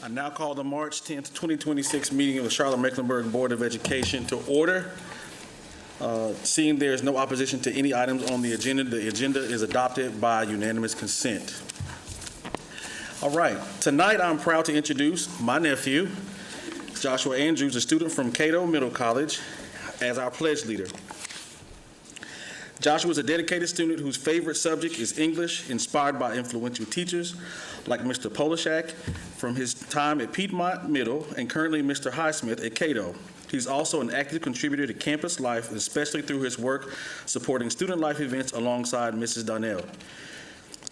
I now call the March 10th, 2026 meeting of the Charlotte-Mecklenburg Board of Education to order. Seeing there is no opposition to any items on the agenda is adopted by unanimous consent. All right, tonight I'm proud to introduce my nephew, Joshua Andrews, a student from Cato Middle College, as our pledge leader. Joshua is a dedicated student whose favorite subject is English, inspired by influential teachers like Mr. Polishak from his time at Piedmont Middle and currently Mr. Highsmith at Cato. He's also an active contributor to campus life, especially through his work supporting student life events alongside Mrs. Donnell.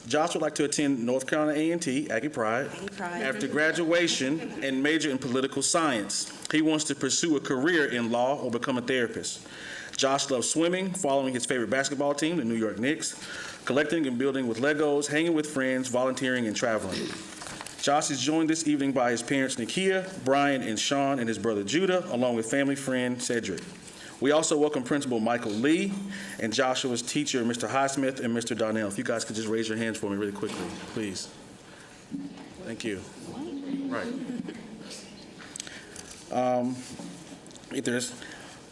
Josh would like to attend North Carolina A&T, Aggie Pride, after graduation and major in political science. He wants to pursue a career in law or become a therapist. Josh loves swimming, following his favorite basketball team, the New York Knicks, collecting and building with Legos, hanging with friends, volunteering, and traveling. Josh is joined this evening by his parents, Nakia, Brian, and Sean, and his brother, Judah, along with family friend, Cedric. We also welcome Principal Michael Lee and Joshua's teacher, Mr. Highsmith and Mr. Donnell. If you guys could just raise your hands for me really quickly, please. Thank you. Right.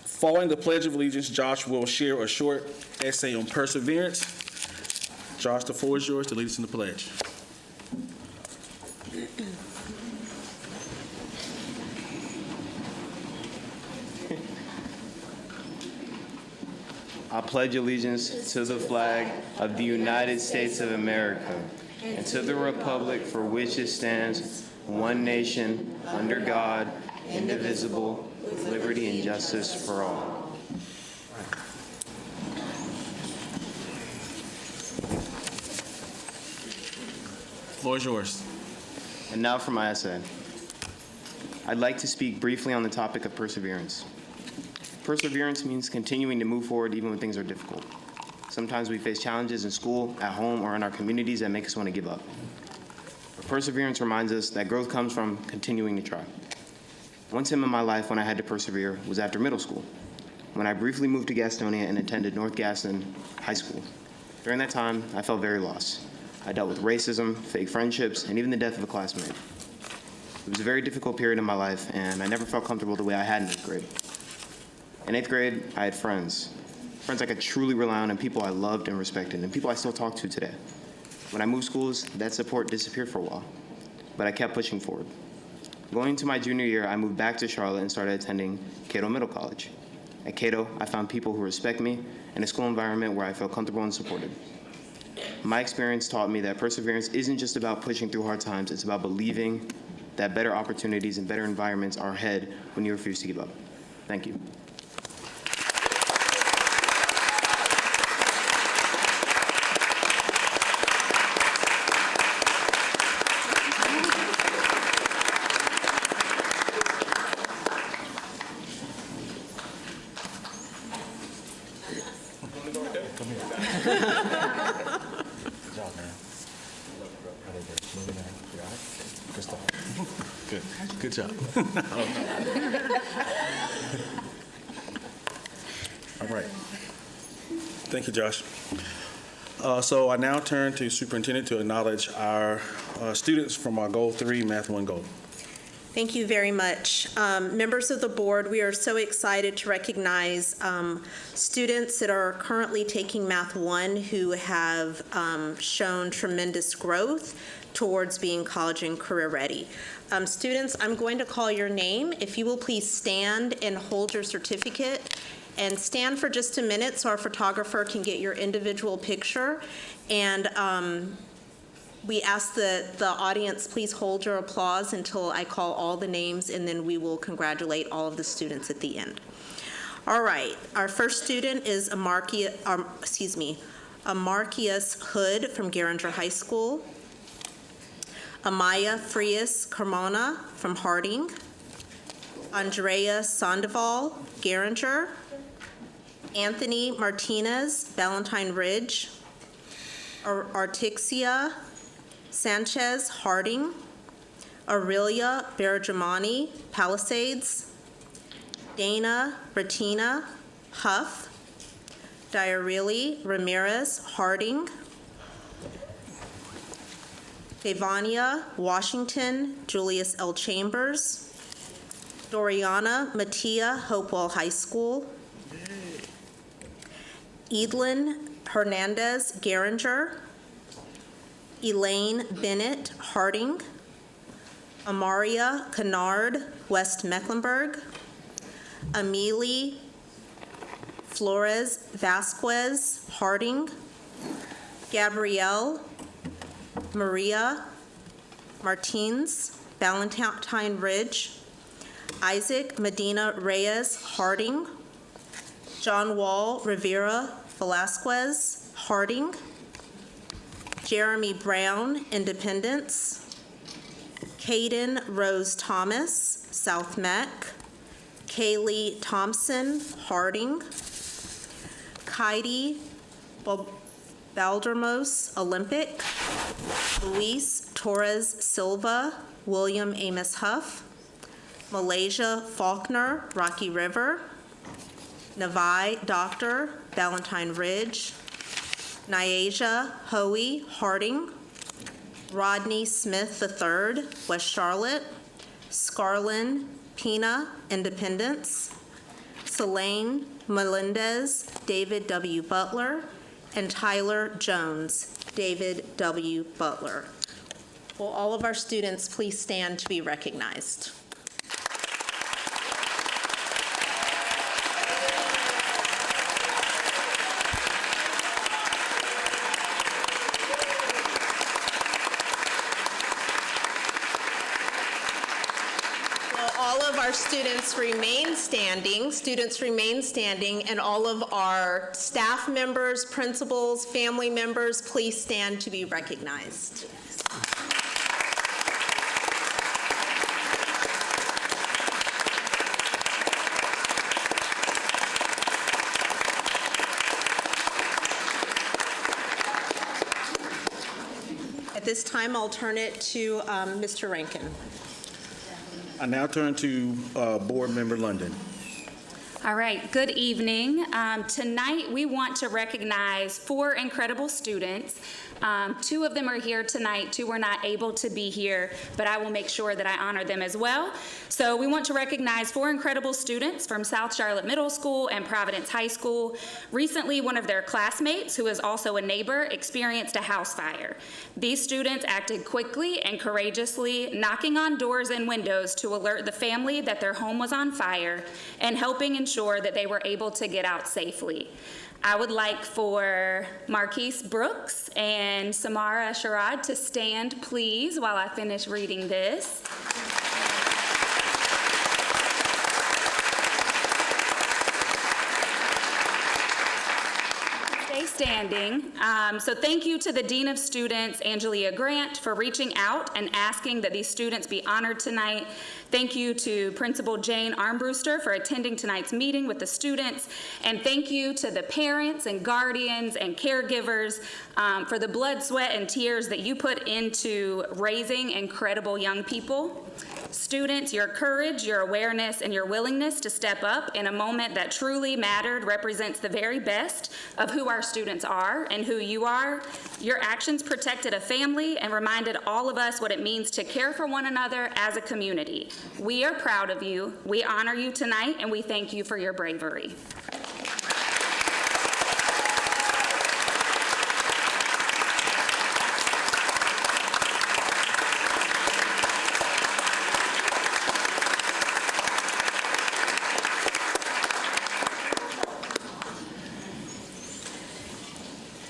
Following the Pledge of Allegiance, Josh will share a short essay on perseverance. Josh, the floor is yours to lead us in the pledge. I pledge allegiance to the flag of the United States of America and to the republic for which it stands, one nation, under God, indivisible, with liberty and justice for all. The floor is yours. And now for my essay. I'd like to speak briefly on the topic of perseverance. Perseverance means continuing to move forward even when things are difficult. Sometimes we face challenges in school, at home, or in our communities that make us want to give up. But perseverance reminds us that growth comes from continuing to try. One time in my life when I had to persevere was after middle school, when I briefly moved to Gastonia and attended North Gaston High School. During that time, I felt very lost. I dealt with racism, fake friendships, and even the death of a classmate. It was a very difficult period in my life, and I never felt comfortable the way I had in 8th grade. In 8th grade, I had friends I could truly rely on and people I loved and respected, and people I still talk to today. When I moved schools, that support disappeared for a while, but I kept pushing forward. Going into my junior year, I moved back to Charlotte and started attending Cato Middle College. At Cato, I found people who respect me and a school environment where I felt comfortable and supported. My experience taught me that perseverance isn't just about pushing through hard times, it's about believing that better opportunities and better environments are ahead when you refuse to give up. Thank you. Good job. All right. Thank you, Josh. So I now turn to Superintendent to acknowledge our students from our Goal 3 Math 1 goal. Thank you very much. Members of the board, we are so excited to recognize students that are currently taking Math 1 who have shown tremendous growth towards being college and career ready. Students, I'm going to call your name. If you will please stand and hold your certificate, and stand for just a minute so our photographer can get your individual picture. And we ask the audience please hold your applause until I call all the names, and then we will congratulate all of the students at the end. All right, our first student is Amarcius Hood from Garinger High School. Amaya Frias Carmona from Harding. Andrea Sandoval, Garinger. Anthony Martinez, Valentine Ridge. Artixia Sanchez, Harding. Aurelia Bergamani, Palisades. Dana Ratina, Huff. Diarili Ramirez, Harding. Devania Washington, Julius L. Chambers. Doriana Mattia, Hopewell High School. Edlin Hernandez Garinger. Elaine Bennett Harding. Amaria Kennard, West Mecklenburg. Amelie Flores Vasquez Harding. Gabrielle Maria Martins, Valentine Ridge. Isaac Medina Reyes Harding. John Wall Rivera Velasquez Harding. Jeremy Brown, Independence. Caden Rose Thomas, South Meck. Kaylee Thompson, Harding. Kaidi Baldermos, Olympic. Luis Torres Silva, William Amos Huff. Malaysia Faulkner, Rocky River. Navai Doctor, Valentine Ridge. Nyasia Hoey, Harding. Rodney Smith III, West Charlotte. Scarlin Pina, Independence. Selene Melendez, David W. Butler. And Tyler Jones, David W. Butler. Will all of our students please stand to be recognized? Students remain standing, and all of our staff members, principals, family members, please stand to be recognized. At this time, I'll turn it to Mr. Rankin. I now turn to Board Member London. All right, good evening. Tonight we want to recognize 4 incredible students. 2 of them are here tonight, 2 were not able to be here, but I will make sure that I honor them as well. So we want to recognize 4 incredible students from South Charlotte Middle School and Providence High School. Recently, one of their classmates, who is also a neighbor, experienced a house fire. These students acted quickly and courageously, knocking on doors and windows to alert the family that their home was on fire and helping ensure that they were able to get out safely. I would like for Marquise Brooks and Samara Sherrod to stand, please, while I finish reading this. Stay standing. So thank you to the Dean of Students, Angelia Grant, for reaching out and asking that these students be honored tonight. Thank you to Principal Jane Armbruster for attending tonight's meeting with the students. And thank you to the parents and guardians and caregivers for the blood, sweat, and tears that you put into raising incredible young people. Students, your courage, your awareness, and your willingness to step up in a moment that truly mattered represents the very best of who our students are and who you are. Your actions protected a family and reminded all of us what it means to care for one another as a community. We are proud of you, we honor you tonight, and we thank you for your bravery.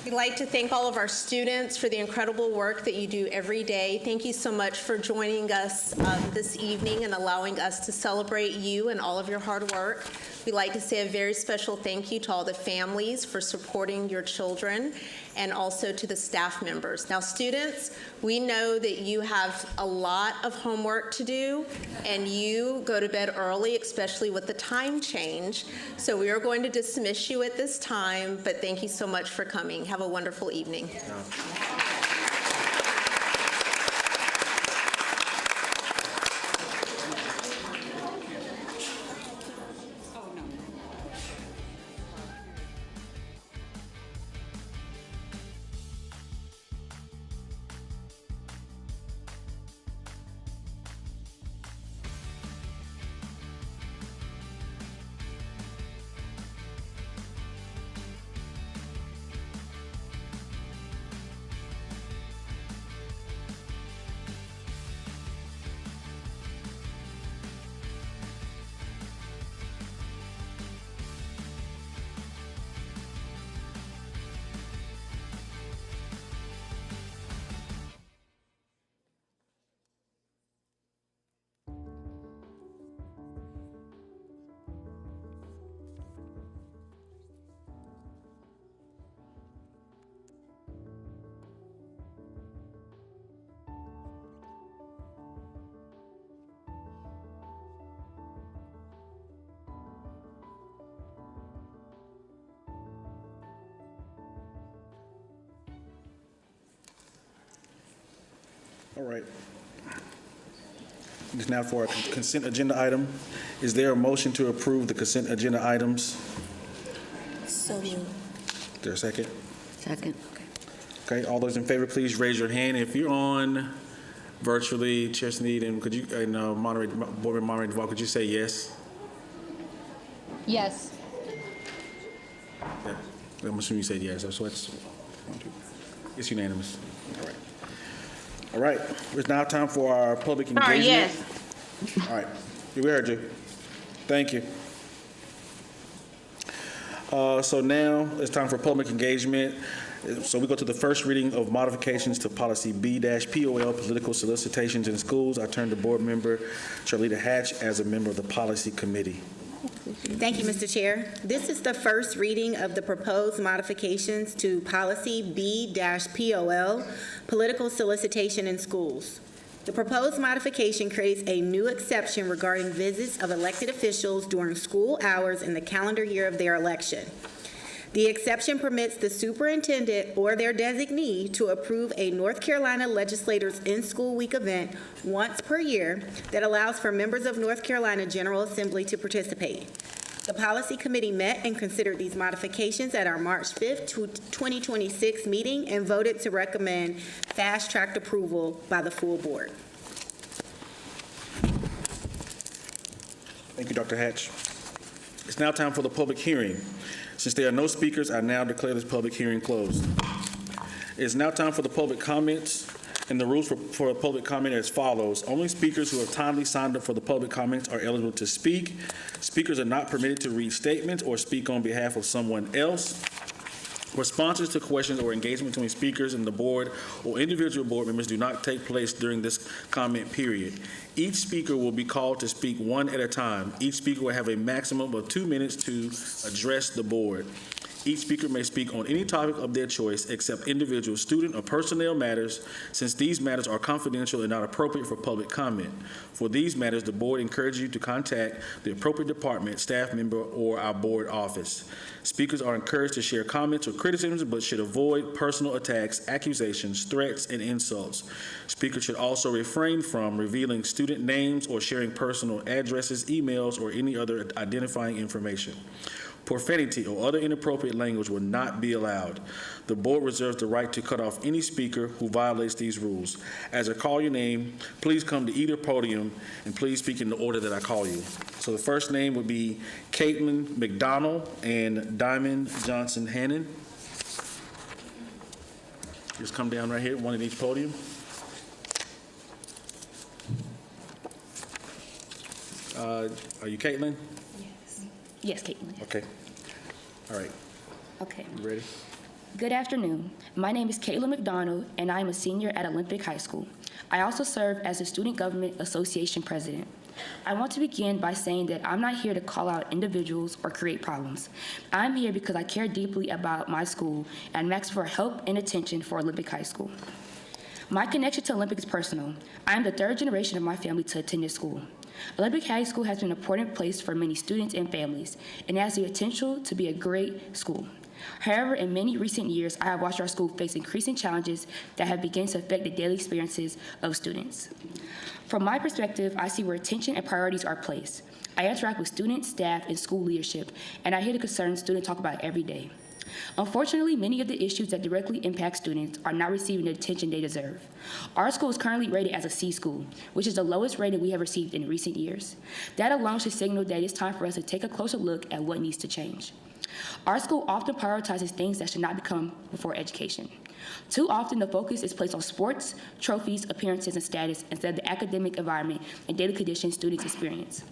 We'd like to thank all of our students for the incredible work that you do every day. Thank you so much for joining us this evening and allowing us to celebrate you and all of your hard work. We'd like to say a very special thank you to all the families for supporting your children and also to the staff members. Now, students, we know that you have a lot of homework to do and you go to bed early, especially with the time change. So we are going to dismiss you at this time, but thank you so much for coming. Have a wonderful evening. All right. It's now for a consent agenda item. Is there a motion to approve the consent agenda items? So moved. Is there a second? Second. Okay, all those in favor, please raise your hand. If you're on virtually, Chair Sneed, and could you, and Board Member Moderator Duval, could you say yes? Yes. Yeah, I'm assuming you said yes, so it's unanimous. All right. All right, it's now time for our public engagement. Yes. All right, we heard you. Thank you. So now it's time for public engagement. So we go to the first reading of modifications to policy B-POL, political solicitations in schools. I turn to Board Member Charlita Hatch as a member of the Policy Committee. Thank you, Mr. Chair. This is the first reading of the proposed modifications to policy B-POL, political solicitation in schools. The proposed modification creates a new exception regarding visits of elected officials during school hours in the calendar year of their election. The exception permits the superintendent or their designee to approve a North Carolina legislators in-school week event once per year that allows for members of North Carolina General Assembly to participate. The Policy Committee met and considered these modifications at our March 5th, 2026 meeting and voted to recommend fast-tracked approval by the full board. Thank you, Dr. Hatch. It's now time for the public hearing. Since there are no speakers, I now declare this public hearing closed. It is now time for the public comments, and the rules for a public comment are as follows. Only speakers who have timely signed up for the public comments are eligible to speak. Speakers are not permitted to read statements or speak on behalf of someone else. Responses to questions or engagement between speakers and the board or individual board members do not take place during this comment period. Each speaker will be called to speak one at a time. Each speaker will have a maximum of 2 minutes to address the board. Each speaker may speak on any topic of their choice except individual student or personnel matters, since these matters are confidential and not appropriate for public comment. For these matters, the board encourages you to contact the appropriate department, staff member, or our board office. Speakers are encouraged to share comments or criticisms, but should avoid personal attacks, accusations, threats, and insults. Speakers should also refrain from revealing student names or sharing personal addresses, emails, or any other identifying information. Profanity or other inappropriate language will not be allowed. The board reserves the right to cut off any speaker who violates these rules. As I call your name, please come to either podium and please speak in the order that I call you. So the first name would be Caitlin McDonald and Diamond Johnson Hannon. Just come down right here, one at each podium. Are you Caitlin? Yes, Caitlin. Okay. All right. Okay. You ready? Good afternoon. My name is Caitlin McDonald, and I am a senior at Olympic High School. I also serve as the Student Government Association president. I want to begin by saying that I'm not here to call out individuals or create problems. I'm here because I care deeply about my school and am asking for help and attention for Olympic High School. My connection to Olympic is personal. I am the third generation of my family to attend this school. Olympic High School has been an important place for many students and families, and has the potential to be a great school. However, in many recent years, I have watched our school face increasing challenges that have begun to affect the daily experiences of students. From my perspective, I see where attention and priorities are placed. I interact with students, staff, and school leadership, and I hear the concerns students talk about every day. Unfortunately, many of the issues that directly impact students are not receiving the attention they deserve. Our school is currently rated as a C school, which is the lowest rating we have received in recent years. That alone should signal that it's time for us to take a closer look at what needs to change. Our school often prioritizes things that should not come before education. Too often, the focus is placed on sports, trophies, appearances, and status instead of the academic environment and daily conditions students experience.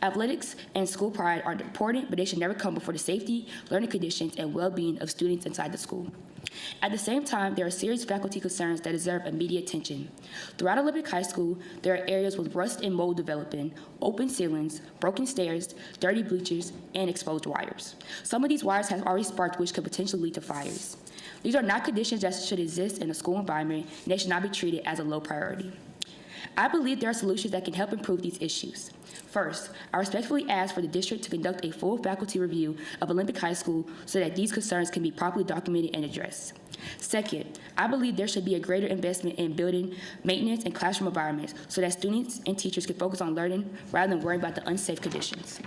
Athletics and school pride are important, but they should never come before the safety, learning conditions, and well-being of students inside the school. At the same time, there are serious faculty concerns that deserve immediate attention. Throughout Olympic High School, there are areas with rust and mold developing, open ceilings, broken stairs, dirty bleachers, and exposed wires. Some of these wires have already sparked, which could potentially lead to fires. These are not conditions that should exist in a school environment, and they should not be treated as a low priority. I believe there are solutions that can help improve these issues. First, I respectfully ask for the district to conduct a full faculty review of Olympic High School so that these concerns can be properly documented and addressed. Second, I believe there should be a greater investment in building maintenance and classroom environments so that students and teachers can focus on learning rather than worrying about the unsafe conditions.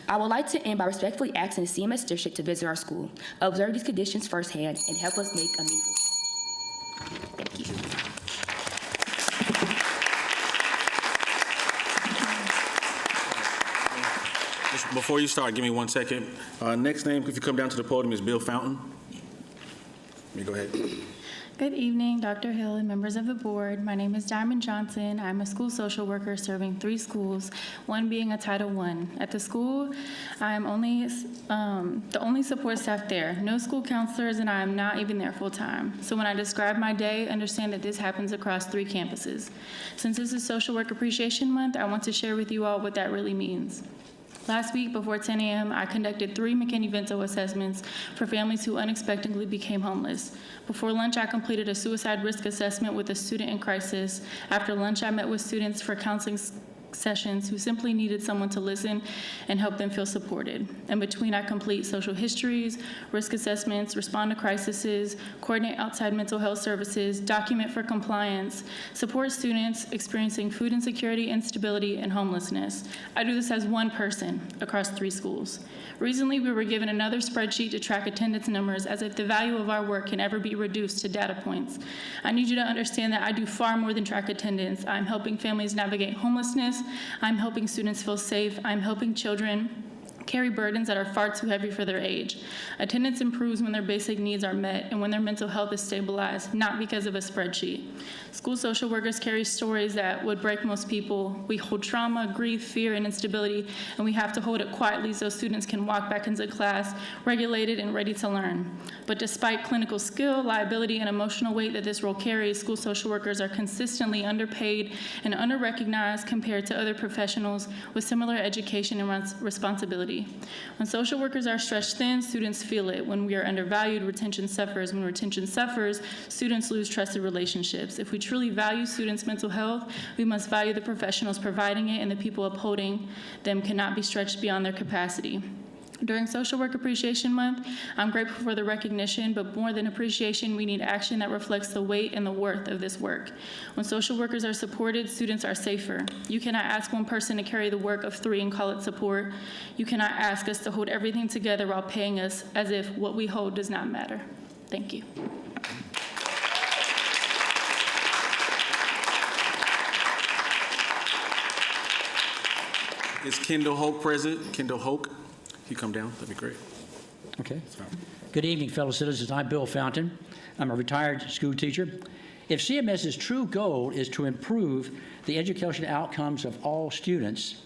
I would like to end by respectfully asking the CMS district to visit our school, observe these conditions firsthand, and help us make a meaningful. Thank you. Just before you start, give me 1 second. Next name, if you come down to the podium, is Bill Fountain. Let me go ahead. Good evening, Dr. Hill and members of the board. My name is Diamond Johnson. I'm a school social worker serving 3 schools, one being a Title I. At the school, I'm the only support staff there. No school counselors, and I am not even there full time. So when I describe my day, understand that this happens across 3 campuses. Since this is Social Work Appreciation Month, I want to share with you all what that really means. Last week, before 10 a.m., I conducted 3 McKinney-Vento assessments for families who unexpectedly became homeless. Before lunch, I completed a suicide risk assessment with a student in crisis. After lunch, I met with students for counseling sessions who simply needed someone to listen and help them feel supported. In between, I complete social histories, risk assessments, respond to crises, coordinate outside mental health services, document for compliance, support students experiencing food insecurity, instability, and homelessness. I do this as one person across 3 schools. Recently, we were given another spreadsheet to track attendance numbers as if the value of our work can ever be reduced to data points. I need you to understand that I do far more than track attendance. I'm helping families navigate homelessness. I'm helping students feel safe. I'm helping children carry burdens that are far too heavy for their age. Attendance improves when their basic needs are met and when their mental health is stabilized, not because of a spreadsheet. School social workers carry stories that would break most people. We hold trauma, grief, fear, and instability, and we have to hold it quietly so students can walk back into class regulated and ready to learn. But despite clinical skill, liability, and emotional weight that this role carries, school social workers are consistently underpaid and under-recognized compared to other professionals with similar education and responsibility. When social workers are stretched thin, students feel it. When we are undervalued, retention suffers. When retention suffers, students lose trusted relationships. If we truly value students' mental health, we must value the professionals providing it, and the people upholding them cannot be stretched beyond their capacity. During Social Work Appreciation Month, I'm grateful for the recognition, but more than appreciation, we need action that reflects the weight and the worth of this work. When social workers are supported, students are safer. You cannot ask one person to carry the work of 3 and call it support. You cannot ask us to hold everything together while paying us as if what we hold does not matter. Thank you. Is Kendall Hoke present? Kendall Hoke? You come down, that'd be great. Okay. Good evening, fellow citizens. I'm Bill Fountain. I'm a retired school teacher. If CMS's true goal is to improve the educational outcomes of all students,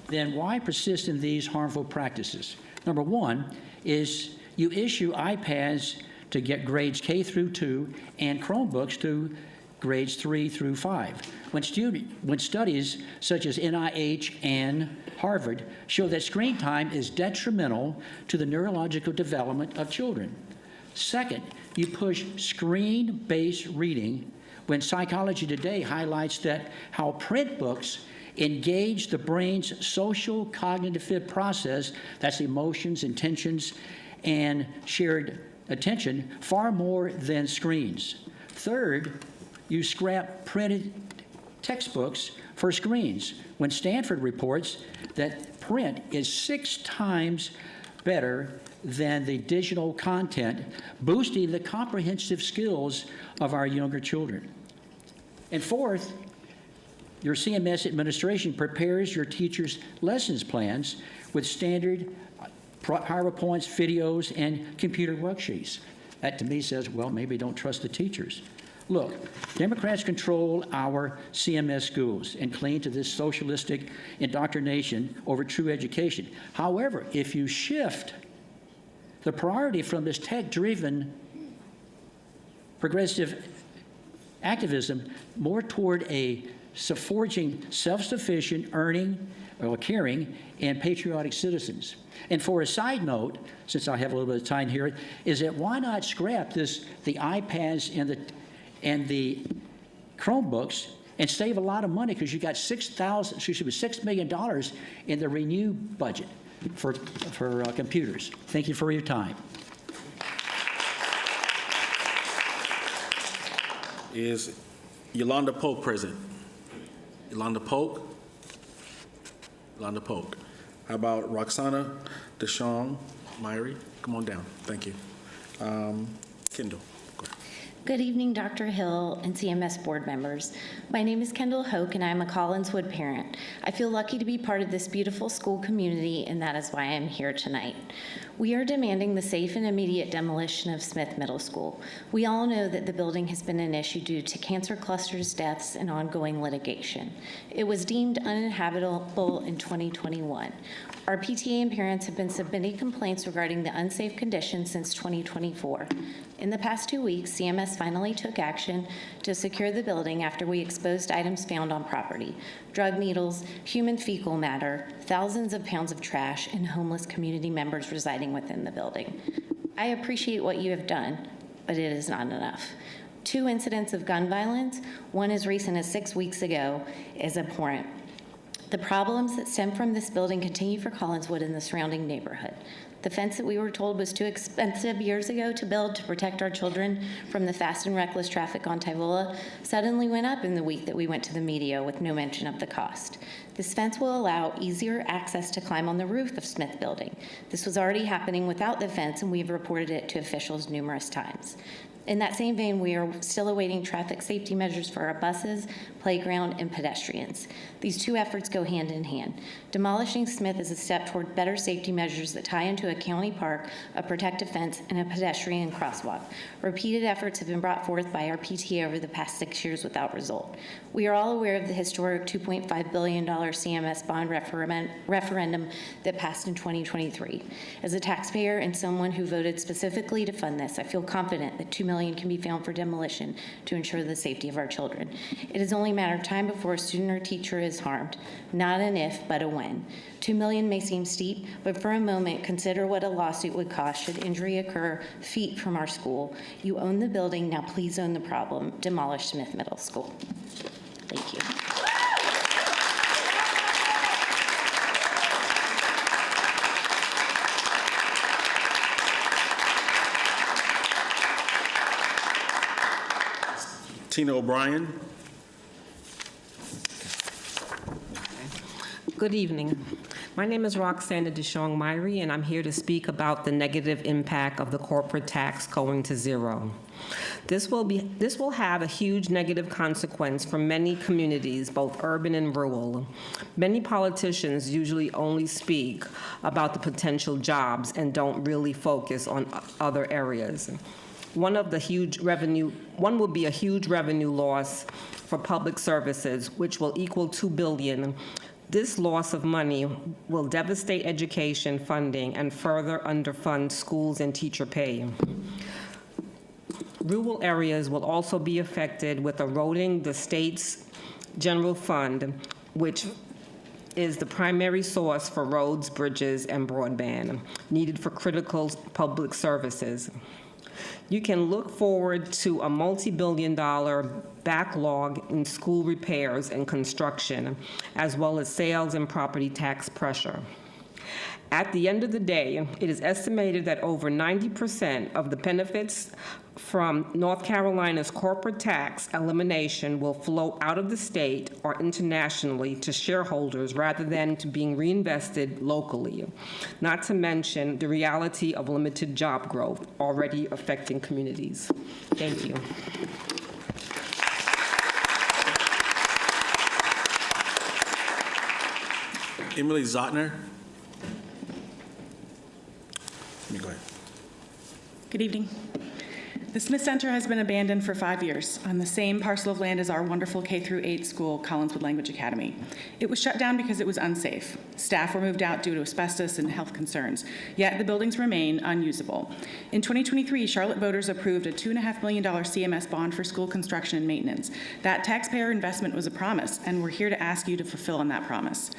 then why persist in these harmful practices? Number 1 is you issue iPads to get grades K through 2 and Chromebooks to grades 3 through 5. When studies such as NIH and Harvard show that screen time is detrimental to the neurological development of children. Second, you push screen-based reading when Psychology Today highlights that how print books engage the brain's social cognitive process, that's emotions, intentions, and shared attention, far more than screens. Third, you scrap printed textbooks for screens when Stanford reports that print is 6 times better than the digital content, boosting the comprehensive skills of our younger children. And fourth, your CMS administration prepares your teachers' lessons plans with standard PowerPoints, videos, and computer worksheets. That to me says, well, maybe don't trust the teachers. Look, Democrats control our CMS schools and cling to this socialistic indoctrination over true education. However, if you shift the priority from this tech-driven progressive activism more toward a forging self-sufficient, earning, or caring, and patriotic citizens. And for a side note, since I have a little bit of time here, is that why not scrap the iPads and the Chromebooks and save a lot of money, because you got $6 million in the Renew budget for computers. Thank you for your time. Is Yolanda Polk present? Yolanda Polk? Yolanda Polk. How about Roxana DeShong Myrie? Come on down. Thank you. Kendall. Go ahead. Good evening, Dr. Hill and CMS board members. My name is Kendall Hoke, and I'm a Collinswood parent. I feel lucky to be part of this beautiful school community, and that is why I'm here tonight. We are demanding the safe and immediate demolition of Smith Middle School. We all know that the building has been an issue due to cancer clusters, deaths, and ongoing litigation. It was deemed uninhabitable in 2021. Our PTA and parents have been submitting complaints regarding the unsafe conditions since 2024. In the past 2 weeks, CMS finally took action to secure the building after we exposed items found on property: drug needles, human fecal matter, thousands of pounds of trash, and homeless community members residing within the building. I appreciate what you have done, but it is not enough. 2 incidents of gun violence, one as recent as 6 weeks ago, is abhorrent. The problems that stem from this building continue for Collinswood and the surrounding neighborhood. The fence that we were told was too expensive years ago to build to protect our children from the fast and reckless traffic on Tyvola suddenly went up in the week that we went to the media with no mention of the cost. This fence will allow easier access to climb on the roof of Smith Building. This was already happening without the fence, and we've reported it to officials numerous times. In that same vein, we are still awaiting traffic safety measures for our buses, playground, and pedestrians. These 2 efforts go hand in hand. Demolishing Smith is a step toward better safety measures that tie into a county park, a protective fence, and a pedestrian crosswalk. Repeated efforts have been brought forth by our PTA over the past 6 years without result. We are all aware of the historic $2.5 billion CMS bond referendum that passed in 2023. As a taxpayer and someone who voted specifically to fund this, I feel confident that $2 million can be found for demolition to ensure the safety of our children. It is only a matter of time before a student or teacher is harmed. Not an if, but a when. $2 million may seem steep, but for a moment, consider what a lawsuit would cost should injury occur feet from our school. You own the building, now please own the problem. Demolish Smith Middle School. Thank you. Tina O'Brien. Good evening. My name is Roxana DeShong Myrie, and I'm here to speak about the negative impact of the corporate tax going to zero. This will have a huge negative consequence for many communities, both urban and rural. Many politicians usually only speak about the potential jobs and don't really focus on other areas. One will be a huge revenue loss for public services, which will equal $2 billion. This loss of money will devastate education funding and further underfund schools and teacher pay. Rural areas will also be affected with eroding the state's general fund, which is the primary source for roads, bridges, and broadband needed for critical public services. You can look forward to a multi-billion-dollar backlog in school repairs and construction, as well as sales and property tax pressure. At the end of the day, it is estimated that over 90% of the benefits from North Carolina's corporate tax elimination will flow out of the state or internationally to shareholders rather than to being reinvested locally, not to mention the reality of limited job growth already affecting communities. Thank you. Emily Zotner. Let me go ahead. Good evening. The Smith Center has been abandoned for 5 years on the same parcel of land as our wonderful K-8 school, Collinswood Language Academy. It was shut down because it was unsafe. Staff were moved out due to asbestos and health concerns, yet the buildings remain unusable. In 2023, Charlotte voters approved a $2.5 million CMS bond for school construction and maintenance. That taxpayer investment was a promise, and we're here to ask you to fulfill on that promise.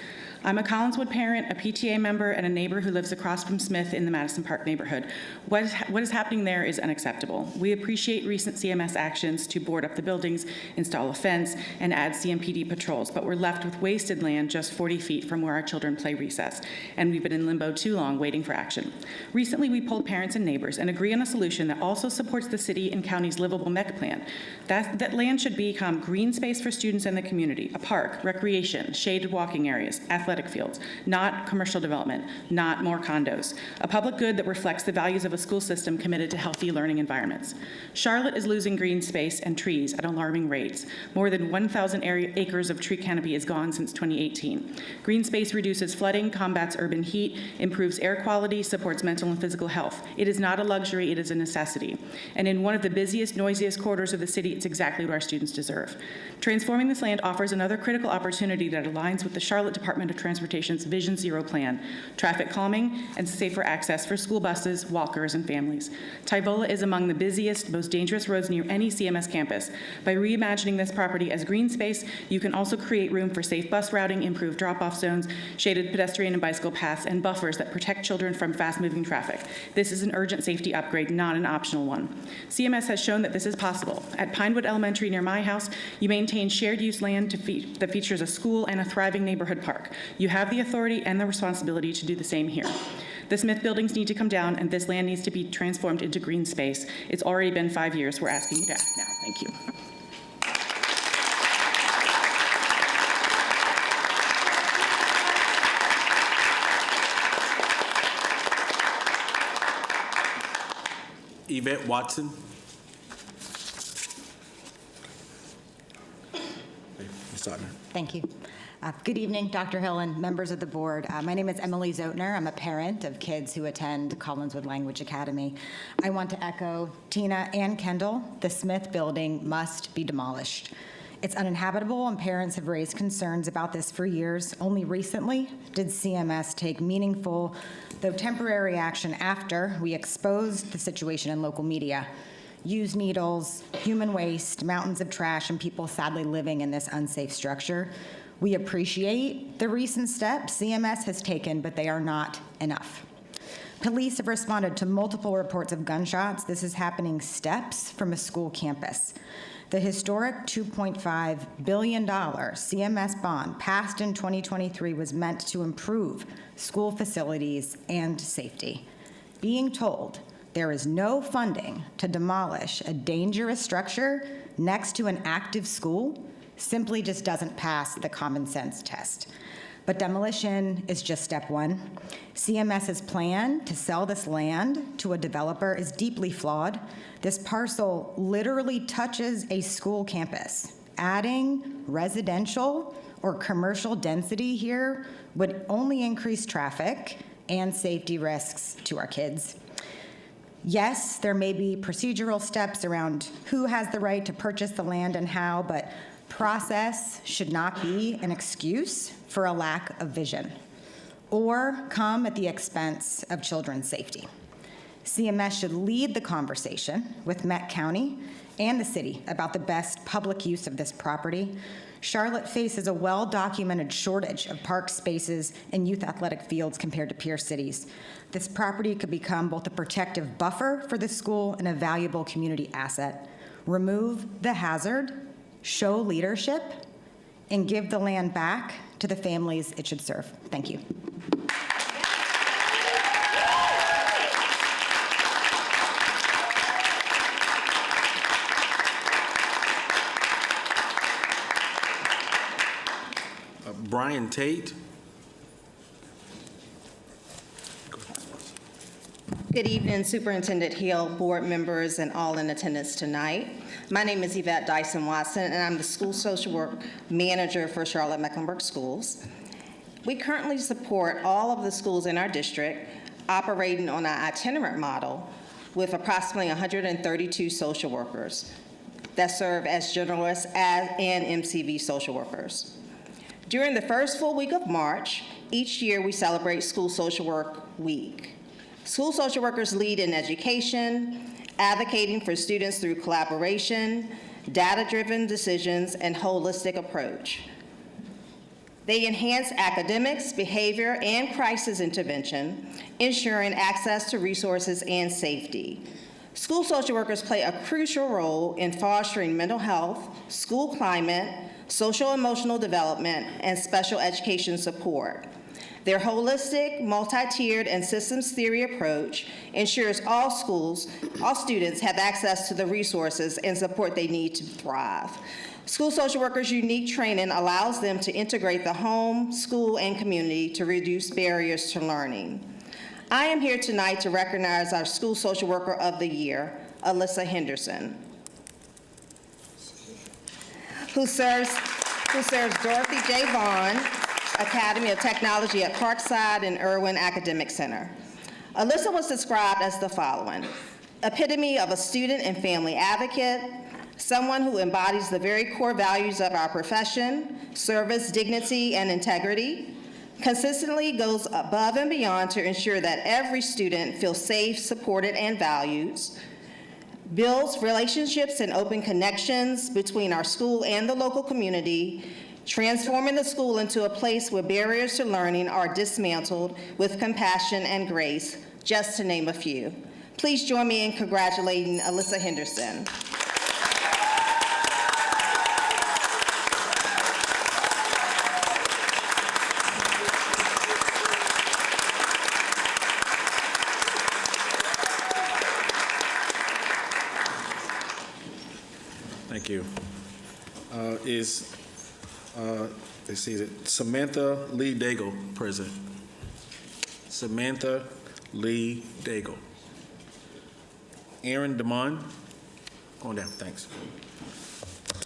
I'm a Collinswood parent, a PTA member, and a neighbor who lives across from Smith in the Madison Park neighborhood. What is happening there is unacceptable. We appreciate recent CMS actions to board up the buildings, install a fence, and add CMPD patrols, but we're left with wasted land just 40 feet from where our children play recess, and we've been in limbo too long waiting for action. Recently, we polled parents and neighbors and agree on a solution that also supports the city and county's livable MEC plan. That land should become green space for students and the community, a park, recreation, shaded walking areas, athletic fields, not commercial development, not more condos. A public good that reflects the values of a school system committed to healthy learning environments. Charlotte is losing green space and trees at alarming rates. More than 1,000 acres of tree canopy is gone since 2018. Green space reduces flooding, combats urban heat, improves air quality, supports mental and physical health. It is not a luxury, it is a necessity. And in one of the busiest, noisiest corridors of the city, it's exactly what our students deserve. Transforming this land offers another critical opportunity that aligns with the Charlotte Department of Transportation's Vision Zero plan, traffic calming and safer access for school buses, walkers, and families. Tyvola is among the busiest, most dangerous roads near any CMS campus. By reimagining this property as green space, you can also create room for safe bus routing, improved drop-off zones, shaded pedestrian and bicycle paths, and buffers that protect children from fast-moving traffic. This is an urgent safety upgrade, not an optional one. CMS has shown that this is possible. At Pinewood Elementary near my house, you maintain shared-use land that features a school and a thriving neighborhood park. You have the authority and the responsibility to do the same here. The Smith buildings need to come down, and this land needs to be transformed into green space. It's already been 5 years. We're asking you to act now. Thank you. Yvette Watson. Thank you. Good evening, Dr. Hill and members of the board. My name is Emily Zotner. I'm a parent of kids who attend Collinswood Language Academy. I want to echo Tina and Kendall. The Smith building must be demolished. It's uninhabitable, and parents have raised concerns about this for years. Only recently did CMS take meaningful, though temporary, action after we exposed the situation in local media. Used needles, human waste, mountains of trash, and people sadly living in this unsafe structure. We appreciate the recent steps CMS has taken, but they are not enough. Police have responded to multiple reports of gunshots. This is happening steps from a school campus. The historic $2.5 billion CMS bond passed in 2023 was meant to improve school facilities and safety. Being told there is no funding to demolish a dangerous structure next to an active school simply just doesn't pass the common sense test. But demolition is just step one. CMS's plan to sell this land to a developer is deeply flawed. This parcel literally touches a school campus. Adding residential or commercial density here would only increase traffic and safety risks to our kids. Yes, there may be procedural steps around who has the right to purchase the land and how, but process should not be an excuse for a lack of vision or come at the expense of children's safety. CMS should lead the conversation with Met County and the city about the best public use of this property. Charlotte faces a well-documented shortage of park spaces and youth athletic fields compared to peer cities. This property could become both a protective buffer for the school and a valuable community asset. Remove the hazard, show leadership, and give the land back to the families it should serve. Thank you. Brian Tate. Good evening, Superintendent Hill, board members, and all in attendance tonight. My name is Yvette Dyson Watson, and I'm the School Social Work Manager for Charlotte-Mecklenburg Schools. We currently support all of the schools in our district operating on an itinerant model with approximately 132 social workers that serve as generalists and MCV social workers. During the first full week of March, each year we celebrate School Social Work Week. School social workers lead in education, advocating for students through collaboration, data-driven decisions, and holistic approach. They enhance academics, behavior, and crisis intervention, ensuring access to resources and safety. School social workers play a crucial role in fostering mental health, school climate, social emotional development, and special education support. Their holistic, multi-tiered, and systems theory approach ensures all students have access to the resources and support they need to thrive. School social workers' unique training allows them to integrate the home, school, and community to reduce barriers to learning. I am here tonight to recognize our School Social Worker of the Year, Alyssa Henderson, who serves Dorothy J. Vaughn Academy of Technology at Parkside and Irwin Academic Center. Alyssa was described as the following: epitome of a student and family advocate, someone who embodies the very core values of our profession, service, dignity, and integrity, consistently goes above and beyond to ensure that every student feels safe, supported, and valued, builds relationships and open connections between our school and the local community, transforming the school into a place where barriers to learning are dismantled with compassion and grace, just to name a few. Please join me in congratulating Alyssa Henderson. Thank you. Let's see, is it Samantha Lee Daigle present? Samantha Lee Daigle. Aaron DeMond, go on down, thanks.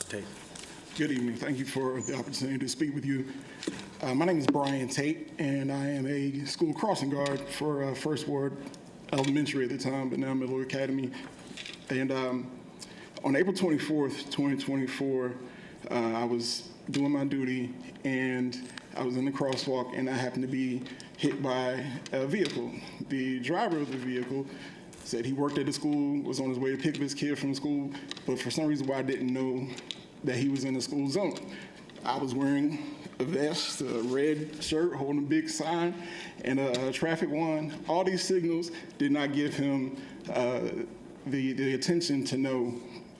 Tate. Good evening. Thank you for the opportunity to speak with you. My name is Brian Tate, and I am a school crossing guard for First Ward Elementary at the time, but now Middle Academy. And on April 24th, 2024, I was doing my duty, and I was in the crosswalk, and I happened to be hit by a vehicle. The driver of the vehicle said he worked at the school, was on his way to pick up his kid from school, but for some reason I didn't know that he was in the school zone. I was wearing a vest, a red shirt, holding a big sign, and a traffic one. All these signals did not give him the attention to know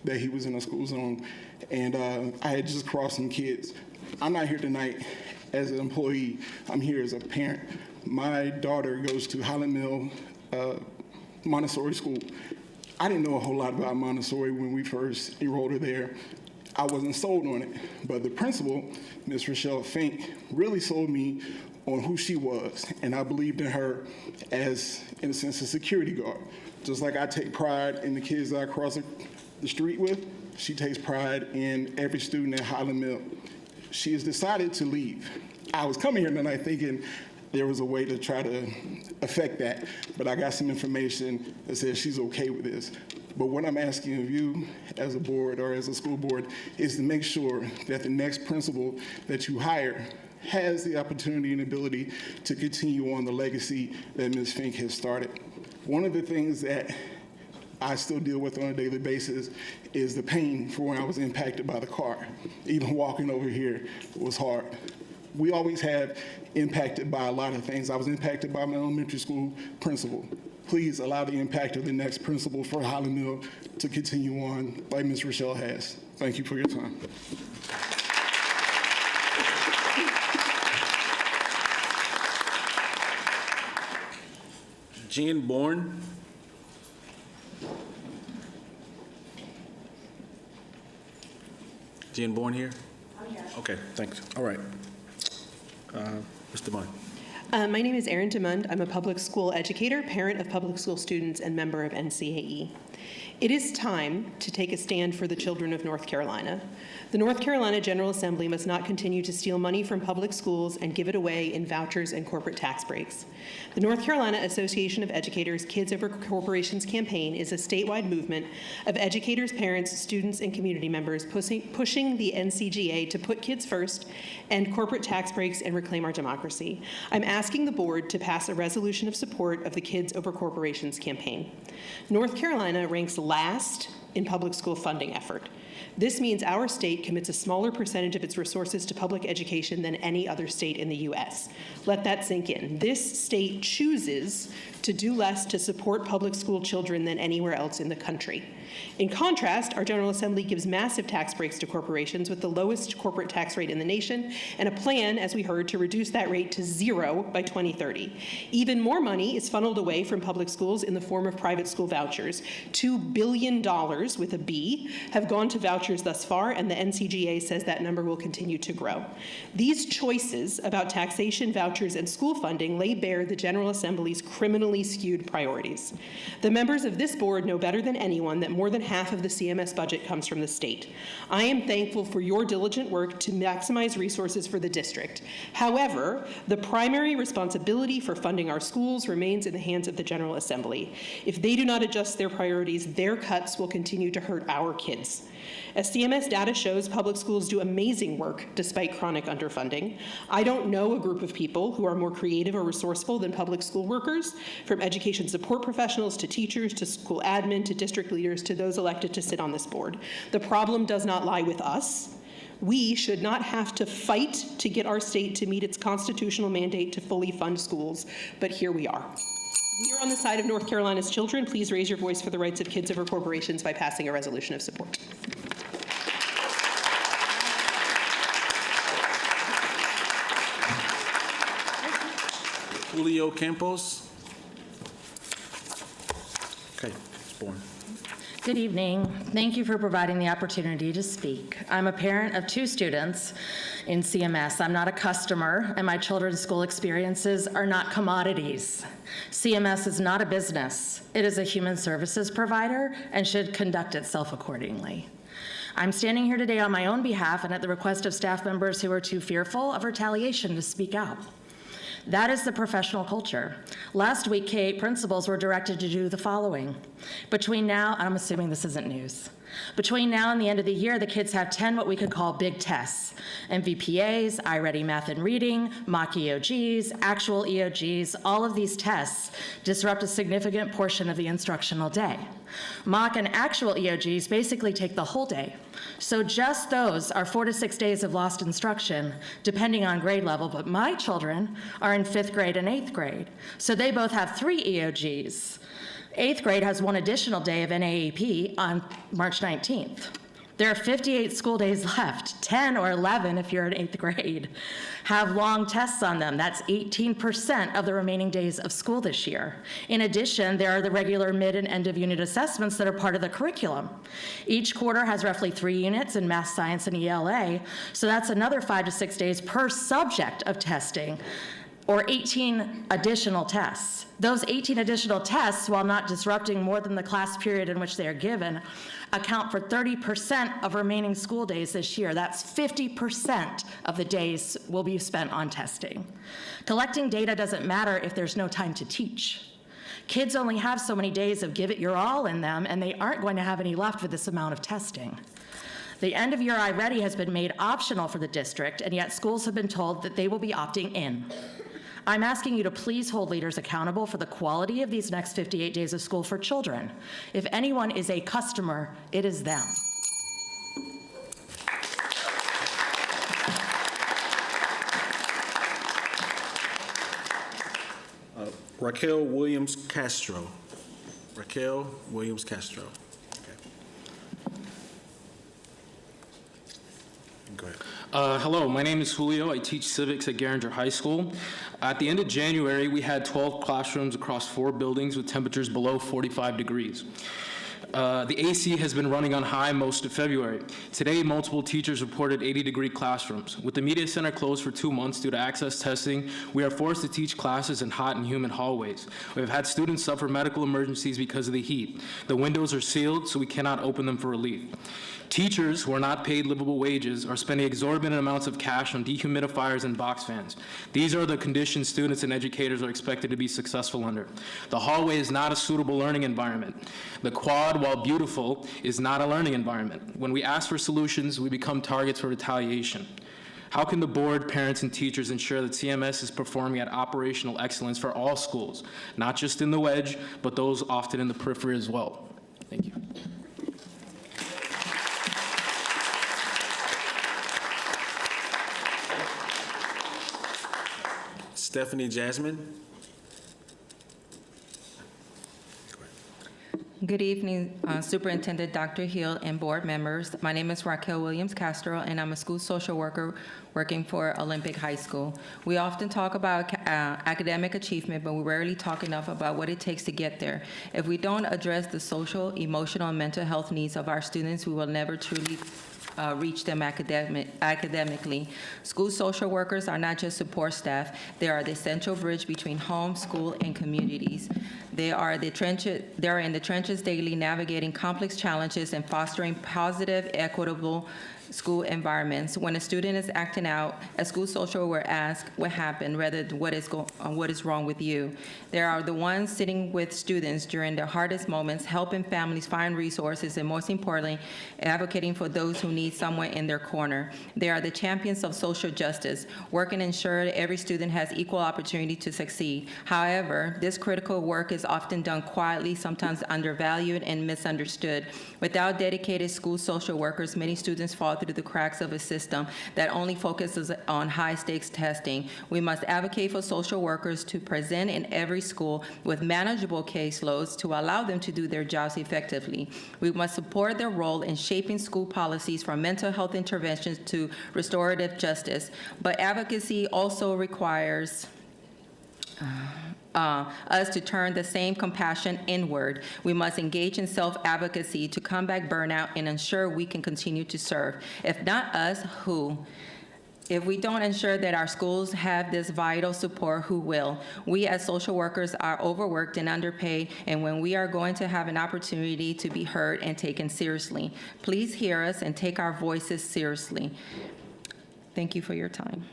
that he was in a school zone. And I had just crossed some kids. I'm not here tonight as an employee. I'm here as a parent. My daughter goes to Highland Mill Montessori School. I didn't know a whole lot about Montessori when we first enrolled her there. I wasn't sold on it, but the principal, Ms. Rochelle Fink, really sold me on who she was, and I believed in her as, in a sense, a security guard. Just like I take pride in the kids that I cross the street with, she takes pride in every student at Highland Mill. She has decided to leave. I was coming here tonight thinking there was a way to try to affect that, but I got some information that says she's okay with this. But what I'm asking of you as a board or as a school board is to make sure that the next principal that you hire has the opportunity and ability to continue on the legacy that Ms. Fink has started. One of the things that I still deal with on a daily basis is the pain for when I was impacted by the car. Even walking over here was hard. We always have impacted by a lot of things. I was impacted by my elementary school principal. Please allow the impact of the next principal for Highland Mill to continue on like Ms. Rochelle has. Thank you for your time. Jen Bourne. Jen Bourne here? Oh, yeah. Okay, thanks. All right. Mr. Munn. My name is Erin DeMund. I'm a public school educator, parent of public school students, and member of NCAE. It is time to take a stand for the children of North Carolina. The North Carolina General Assembly must not continue to steal money from public schools and give it away in vouchers and corporate tax breaks. The North Carolina Association of Educators Kids Over Corporations campaign is a statewide movement of educators, parents, students, and community members pushing the NCGA to put kids first, end corporate tax breaks, and reclaim our democracy. I'm asking the board to pass a resolution of support of the Kids Over Corporations campaign. North Carolina ranks last in public school funding effort. This means our state commits a smaller percentage of its resources to public education than any other state in the U.S. Let that sink in. This state chooses to do less to support public school children than anywhere else in the country. In contrast, our General Assembly gives massive tax breaks to corporations with the lowest corporate tax rate in the nation and a plan, as we heard, to reduce that rate to 0 by 2030. Even more money is funneled away from public schools in the form of private school vouchers. $2 billion with a B have gone to vouchers thus far, and the NCGA says that number will continue to grow. These choices about taxation, vouchers, and school funding lay bare the General Assembly's criminally skewed priorities. The members of this board know better than anyone that more than half of the CMS budget comes from the state. I am thankful for your diligent work to maximize resources for the district. However, the primary responsibility for funding our schools remains in the hands of the General Assembly. If they do not adjust their priorities, their cuts will continue to hurt our kids. As CMS data shows, public schools do amazing work despite chronic underfunding. I don't know a group of people who are more creative or resourceful than public school workers, from education support professionals to teachers to school admin to district leaders to those elected to sit on this board. The problem does not lie with us. We should not have to fight to get our state to meet its constitutional mandate to fully fund schools, but here we are. We are on the side of North Carolina's children. Please raise your voice for the rights of kids over corporations by passing a resolution of support. Julio Campos. Okay, it's born. Good evening. Thank you for providing the opportunity to speak. I'm a parent of 2 students in CMS. I'm not a customer, and my children's school experiences are not commodities. CMS is not a business. It is a human services provider and should conduct itself accordingly. I'm standing here today on my own behalf and at the request of staff members who are too fearful of retaliation to speak out. That is the professional culture. Last week, K-8 principals were directed to do the following. Between now, I'm assuming this isn't news. Between now and the end of the year, the kids have 10 what we could call big tests. MVPAs, iReady Math and Reading, mock EOGs, actual EOGs, all of these tests disrupt a significant portion of the instructional day. Mock and actual EOGs basically take the whole day. So just those are 4 to 6 days of lost instruction, depending on grade level, but my children are in 5th grade and 8th grade, so they both have 3 EOGs. 8th grade has 1 additional day of NAEP on March 19th. There are 58 school days left. 10 or 11, if you're in 8th grade, have long tests on them. That's 18% of the remaining days of school this year. In addition, there are the regular mid and end of unit assessments that are part of the curriculum. Each quarter has roughly 3 units in math, science, and ELA, so that's another 5 to 6 days per subject of testing, or 18 additional tests. Those 18 additional tests, while not disrupting more than the class period in which they are given, account for 30% of remaining school days this year. That's 50% of the days will be spent on testing. Collecting data doesn't matter if there's no time to teach. Kids only have so many days of give it your all in them, and they aren't going to have any left with this amount of testing. The end of year iReady has been made optional for the district, and yet schools have been told that they will be opting in. I'm asking you to please hold leaders accountable for the quality of these next 58 days of school for children. If anyone is a customer, it is them. Raquel Williams Castro. Raquel Williams Castro. Go ahead. Hello, my name is Julio. I teach civics at Garinger High School. At the end of January, we had 12 classrooms across 4 buildings with temperatures below 45 degrees. The AC has been running on high most of February. Today, multiple teachers reported 80-degree classrooms. With the media center closed for 2 months due to access testing, we are forced to teach classes in hot and humid hallways. We have had students suffer medical emergencies because of the heat. The windows are sealed, so we cannot open them for relief. Teachers who are not paid livable wages are spending exorbitant amounts of cash on dehumidifiers and box fans. These are the conditions students and educators are expected to be successful under. The hallway is not a suitable learning environment. The quad, while beautiful, is not a learning environment. When we ask for solutions, we become targets for retaliation. How can the board, parents, and teachers ensure that CMS is performing at operational excellence for all schools, not just in the wedge, but those often in the periphery as well? Thank you. Stephanie Jasmine. Good evening, Superintendent Dr. Hill and board members. My name is Raquel Williams Castro, and I'm a school social worker working for Olympic High School. We often talk about academic achievement, but we rarely talk enough about what it takes to get there. If we don't address the social, emotional, and mental health needs of our students, we will never truly reach them academically. School social workers are not just support staff. They are the essential bridge between home, school, and communities. They are in the trenches daily, navigating complex challenges and fostering positive, equitable school environments. When a student is acting out, a school social worker asks what happened rather than what is wrong with you. They are the ones sitting with students during their hardest moments, helping families find resources, and most importantly, advocating for those who need someone in their corner. They are the champions of social justice, working to ensure that every student has equal opportunity to succeed. However, this critical work is often done quietly, sometimes undervalued and misunderstood. Without dedicated school social workers, many students fall through the cracks of a system that only focuses on high-stakes testing. We must advocate for social workers to present in every school with manageable caseloads to allow them to do their jobs effectively. We must support their role in shaping school policies from mental health interventions to restorative justice. But advocacy also requires us to turn the same compassion inward. We must engage in self-advocacy to combat burnout and ensure we can continue to serve. If not us, who? If we don't ensure that our schools have this vital support, who will? We as social workers are overworked and underpaid, and when we are going to have an opportunity to be heard and taken seriously. Please hear us and take our voices seriously. Thank you for your time.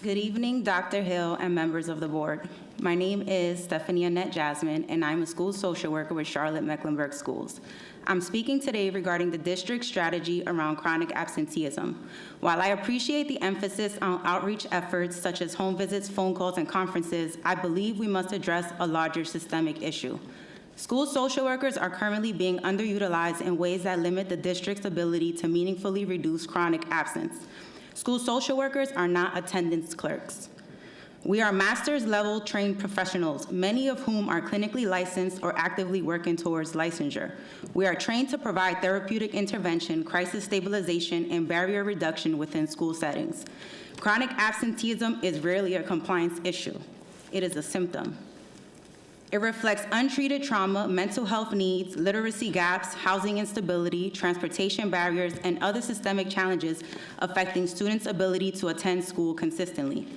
Good evening, Dr. Hill and members of the board. My name is Stephanie Annette Jasmine, and I'm a school social worker with Charlotte-Mecklenburg Schools. I'm speaking today regarding the district's strategy around chronic absenteeism. While I appreciate the emphasis on outreach efforts such as home visits, phone calls, and conferences, I believe we must address a larger systemic issue. School social workers are currently being underutilized in ways that limit the district's ability to meaningfully reduce chronic absence. School social workers are not attendance clerks. We are master's level trained professionals, many of whom are clinically licensed or actively working towards licensure. We are trained to provide therapeutic intervention, crisis stabilization, and barrier reduction within school settings. Chronic absenteeism is rarely a compliance issue. It is a symptom. It reflects untreated trauma, mental health needs, literacy gaps, housing instability, transportation barriers, and other systemic challenges affecting students' ability to attend school consistently.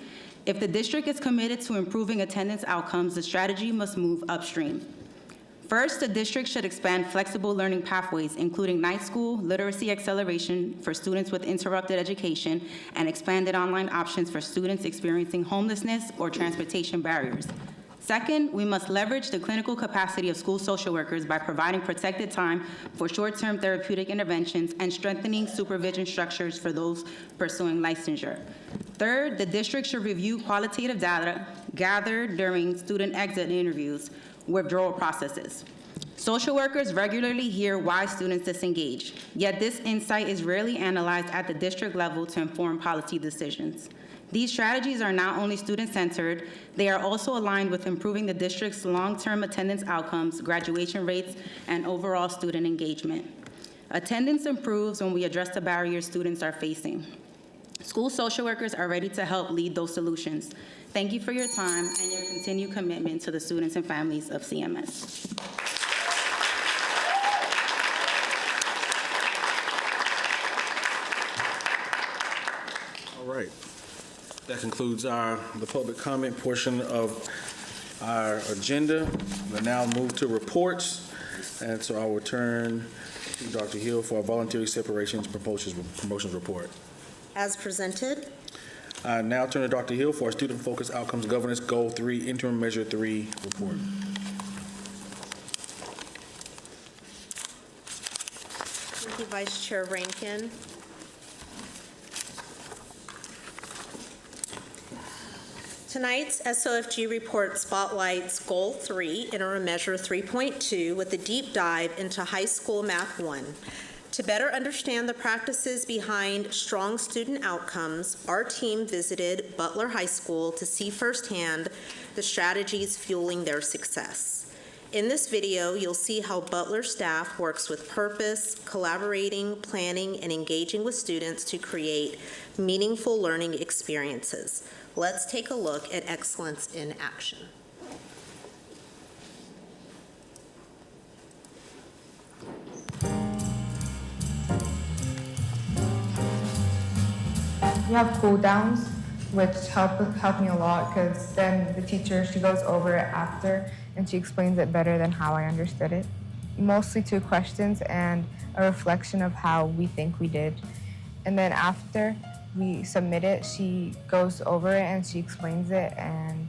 If the district is committed to improving attendance outcomes, the strategy must move upstream. First, the district should expand flexible learning pathways, including night school, literacy acceleration for students with interrupted education, and expanded online options for students experiencing homelessness or transportation barriers. Second, we must leverage the clinical capacity of school social workers by providing protected time for short-term therapeutic interventions and strengthening supervision structures for those pursuing licensure. Third, the district should review qualitative data gathered during student exit interviews, withdrawal processes. Social workers regularly hear why students disengage, yet this insight is rarely analyzed at the district level to inform policy decisions. These strategies are not only student-centered, they are also aligned with improving the district's long-term attendance outcomes, graduation rates, and overall student engagement. Attendance improves when we address the barriers students are facing. School social workers are ready to help lead those solutions. Thank you for your time and your continued commitment to the students and families of CMS. All right. That concludes the public comment portion of our agenda. We'll now move to reports. And so I will turn to Dr. Hill for our voluntary separations promotions report. As presented. I now turn to Dr. Hill for our student-focused outcomes governance goal 3 interim measure 3 report. Thank you, Vice Chair Rankin. Tonight's SOFG report spotlights Goal 3, Interim Measure 3.2, with a deep dive into High School Math 1. To better understand the practices behind strong student outcomes, our team visited Butler High School to see firsthand the strategies fueling their success. In this video, you'll see how Butler staff works with purpose, collaborating, planning, and engaging with students to create meaningful learning experiences. Let's take a look at excellence in action. We have cool downs, which help me a lot because then the teacher, she goes over it after and she explains it better than how I understood it. Mostly 2 questions and a reflection of how we think we did. And then after we submit it, she goes over it and she explains it, and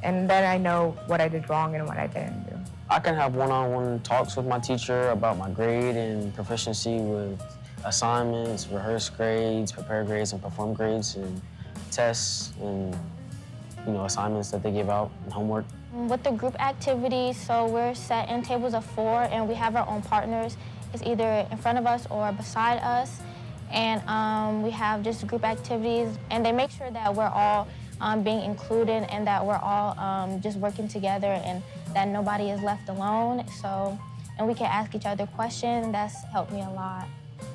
then I know what I did wrong and what I didn't do. I can have one-on-one talks with my teacher about my grade and proficiency with assignments, rehearsed grades, prepared grades, and perform grades, and tests, and assignments that they give out, and homework. With the group activities, so we're set in tables of 4, and we have our own partners. It's either in front of us or beside us. And we have just group activities, and they make sure that we're all being included and that we're all just working together and that nobody is left alone. And we can ask each other questions, and that's helped me a lot.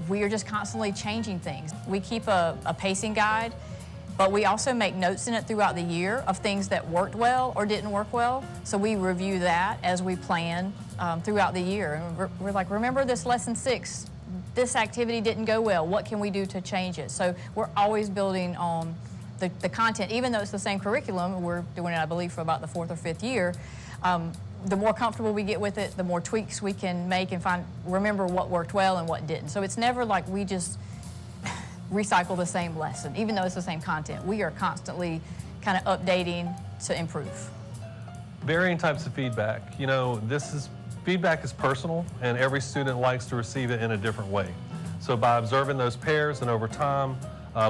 We are just constantly changing things. We keep a pacing guide, but we also make notes in it throughout the year of things that worked well or didn't work well. So we review that as we plan throughout the year. And we're like, remember this lesson 6, this activity didn't go well. What can we do to change it? So we're always building on the content, even though it's the same curriculum. We're doing it, I believe, for about the 4th or 5th year. The more comfortable we get with it, the more tweaks we can make and remember what worked well and what didn't. So it's never like we just recycle the same lesson, even though it's the same content. We are constantly kind of updating to improve. Varying types of feedback. Feedback is personal, and every student likes to receive it in a different way. So by observing those pairs and over time,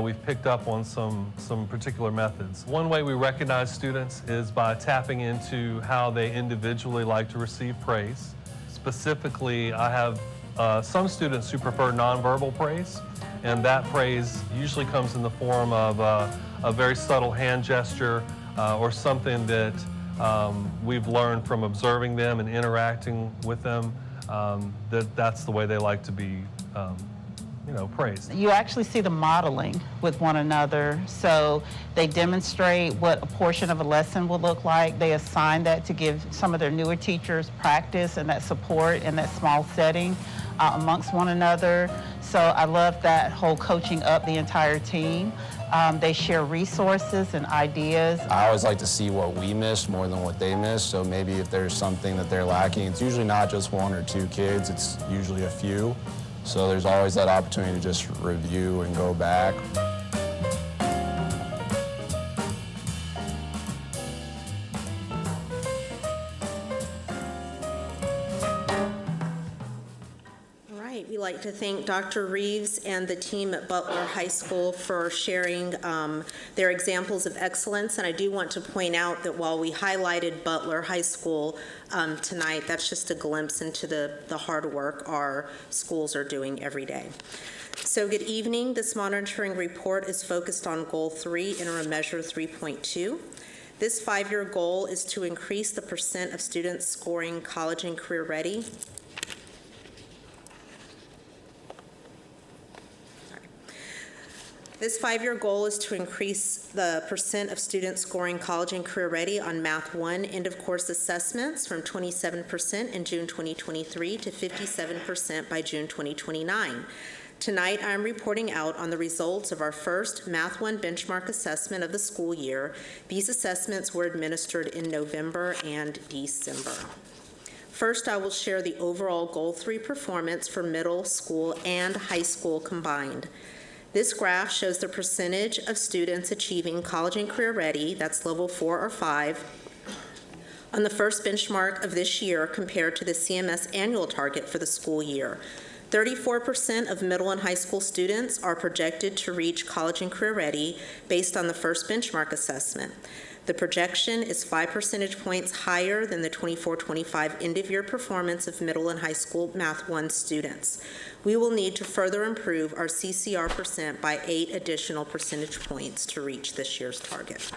we've picked up on some particular methods. One way we recognize students is by tapping into how they individually like to receive praise. Specifically, I have some students who prefer nonverbal praise, and that praise usually comes in the form of a very subtle hand gesture or something that we've learned from observing them and interacting with them, that's the way they like to be praised. You actually see the modeling with one another. So they demonstrate what a portion of a lesson will look like. They assign that to give some of their newer teachers practice and that support in that small setting amongst one another. So I love that whole coaching up the entire team. They share resources and ideas. I always like to see what we missed more than what they missed. So maybe if there's something that they're lacking, it's usually not just 1 or 2 kids, it's usually a few. So there's always that opportunity to just review and go back. We'd like to thank Dr. Reeves and the team at Butler High School for sharing their examples of excellence. And I do want to point out that while we highlighted Butler High School tonight, that's just a glimpse into the hard work our schools are doing every day. So good evening. This monitoring report is focused on Goal 3, Interim Measure 3.2. This 5-year goal is to increase the percent of students scoring college and career ready. This 5-year goal is to increase the percent of students scoring college and career ready on Math 1 end-of-course assessments from 27% in June 2023 to 57% by June 2029. Tonight, I'm reporting out on the results of our first Math 1 benchmark assessment of the school year. These assessments were administered in November and December. First, I will share the overall Goal 3 performance for middle school and high school combined. This graph shows the percentage of students achieving college and career ready, that's level 4 or 5, on the first benchmark of this year compared to the CMS annual target for the school year. 34% of middle and high school students are projected to reach college and career ready based on the first benchmark assessment. The projection is 5 percentage points higher than the 24-25 end-of-year performance of middle and high school Math 1 students. We will need to further improve our CCR percent by 8 additional percentage points to reach this year's target.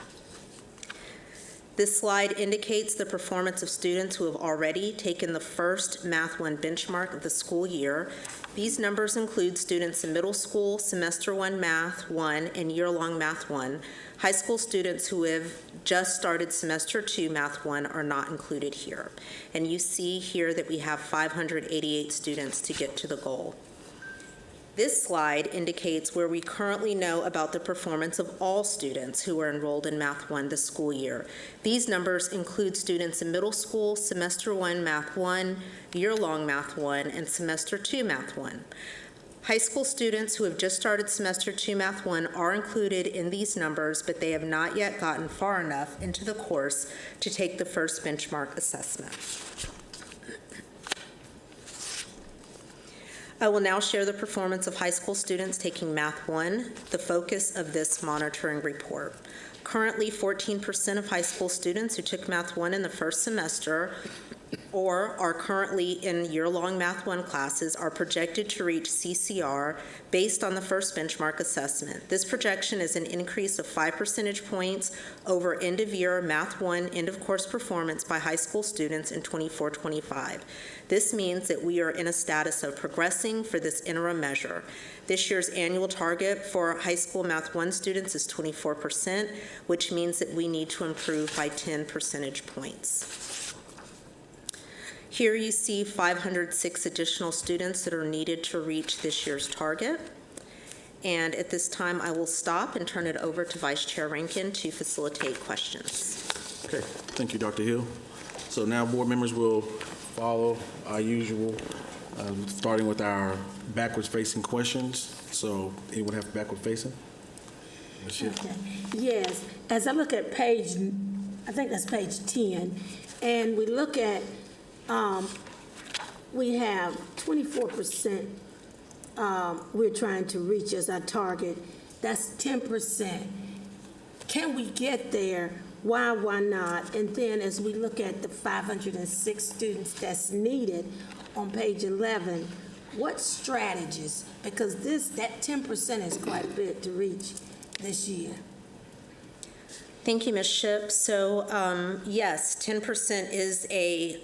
This slide indicates the performance of students who have already taken the first Math 1 benchmark of the school year. These numbers include students in middle school, Semester 1 Math 1, and year-long Math 1. High school students who have just started Semester 2 Math 1 are not included here. And you see here that we have 588 students to get to the goal. This slide indicates where we currently know about the performance of all students who are enrolled in Math 1 this school year. These numbers include students in middle school, Semester 1 Math 1, year-long Math 1, and Semester 2 Math 1. High school students who have just started Semester 2 Math 1 are included in these numbers, but they have not yet gotten far enough into the course to take the first benchmark assessment. I will now share the performance of high school students taking Math 1, the focus of this monitoring report. Currently, 14% of high school students who took Math 1 in the first semester or are currently in year-long Math 1 classes are projected to reach CCR based on the first benchmark assessment. This projection is an increase of 5 percentage points over end-of-year Math 1 end-of-course performance by high school students in 24-25. This means that we are in a status of progressing for this interim measure. This year's annual target for high school Math 1 students is 24%, which means that we need to improve by 10 percentage points. Here you see 506 additional students that are needed to reach this year's target. And at this time, I will stop and turn it over to Vice Chair Rankin to facilitate questions. Okay, thank you, Dr. Hill. So now board members will follow our usual, starting with our backwards-facing questions. So anyone have backward facing? Okay. Yes, as I look at page, I think that's page 10, and we look at, we have 24% we're trying to reach as our target. That's 10%. Can we get there? Why not? And then as we look at the 506 students that's needed on page 11, what strategies? Because that 10% is quite a bit to reach this year. Thank you, Ms. Shipp. So yes, 10% is a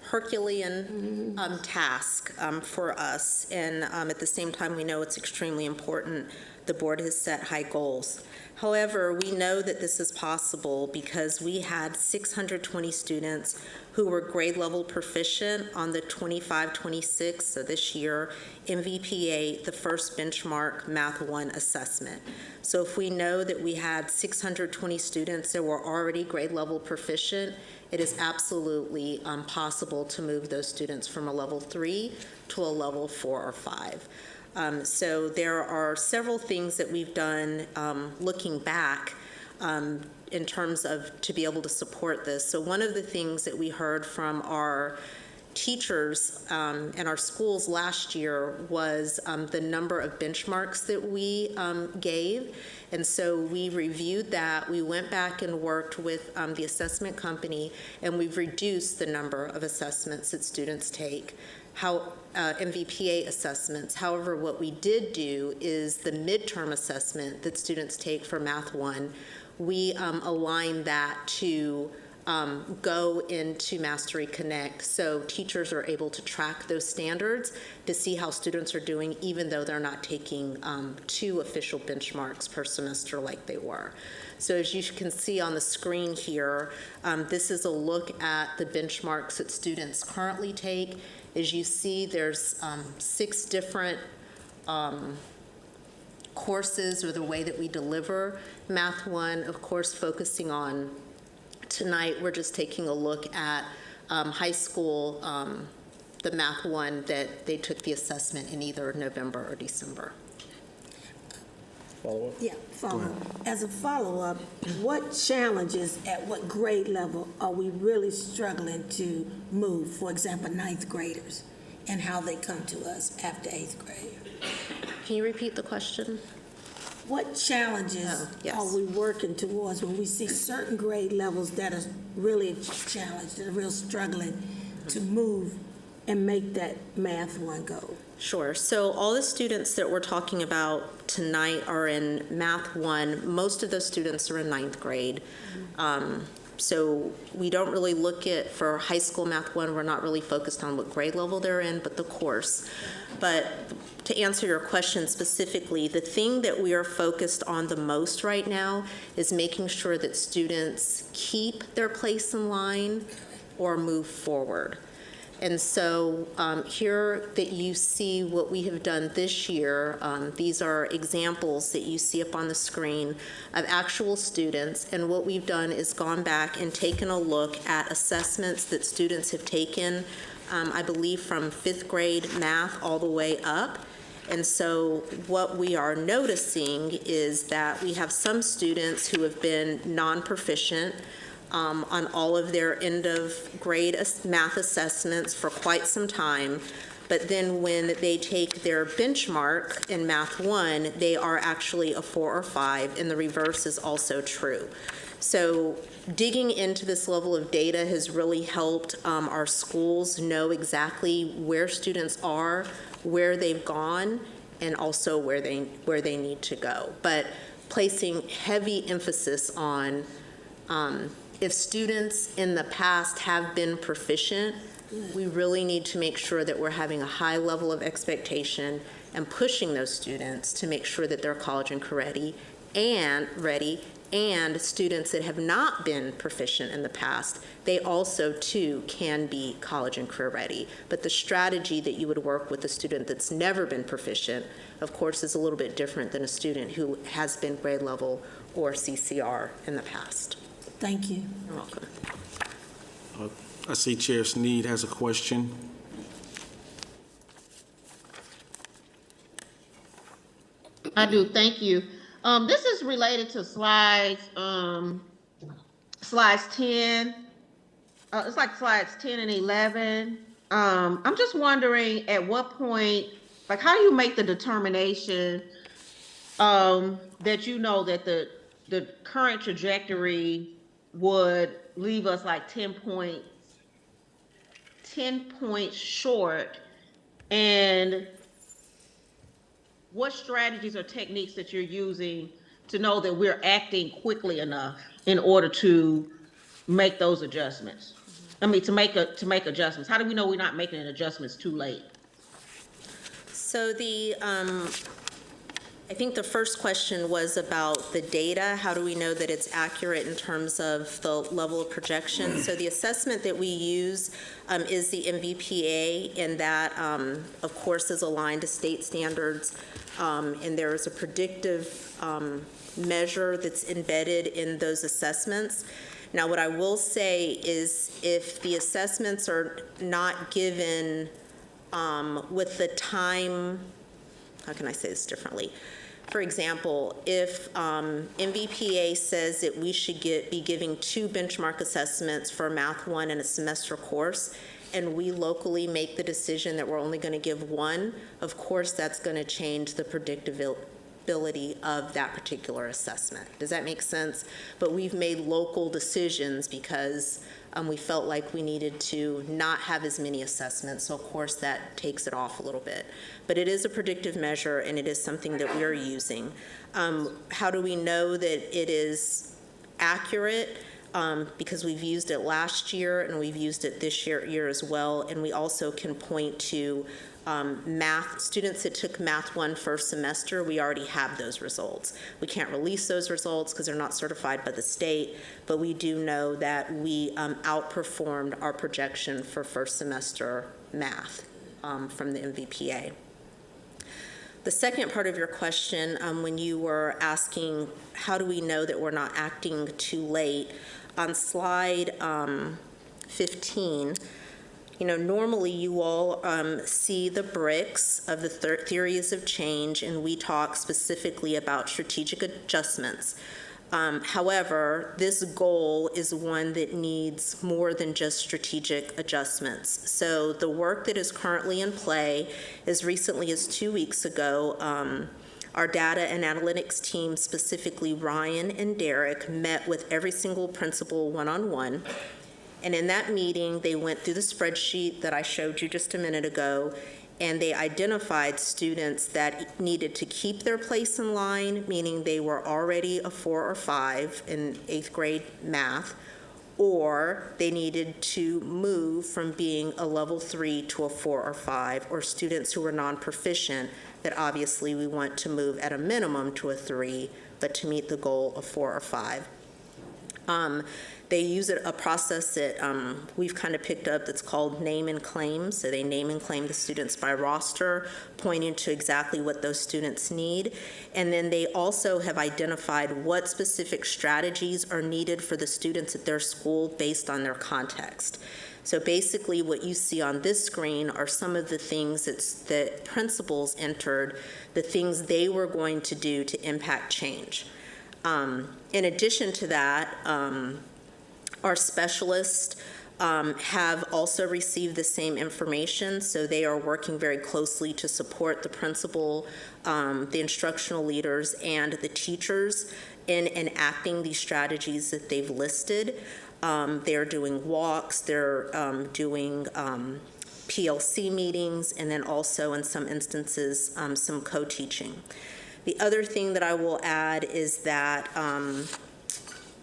Herculean task for us. And at the same time, we know it's extremely important. The board has set high goals. However, we know that this is possible because we had 620 students who were grade level proficient on the 25-26, so this year, MVPA, the first benchmark Math 1 assessment. So if we know that we had 620 students that were already grade level proficient, it is absolutely possible to move those students from a level 3 to a level 4 or 5. So there are several things that we've done looking back in terms of to be able to support this. So one of the things that we heard from our teachers in our schools last year was the number of benchmarks that we gave. And so we reviewed that. We went back and worked with the assessment company, and we've reduced the number of assessments that students take. MVPA assessments. However, what we did do is the midterm assessment that students take for Math 1, we aligned that to go into Mastery Connect, so teachers are able to track those standards to see how students are doing, even though they're not taking 2 official benchmarks per semester like they were. So as you can see on the screen here, this is a look at the benchmarks that students currently take. As you see, there's 6 different courses or the way that we deliver Math 1, of course, focusing on tonight, we're just taking a look at high school, the Math 1 that they took the assessment in either November or December. Follow-up? Yeah, follow-up. As a follow-up, what challenges at what grade level are we really struggling to move? For example, 9th graders. and how they come to us after 8th grade. Can you repeat the question? What challenges yes. are we working towards when we see certain grade levels that are really challenged, that are real struggling to move and make that Math 1 go? Sure. So all the students that we're talking about tonight are in Math 1. Most of those students are in 9th grade. So we don't really look at, for high school Math 1, we're not really focused on what grade level they're in, but the course. But to answer your question specifically, the thing that we are focused on the most right now is making sure that students keep their place in line or move forward. And so here that you see what we have done this year, these are examples that you see up on the screen of actual students, and what we've done is gone back and taken a look at assessments that students have taken, I believe from 5th grade math all the way up. And so what we are noticing is that we have some students who have been non-proficient on all of their end of grade math assessments for quite some time. But then when they take their benchmark in Math 1, they are actually a 4 or 5, and the reverse is also true. So digging into this level of data has really helped our schools know exactly where students are, where they've gone, and also where they need to go. But placing heavy emphasis on if students in the past have been proficient, we really need to make sure that we're having a high level of expectation and pushing those students to make sure that they're college and career ready, and students that have not been proficient in the past, they also too can be college and career ready. But the strategy that you would work with a student that's never been proficient, of course, is a little bit different than a student who has been grade level or CCR in the past. Thank you. You're welcome. I see Chair Sneed has a question. I do, thank you. This is related to slides 10. It's like slides 10 and 11. I'm just wondering at what point, like how do you make the determination that you know that the current trajectory would leave us like 10 points short, and what strategies or techniques that you're using to know that we're acting quickly enough in order to make those adjustments? I mean, to make adjustments. How do we know we're not making adjustments too late? So I think the first question was about the data. How do we know that it's accurate in terms of the level of projection? So the assessment that we use is the MVPA, and that, of course, is aligned to state standards. And there is a predictive measure that's embedded in those assessments. Now, what I will say is if the assessments are not given with the time, how can I say this differently? For example, if MVPA says that we should be giving 2 benchmark assessments for Math 1 in a semester course, and we locally make the decision that we're only going to give 1, of course that's going to change the predictability of that particular assessment. Does that make sense? But we've made local decisions because we felt like we needed to not have as many assessments, so of course that takes it off a little bit. But it is a predictive measure, and it is something that we are using. How do we know that it is accurate? Because we've used it last year and we've used it this year as well, and we also can point to math students that took Math 1 first semester. We already have those results. We can't release those results because they're not certified by the state, but we do know that we outperformed our projection for first semester math from the MVPA. The second part of your question, when you were asking how do we know that we're not acting too late, on slide 15, normally you all see the bricks of the theories of change, and we talk specifically about strategic adjustments. However, this goal is one that needs more than just strategic adjustments. So the work that is currently in play, as recently as 2 weeks ago, our data and analytics team, specifically Ryan and Derek, met with every single principal one-on-one. And in that meeting, they went through the spreadsheet that I showed you just a minute ago, and they identified students that needed to keep their place in line, meaning they were already a 4 or 5 in 8th grade math, or they needed to move from being a level 3 to a 4 or 5, or students who were non-proficient that obviously we want to move at a minimum to a 3, but to meet the goal of 4 or 5. They use a process that we've kind of picked up that's called name and claim. So they name and claim the students by roster, pointing to exactly what those students need. And then they also have identified what specific strategies are needed for the students at their school based on their context. So basically what you see on this screen are some of the things that principals entered, the things they were going to do to impact change. In addition to that, our specialists have also received the same information, so they are working very closely to support the principal, the instructional leaders, and the teachers in enacting these strategies that they've listed. They're doing walks, they're doing PLC meetings, and then also in some instances, some co-teaching. The other thing that I will add is that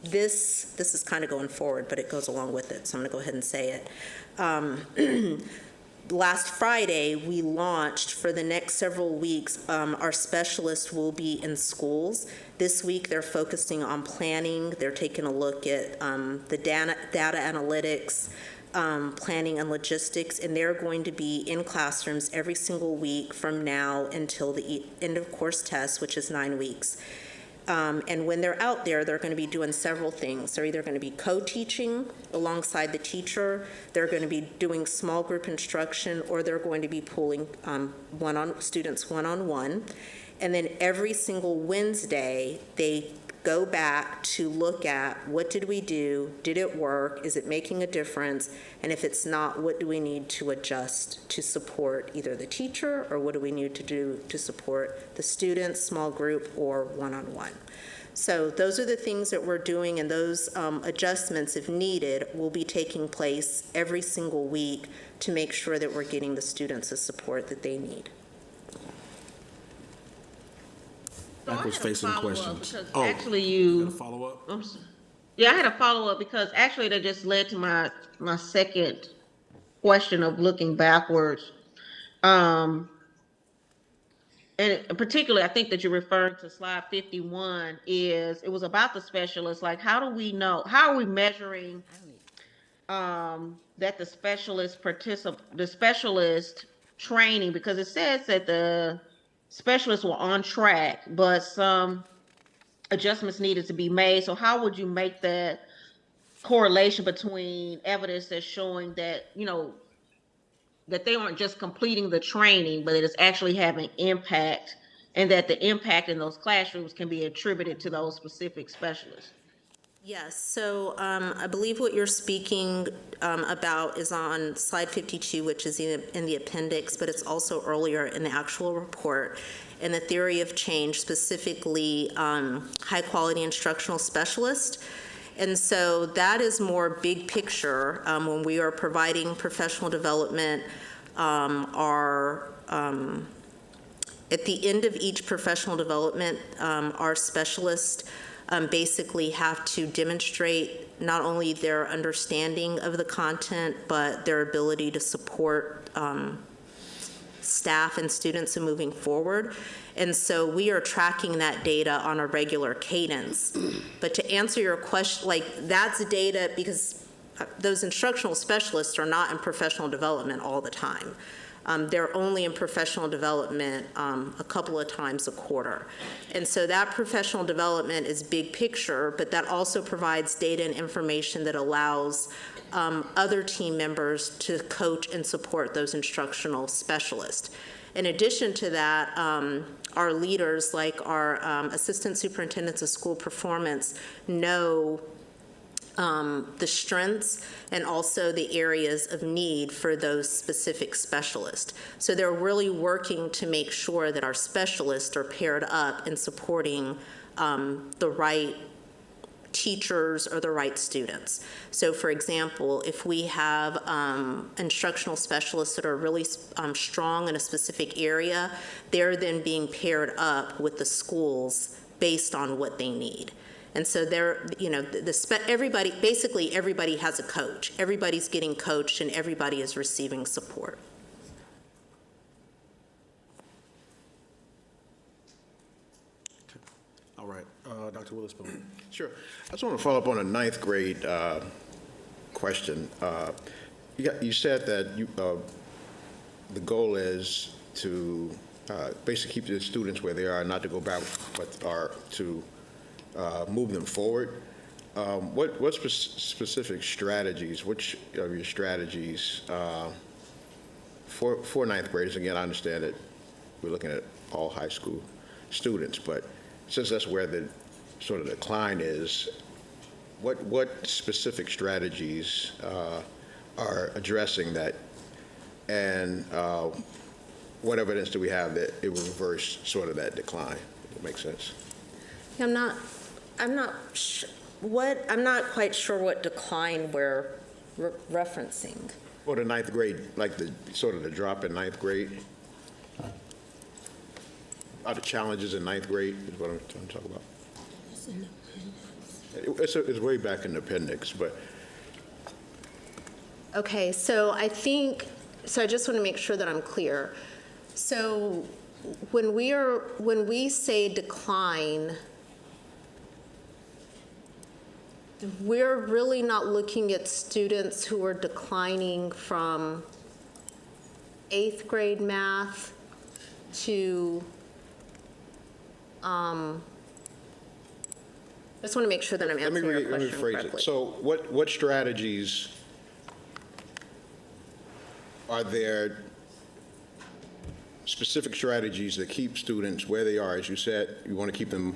this is kind of going forward, but it goes along with it, so I'm going to go ahead and say it. Last Friday, we launched for the next several weeks, our specialists will be in schools. This week, they're focusing on planning. They're taking a look at the data analytics, planning and logistics, and they're going to be in classrooms every single week from now until the end of course test, which is 9 weeks. And when they're out there, they're going to be doing several things. They're either going to be co-teaching alongside the teacher, they're going to be doing small group instruction, or they're going to be pulling students one-on-one. And then every single Wednesday, they go back to look at what did we do, did it work, is it making a difference, and if it's not, what do we need to adjust to support either the teacher, or what do we need to do to support the students, small group, or one-on-one. So those are the things that we're doing, and those adjustments, if needed, will be taking place every single week to make sure that we're getting the students the support that they need. Michael's facing questions. Oh, actually, you got a follow-up? Yeah, I had a follow-up because actually that just led to my second question of looking backwards. And particularly, I think that you're referring to slide 51 it was about the specialists. Like, how do we know, how are we measuring that the specialist training, because it says that the specialists were on track, but some adjustments needed to be made. So how would you make that correlation between evidence that's showing that, that they aren't just completing the training, but it is actually having impact, and that the impact in those classrooms can be attributed to those specific specialists? Yes, so I believe what you're speaking about is on slide 52, which is in the appendix, but it's also earlier in the actual report. And the theory of change, specifically high-quality instructional specialist. And so that is more big picture when we are providing professional development. At the end of each professional development, our specialists basically have to demonstrate not only their understanding of the content, but their ability to support staff and students in moving forward. And so we are tracking that data on a regular cadence. But to answer your question, that's data because those instructional specialists are not in professional development all the time. They're only in professional development a couple of times a quarter. And so that professional development is big picture, but that also provides data and information that allows other team members to coach and support those instructional specialists. In addition to that, our leaders, like our assistant superintendents of school performance, know the strengths and also the areas of need for those specific specialists. So they're really working to make sure that our specialists are paired up in supporting the right teachers or the right students. So for example, if we have instructional specialists that are really strong in a specific area, they're then being paired up with the schools based on what they need. And so they're, everybody, basically everybody has a coach. Everybody's getting coached and everybody is receiving support. All right, Dr. Willis-Bone. Sure. I just want to follow up on a ninth grade question. You said that the goal is to basically keep the students where they are, not to go back, but are to move them forward. What specific strategies, which of your strategies for ninth graders? Again, I understand that we're looking at all high school students, but since that's where the sort of decline is, what specific strategies are addressing that, and what evidence do we have that it will reverse sort of that decline? If that makes sense. I'm not quite sure what decline we're referencing. Well, the ninth grade, like the sort of the drop in ninth grade. Are the challenges in ninth grade is what I'm trying to talk about. It's way back in the appendix, but. Okay, so I just want to make sure that I'm clear. So when we say decline, we're really not looking at students who are declining from 8th grade math to I just want to make sure that I'm answering your question correctly. Let me rephrase it. So what strategies are there, specific strategies that keep students where they are? As you said, you want to keep them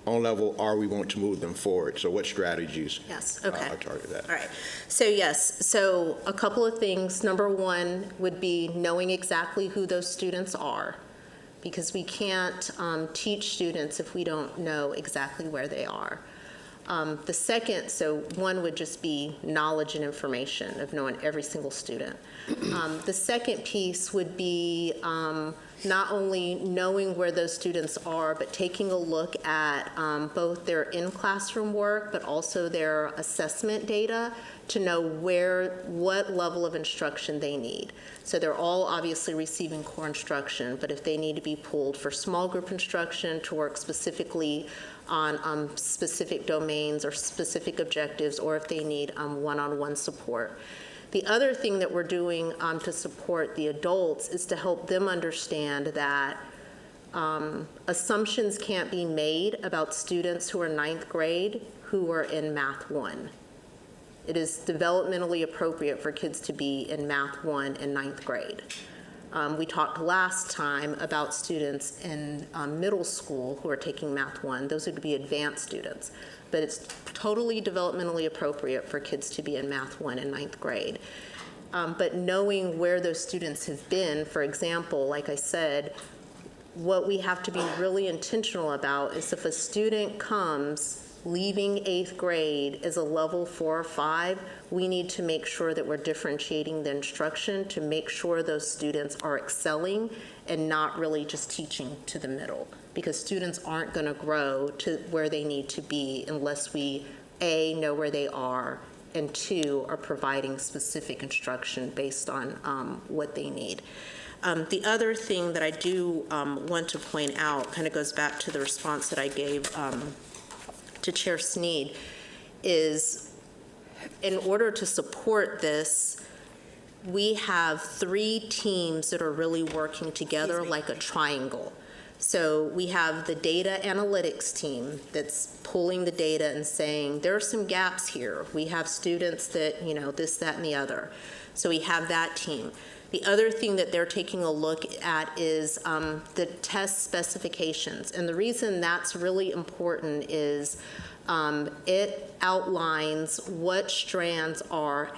on level, or we want to move them forward. So what strategies are targeted that? All right. So yes, so a couple of things. Number one would be knowing exactly who those students are, because we can't teach students if we don't know exactly where they are. The second, so one would just be knowledge and information of knowing every single student. The second piece would be not only knowing where those students are, but taking a look at both their in-classroom work, but also their assessment data to know what level of instruction they need. So they're all obviously receiving core instruction, but if they need to be pulled for small group instruction to work specifically on specific domains or specific objectives, or if they need one-on-one support. The other thing that we're doing to support the adults is to help them understand that assumptions can't be made about students who are ninth grade who are in Math 1. It is developmentally appropriate for kids to be in Math 1 in ninth grade. We talked last time about students in middle school who are taking Math 1. Those would be advanced students. But it's totally developmentally appropriate for kids to be in Math 1 in ninth grade. But knowing where those students have been, for example, like I said, what we have to be really intentional about is if a student comes leaving 8th grade as a level 4 or 5, we need to make sure that we're differentiating the instruction to make sure those students are excelling and not really just teaching to the middle, because students aren't going to grow to where they need to be unless we, A, know where they are, and 2, are providing specific instruction based on what they need. The other thing that I do want to point out kind of goes back to the response that I gave to Chair Sneed, is in order to support this, we have 3 teams that are really working together like a triangle. So we have the data analytics team that's pulling the data and saying, there are some gaps here. We have students that, this, that, and the other. So we have that team. The other thing that they're taking a look at is the test specifications. And the reason that's really important is it outlines what strands are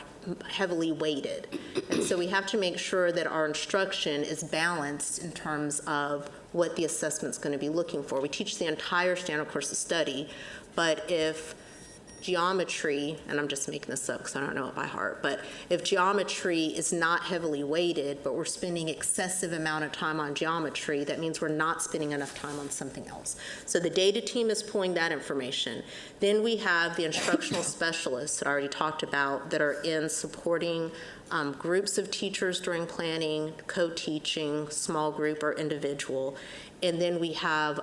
heavily weighted. And so we have to make sure that our instruction is balanced in terms of what the assessment's going to be looking for. We teach the entire standard course of study, but if geometry, and I'm just making this up because I don't know it by heart, but if geometry is not heavily weighted, but we're spending excessive amount of time on geometry, that means we're not spending enough time on something else. So the data team is pulling that information. Then we have the instructional specialists that I already talked about that are in supporting groups of teachers during planning, co-teaching, small group or individual. And then we have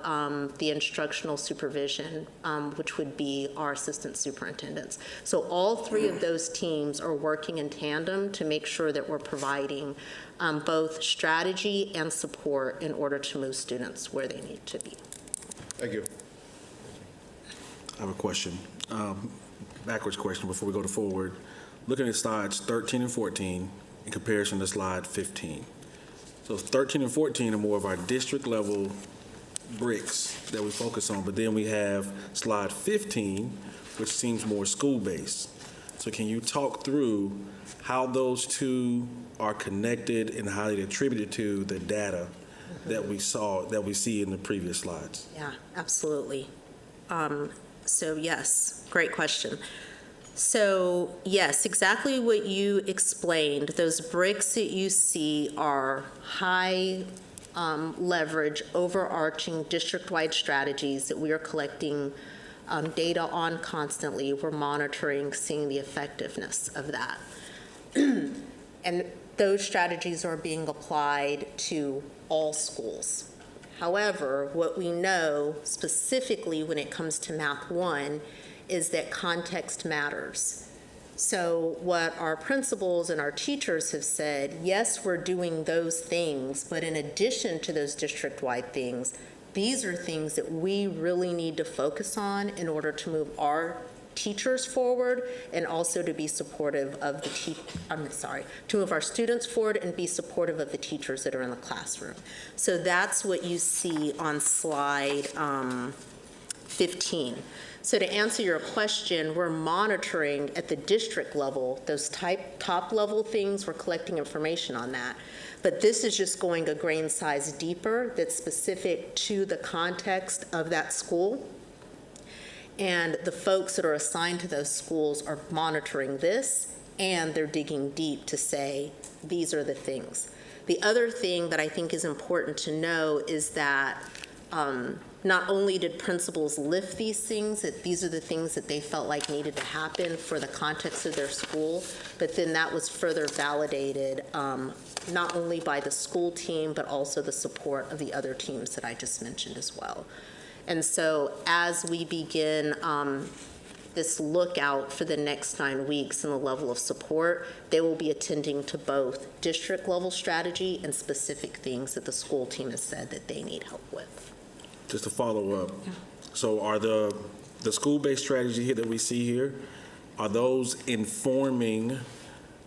the instructional supervision, which would be our assistant superintendents. So all three of those teams are working in tandem to make sure that we're providing both strategy and support in order to move students where they need to be. Thank you. I have a question, backwards question before we go to forward. Looking at slides 13 and 14 in comparison to slide 15. So 13 and 14 are more of our district level bricks that we focus on, but then we have slide 15, which seems more school-based. So can you talk through how those two are connected and how they attributed to the data that we see in the previous slides? Yeah, absolutely. So yes, great question. So yes, exactly what you explained. Those bricks that you see are high leverage, overarching district-wide strategies that we are collecting data on constantly. We're monitoring, seeing the effectiveness of that. And those strategies are being applied to all schools. However, what we know specifically when it comes to Math 1 is that context matters. So what our principals and our teachers have said, yes, we're doing those things, but in addition to those district-wide things, these are things that we really need to focus on in order to move our teachers forward and also to be supportive of to move our students forward and be supportive of the teachers that are in the classroom. So that's what you see on slide 15. So to answer your question, we're monitoring at the district level, those top level things, we're collecting information on that. But this is just going a grain size deeper that's specific to the context of that school. And the folks that are assigned to those schools are monitoring this, and they're digging deep to say, these are the things. The other thing that I think is important to know is that not only did principals lift these things, that these are the things that they felt like needed to happen for the context of their school, but then that was further validated not only by the school team, but also the support of the other teams that I just mentioned as well. And so as we begin this lookout for the next 9 weeks and the level of support, they will be attending to both district level strategy and specific things that the school team has said that they need help with. Just to follow up, so are the school-based strategy here that we see here, are those informing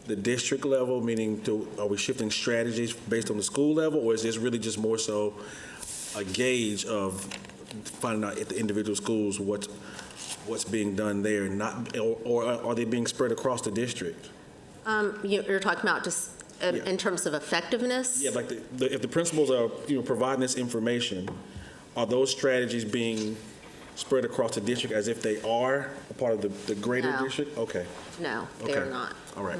the district level, meaning are we shifting strategies based on the school level, or is this really just more so a gauge of finding out at the individual schools what's being done there, or are they being spread across the district? You're talking about just in terms of effectiveness? Yeah, like if the principals are providing this information, are those strategies being spread across the district as if they are a part of the greater district? Okay. No, they are not. All right.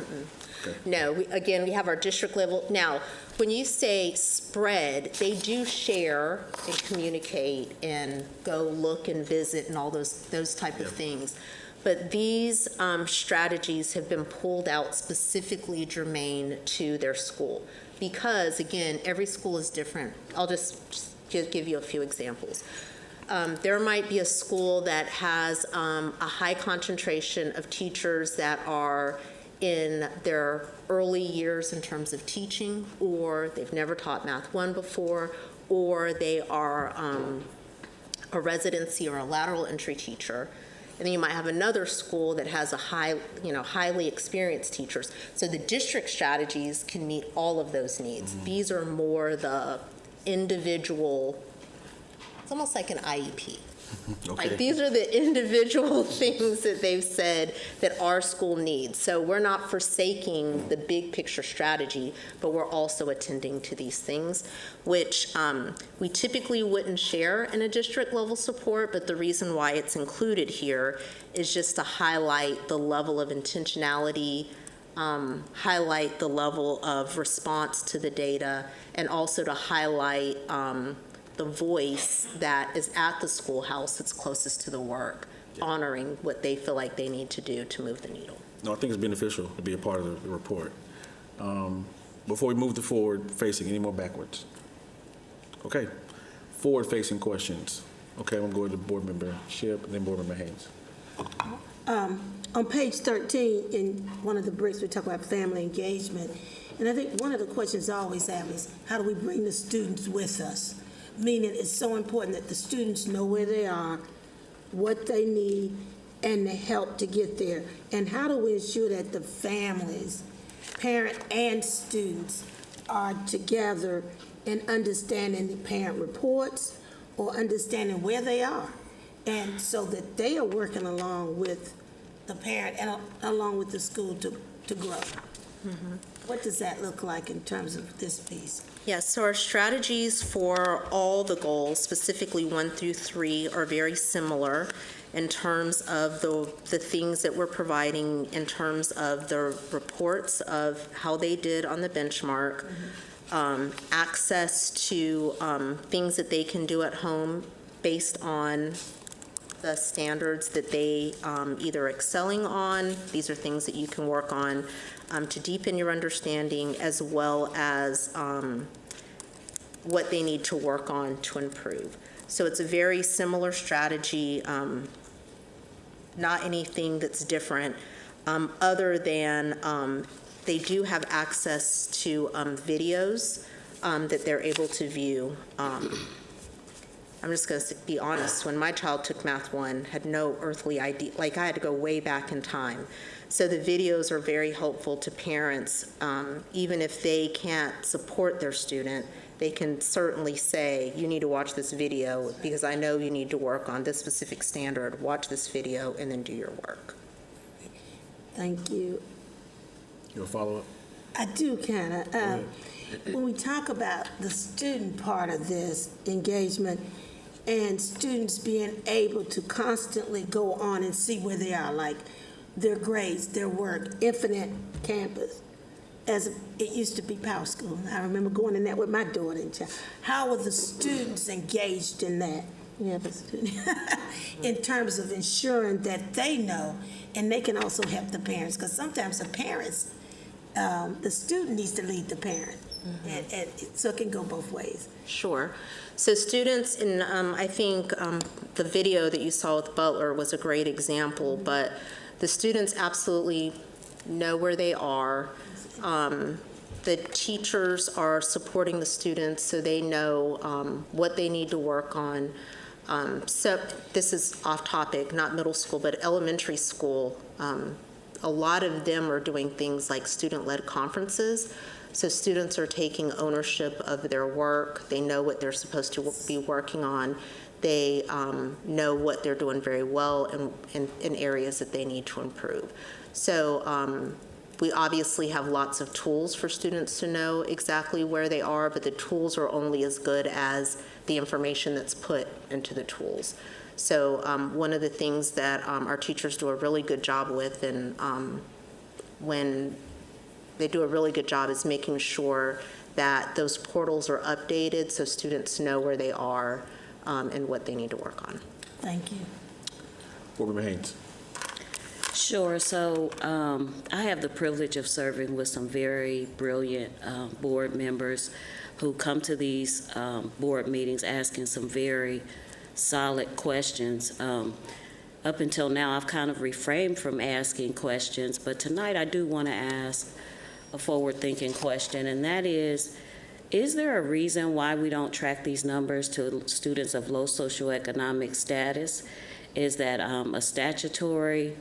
Okay. No, we have our district level. Now, when you say spread, they do share and communicate and go look and visit and all those type of things. But these strategies have been pulled out specifically germane to their school because, again, every school is different. I'll just give you a few examples. There might be a school that has a high concentration of teachers that are in their early years in terms of teaching, or they've never taught Math 1 before, or they are a residency or a lateral entry teacher. and then you might have another school that has a highly experienced teachers. So the district strategies can meet all of those needs. These are more the individual, it's almost like an IEP. Okay. Like, these are the individual things that they've said that our school needs. So we're not forsaking the big picture strategy, but we're also attending to these things, which we typically wouldn't share in a district level support, but the reason why it's included here is just to highlight the level of intentionality, highlight the level of response to the data, and also to highlight the voice that is at the schoolhouse that's closest to the work, honoring what they feel like they need to do to move the needle. No, I think it's beneficial to be a part of the report. Before we move to forward-facing, any more backwards? Okay, forward-facing questions. Okay, I'm going to go to Board Member Shipp and then Board Member Haynes. On page 13, in one of the bricks, we talk about family engagement. And I think one of the questions I always have is, how do we bring the students with us? Meaning it's so important that the students know where they are, what they need, and the help to get there. And how do we ensure that the families, parent and students, are together in understanding the parent reports or understanding where they are? And so that they are working along with the parent and along with the school to grow. What does that look like in terms of this piece? Yes, so our strategies for all the goals, specifically 1 through 3, are very similar in terms of the things that we're providing in terms of the reports of how they did on the benchmark, access to things that they can do at home based on the standards that they either excelling on. These are things that you can work on to deepen your understanding, as well as what they need to work on to improve. So it's a very similar strategy, not anything that's different, other than they do have access to videos that they're able to view. I'm just going to be honest, when my child took Math 1, had no earthly idea, like I had to go way back in time. So the videos are very helpful to parents, even if they can't support their student, they can certainly say, you need to watch this video because I know you need to work on this specific standard, watch this video, and then do your work. Thank you. Your follow-up? I do kind of. When we talk about the student part of this engagement and students being able to constantly go on and see where they are, like their grades, their work, Infinite Campus, as it used to be Power School. I remember going in that with my daughter and child. How are the students engaged in that? Yeah, but in terms of ensuring that they know, and they can also help the parents, because sometimes the parents, the student needs to lead the parent. And so it can go both ways. Sure. So students, and I think the video that you saw with Butler was a great example, but the students absolutely know where they are. The teachers are supporting the students so they know what they need to work on. So this is off topic, not middle school, but elementary school. A lot of them are doing things like student-led conferences. So students are taking ownership of their work. They know what they're supposed to be working on. They know what they're doing very well in areas that they need to improve. So we obviously have lots of tools for students to know exactly where they are, but the tools are only as good as the information that's put into the tools. So one of the things that our teachers do a really good job with, and when they do a really good job, is making sure that those portals are updated so students know where they are and what they need to work on. Thank you. Board Member Haynes. Sure. So I have the privilege of serving with some very brilliant board members who come to these board meetings asking some very solid questions. Up until now, I've kind of refrained from asking questions, but tonight I do want to ask a forward-thinking question, and that is there a reason why we don't track these numbers to students of low socioeconomic status? Is that a statutory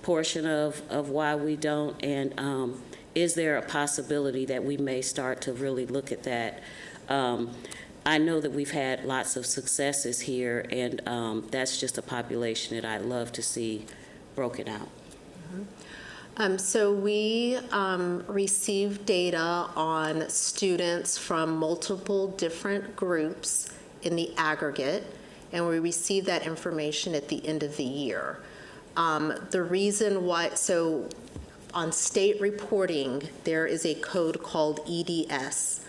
portion of why we don't? And is there a possibility that we may start to really look at that? I know that we've had lots of successes here, and that's just a population that I'd love to see broken out. So we receive data on students from multiple different groups in the aggregate, and we receive that information at the end of the year. The reason why, so on state reporting, there is a code called EDS,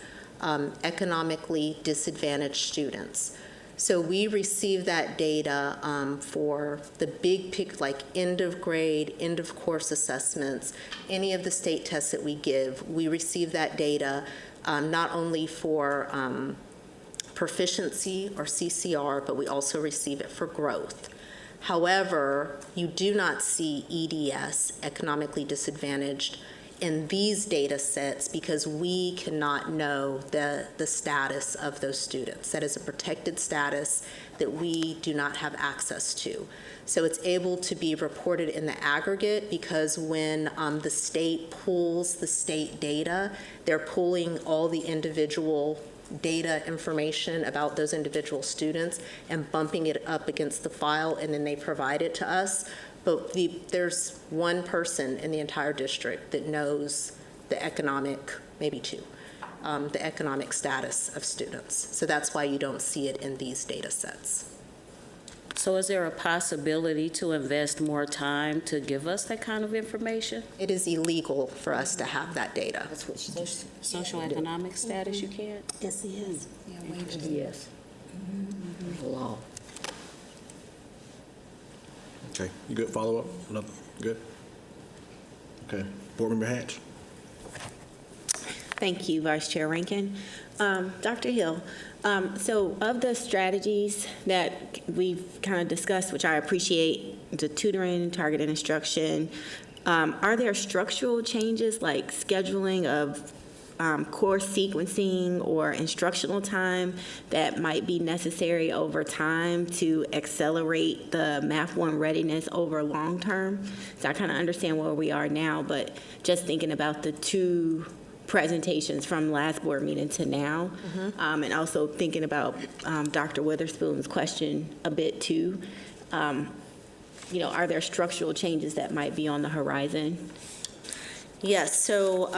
economically disadvantaged students. So we receive that data for the big pick, like end of grade, end of course assessments, any of the state tests that we give. We receive that data not only for proficiency or CCR, but we also receive it for growth. However, you do not see EDS, economically disadvantaged, in these data sets because we cannot know the status of those students. That is a protected status that we do not have access to. So it's able to be reported in the aggregate because when the state pulls the state data, they're pulling all the individual data information about those individual students and bumping it up against the file, and then they provide it to us. But there's one person in the entire district that knows the economic, maybe two, the economic status of students. So that's why you don't see it in these data sets. So is there a possibility to invest more time to give us that kind of information? It is illegal for us to have that data. That's what socioeconomic status you can't? Yes, it is. Yes. Law. Okay, you good? Follow up? Nothing? Good? Okay. Board Member Hatch? Thank you, Vice Chair Rankin. Dr. Hill, so of the strategies that we've kind of discussed, which I appreciate, the tutoring, targeted instruction, are there structural changes like scheduling of course sequencing or instructional time that might be necessary over time to accelerate the Math 1 readiness over long term? So I kind of understand where we are now, but just thinking about the two presentations from last board meeting to now, and also thinking about Dr. Witherspoon's question a bit too. Are there structural changes that might be on the horizon? Yes, so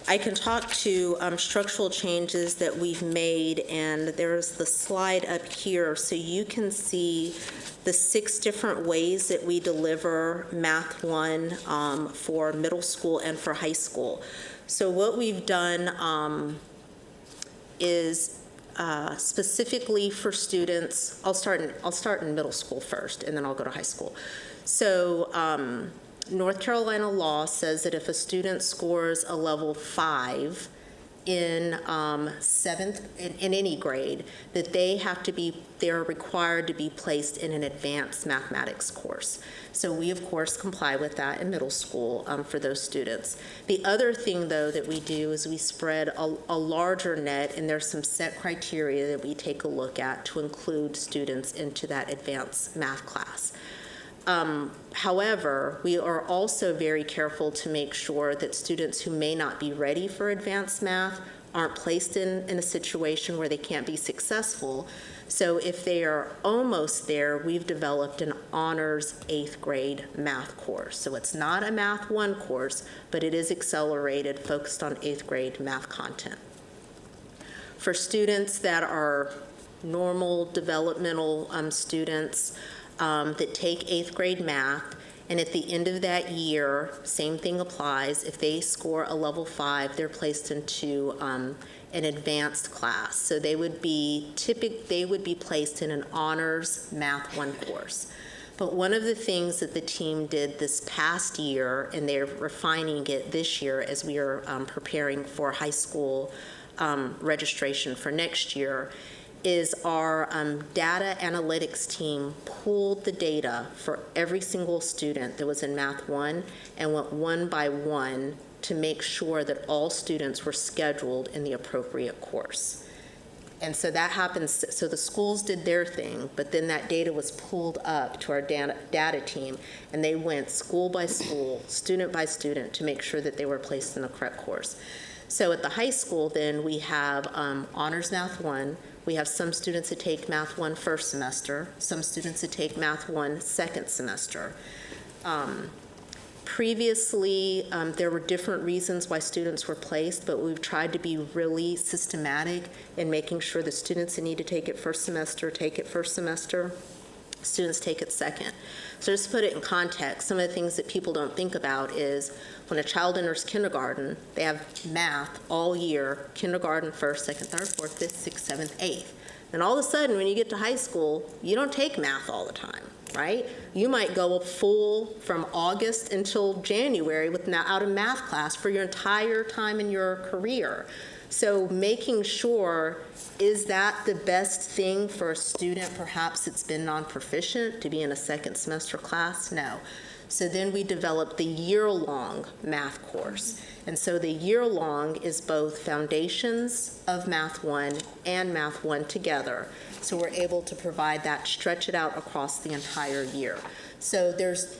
I can talk to structural changes that we've made, and there's the slide up here so you can see the 6 different ways that we deliver Math 1 for middle school and for high school. So what we've done is specifically for students, I'll start in middle school first, and then I'll go to high school. So North Carolina law says that if a student scores a level 5 in in any grade, that they're required to be placed in an advanced mathematics course. So we of course comply with that in middle school for those students. The other thing though that we do is we spread a larger net, and there's some set criteria that we take a look at to include students into that advanced math class. However, we are also very careful to make sure that students who may not be ready for advanced math aren't placed in a situation where they can't be successful. So if they are almost there, we've developed an honors 8th grade math course. So it's not a Math 1 course, but it is accelerated, focused on 8th grade math content. For students that are normal developmental students, that take 8th grade math, and at the end of that year, same thing applies. If they score a level 5, they're placed into an advanced class. So they would be placed in an honors Math 1 course. But one of the things that the team did this past year, and they're refining it this year as we are preparing for high school registration for next year, is our data analytics team pulled the data for every single student that was in Math 1 and went one by one to make sure that all students were scheduled in the appropriate course. And so that happens, so the schools did their thing, but then that data was pulled up to our data team, and they went school by school, student by student, to make sure that they were placed in the correct course. So at the high school, then, we have Honors Math 1. We have some students that take Math 1 first semester, some students that take Math 1 second semester. Previously, there were different reasons why students were placed, but we've tried to be really systematic in making sure the students that need to take it first semester take it first semester, students take it second. So just to put it in context, some of the things that people don't think about is when a child enters kindergarten, they have math all year, kindergarten, first, second, third, fourth, fifth, sixth, seventh, eighth. And all of a sudden, when you get to high school, you don't take math all the time, right? You might go full from August until January out of math class for your entire time in your career. So making sure, is that the best thing for a student perhaps that's been non-proficient to be in a second semester class? No. So then we developed the year-long math course. And so the year-long is both foundations of Math 1 and Math 1 together. So we're able to provide that, stretch it out across the entire year. So there's,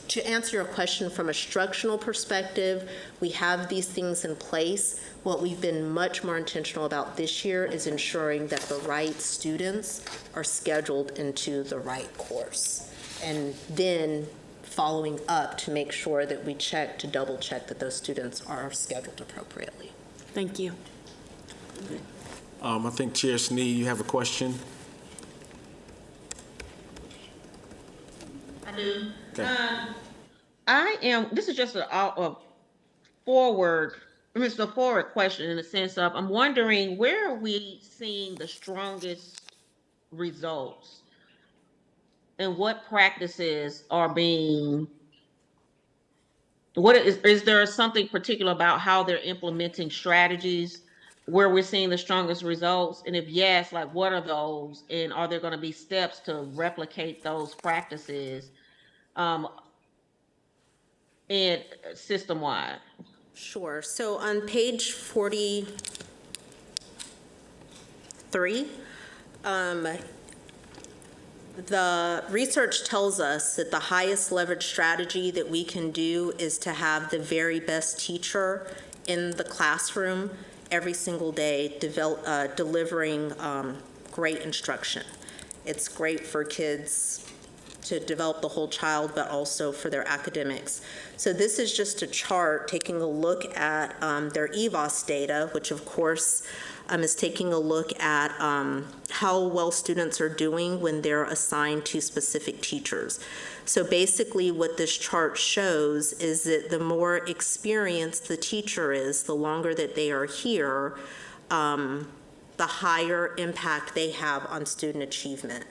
to answer your question, from a structural perspective, we have these things in place. What we've been much more intentional about this year is ensuring that the right students are scheduled into the right course. And then following up to make sure that we check, to double check that those students are scheduled appropriately. Thank you. I think Chair Sneed, you have a question? I do. Okay. This is just a forward question in the sense of, I'm wondering, where are we seeing the strongest results? And what practices are being, is there something particular about how they're implementing strategies where we're seeing the strongest results? And if yes, like what are those? And are there going to be steps to replicate those practices and system-wide? Sure. So on page 43, the research tells us that the highest leverage strategy that we can do is to have the very best teacher in the classroom every single day delivering great instruction. It's great for kids to develop the whole child, but also for their academics. So this is just a chart taking a look at their EVOS data, which of course is taking a look at how well students are doing when they're assigned to specific teachers. So basically what this chart shows is that the more experienced the teacher is, the longer that they are here, the higher impact they have on student achievement.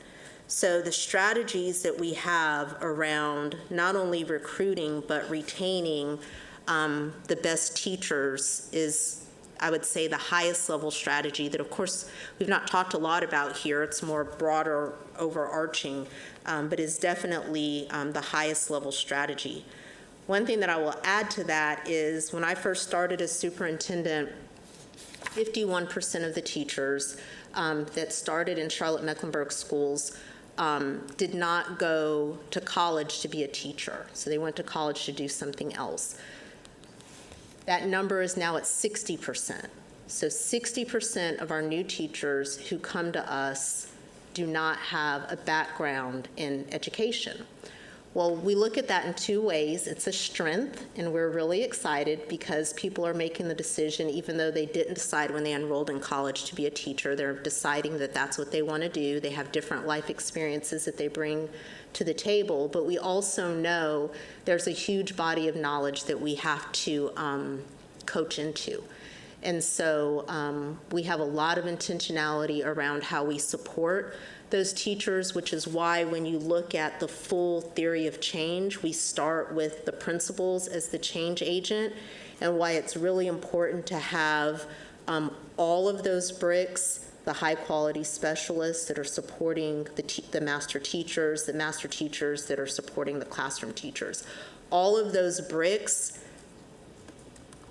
So the strategies that we have around not only recruiting but retaining the best teachers is, I would say, the highest level strategy that, of course, we've not talked a lot about here. It's more broader, overarching, but is definitely the highest level strategy. One thing that I will add to that is when I first started as superintendent, 51% of the teachers that started in Charlotte-Mecklenburg schools did not go to college to be a teacher. So they went to college to do something else. That number is now at 60%. So 60% of our new teachers who come to us do not have a background in education. Well, we look at that in two ways. It's a strength, and we're really excited because people are making the decision, even though they didn't decide when they enrolled in college to be a teacher, they're deciding that that's what they want to do. They have different life experiences that they bring to the table, but we also know there's a huge body of knowledge that we have to coach into. And so we have a lot of intentionality around how we support those teachers, which is why when you look at the full theory of change, we start with the principals as the change agent, and why it's really important to have all of those bricks, the high quality specialists that are supporting the master teachers, the master teachers that are supporting the classroom teachers. All of those bricks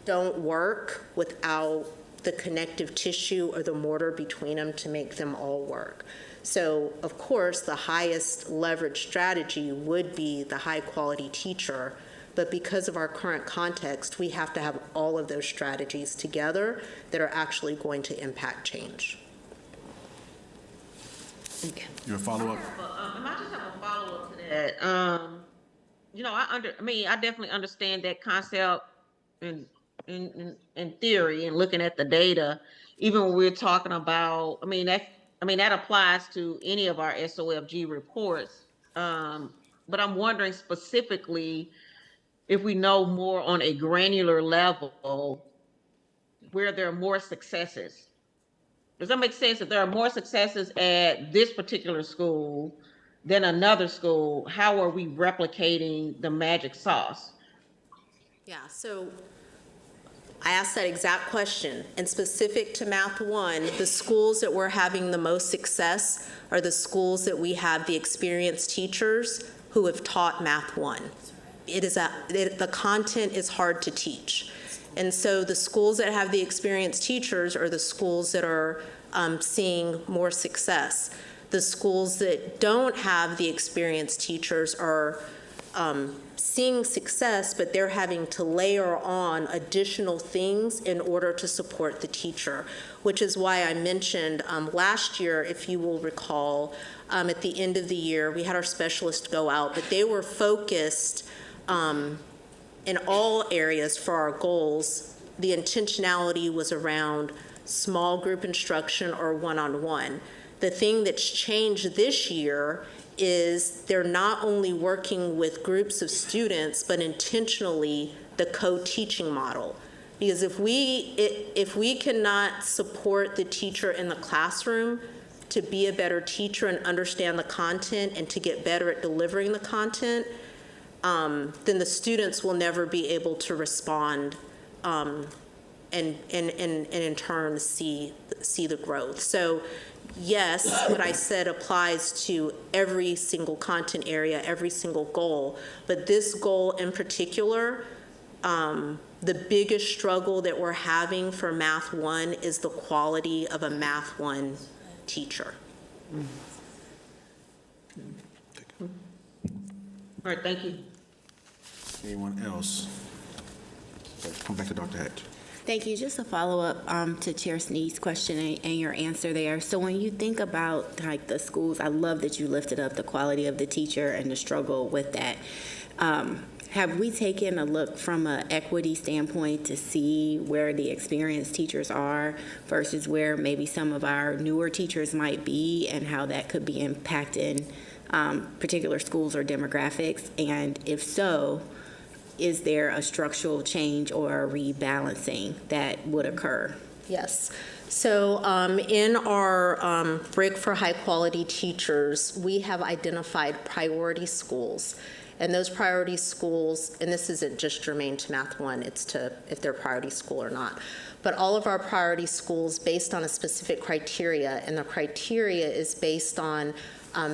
don't work without the connective tissue or the mortar between them to make them all work. So, of course, the highest leverage strategy would be the high-quality teacher, but because of our current context, we have to have all of those strategies together that are actually going to impact change. Okay. Your follow-up? I just have a follow-up to that. You know, I definitely understand that concept in theory and looking at the data. Even when we're talking about, that applies to any of our SOFG reports. But I'm wondering specifically if we know more on a granular level where there are more successes. Does that make sense? If there are more successes at this particular school than another school, how are we replicating the magic sauce? Yeah, so I asked that exact question, and specific to Math 1, the schools that we're having the most success are the schools that we have the experienced teachers who have taught Math 1. The content is hard to teach. And so the schools that have the experienced teachers are the schools that are seeing more success. The schools that don't have the experienced teachers are seeing success, but they're having to layer on additional things in order to support the teacher, which is why I mentioned last year, if you will recall, at the end of the year, we had our specialists go out, but they were focused in all areas for our goals. The intentionality was around small group instruction or one-on-one. The thing that's changed this year is they're not only working with groups of students, but intentionally the co-teaching model. Because if we cannot support the teacher in the classroom to be a better teacher and understand the content and to get better at delivering the content, then the students will never be able to respond and in turn see the growth. So yes, what I said applies to every single content area, every single goal, but this goal in particular, the biggest struggle that we're having for Math 1 is the quality of a Math 1 teacher. All right, thank you. Anyone else? Come back to Dr. Hatch. Thank you. Just a follow-up to Chair Sneed's question and your answer there. So when you think about like the schools, I love that you lifted up the quality of the teacher and the struggle with that. Have we taken a look from an equity standpoint to see where the experienced teachers are versus where maybe some of our newer teachers might be and how that could be impacting particular schools or demographics? And if so, is there a structural change or a rebalancing that would occur? Yes. So in our brick for high quality teachers, we have identified priority schools. And those priority schools, and this isn't just germane to Math 1, it's to if they're priority school or not. But all of our priority schools based on a specific criteria, and the criteria is based on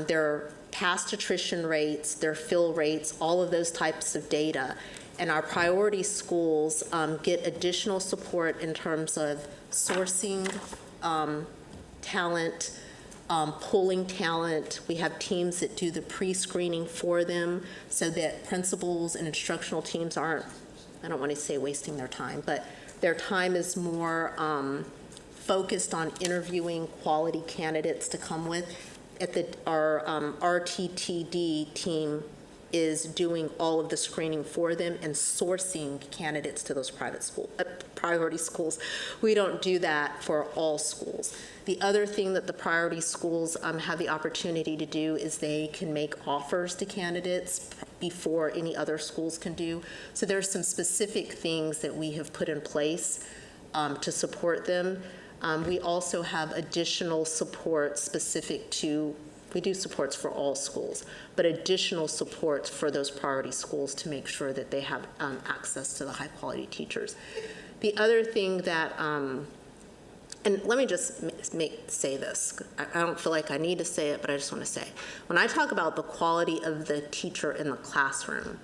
their past attrition rates, their fill rates, all of those types of data. And our priority schools get additional support in terms of sourcing talent, pulling talent. We have teams that do the pre-screening for them so that principals and instructional teams aren't, I don't want to say wasting their time, but their time is more focused on interviewing quality candidates to come with. Our RTTD team is doing all of the screening for them and sourcing candidates to those priority schools. We don't do that for all schools. The other thing that the priority schools have the opportunity to do is they can make offers to candidates before any other schools can do. So there's some specific things that we have put in place to support them. We also have additional support specific to, we do supports for all schools, but additional supports for those priority schools to make sure that they have access to the high quality teachers. The other thing that, and let me just say this, I don't feel like I need to say it, but I just want to say, when I talk about the quality of the teacher in the classroom,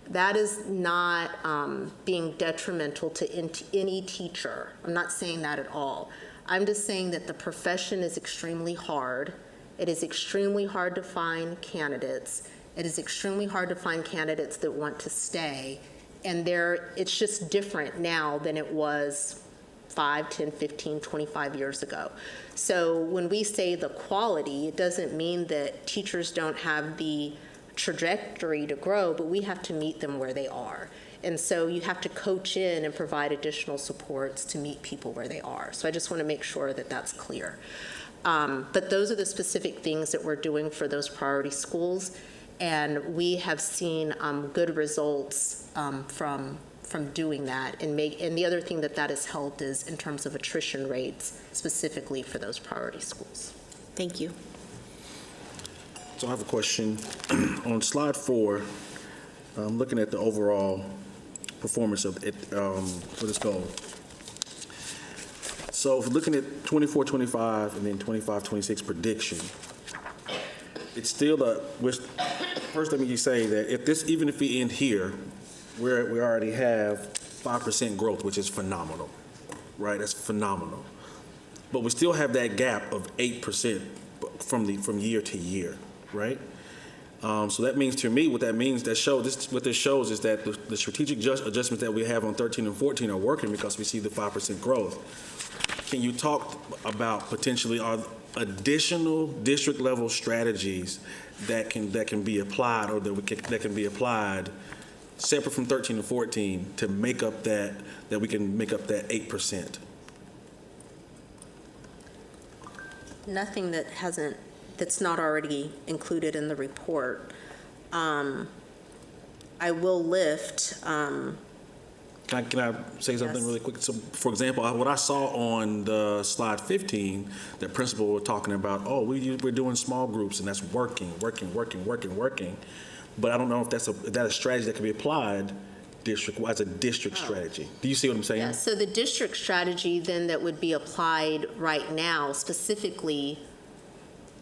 That is not being detrimental to any teacher. I'm not saying that at all. I'm just saying that the profession is extremely hard. It is extremely hard to find candidates. It is extremely hard to find candidates that want to stay. And it's just different now than it was 5, 10, 15, 25 years ago. So when we say the quality, it doesn't mean that teachers don't have the trajectory to grow, but we have to meet them where they are. And so you have to coach in and provide additional supports to meet people where they are. So I just want to make sure that that's clear. But those are the specific things that we're doing for those priority schools. And we have seen good results from doing that. And the other thing that has helped is in terms of attrition rates, specifically for those priority schools. Thank you. So I have a question. On slide 4, looking at the overall performance of it for this goal. So if we're looking at 24-25 and then 25-26 prediction, it's still first let me just say that even if we end here, we already have 5% growth, which is phenomenal, right? That's phenomenal. But we still have that gap of 8% from year to year, right? So that means to me, what this shows is that the strategic adjustments that we have on 13 and 14 are working because we see the 5% growth. Can you talk about potentially additional district level strategies that can be applied or that can be applied separate from 13 and 14 to make up that we can make up that 8%? Nothing that's not already included in the report. I will lift. Can I say something really quick? So, for example, what I saw on the slide 15, the principal were talking about, we're doing small groups and that's working. But I don't know if that's a strategy that can be applied as a district strategy. Do you see what I'm saying? Yeah, so the district strategy then that would be applied right now specifically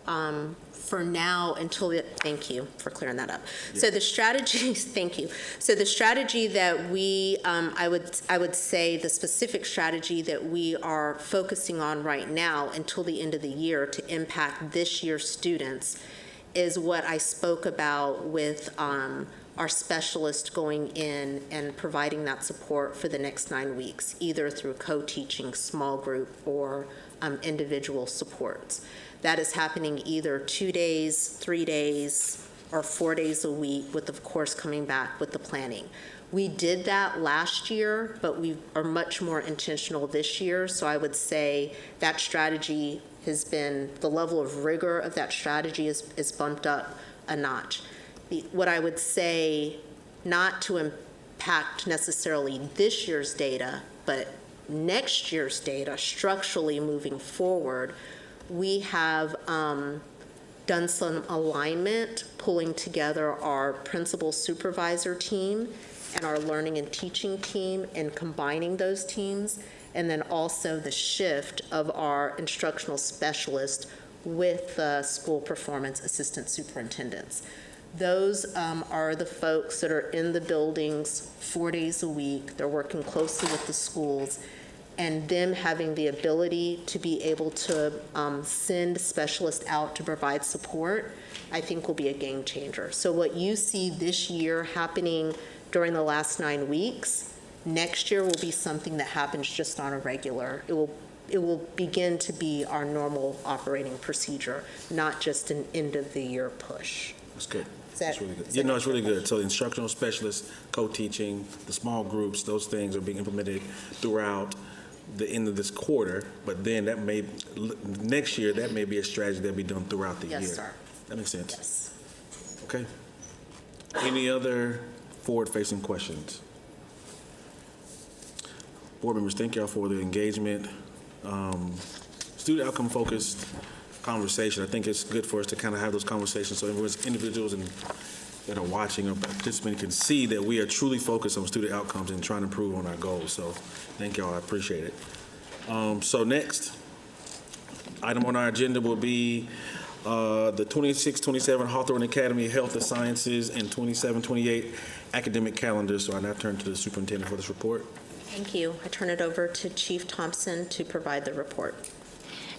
for now thank you for clearing that up. Yeah. So the strategy, thank you. So the strategy that we, I would say the specific strategy that we are focusing on right now until the end of the year to impact this year's students is what I spoke about with our specialist going in and providing that support for the next 9 weeks, either through co-teaching, small group, or individual supports. That is happening either 2 days, 3 days, or 4 days a week, with, of course, coming back with the planning. We did that last year, but we are much more intentional this year. So I would say that strategy has been, the level of rigor of that strategy is bumped up a notch. What I would say, not to impact necessarily this year's data, but next year's data, structurally moving forward, we have done some alignment, pulling together our principal supervisor team and our learning and teaching team and combining those teams, and then also the shift of our instructional specialist with the school performance assistant superintendents. Those are the folks that are in the buildings 4 days a week. They're working closely with the schools, and them having the ability to be able to send specialists out to provide support, I think will be a game changer. So what you see this year happening during the last 9 weeks, next year will be something that happens just on a regular. It will begin to be our normal operating procedure, not just an end of the year push. That's good. That's really good. Yeah, no, it's really good. So the instructional specialists, co-teaching, the small groups, those things are being implemented throughout the end of this quarter, but then next year, that may be a strategy that'll be done throughout the year. Yes, sir. That makes sense. Yes. Okay. Any other forward-facing questions? Board members, thank y'all for the engagement. Student outcome-focused conversation. I think it's good for us to kind of have those conversations so individuals that are watching or participating can see that we are truly focused on student outcomes and trying to improve on our goals. So thank y'all. I appreciate it. So next item on our agenda will be the 26-27 Hawthorne Academy of Health and Sciences and 27-28 academic calendars. So I now turn to the superintendent for this report. Thank you. I turn it over to Chief Thompson to provide the report.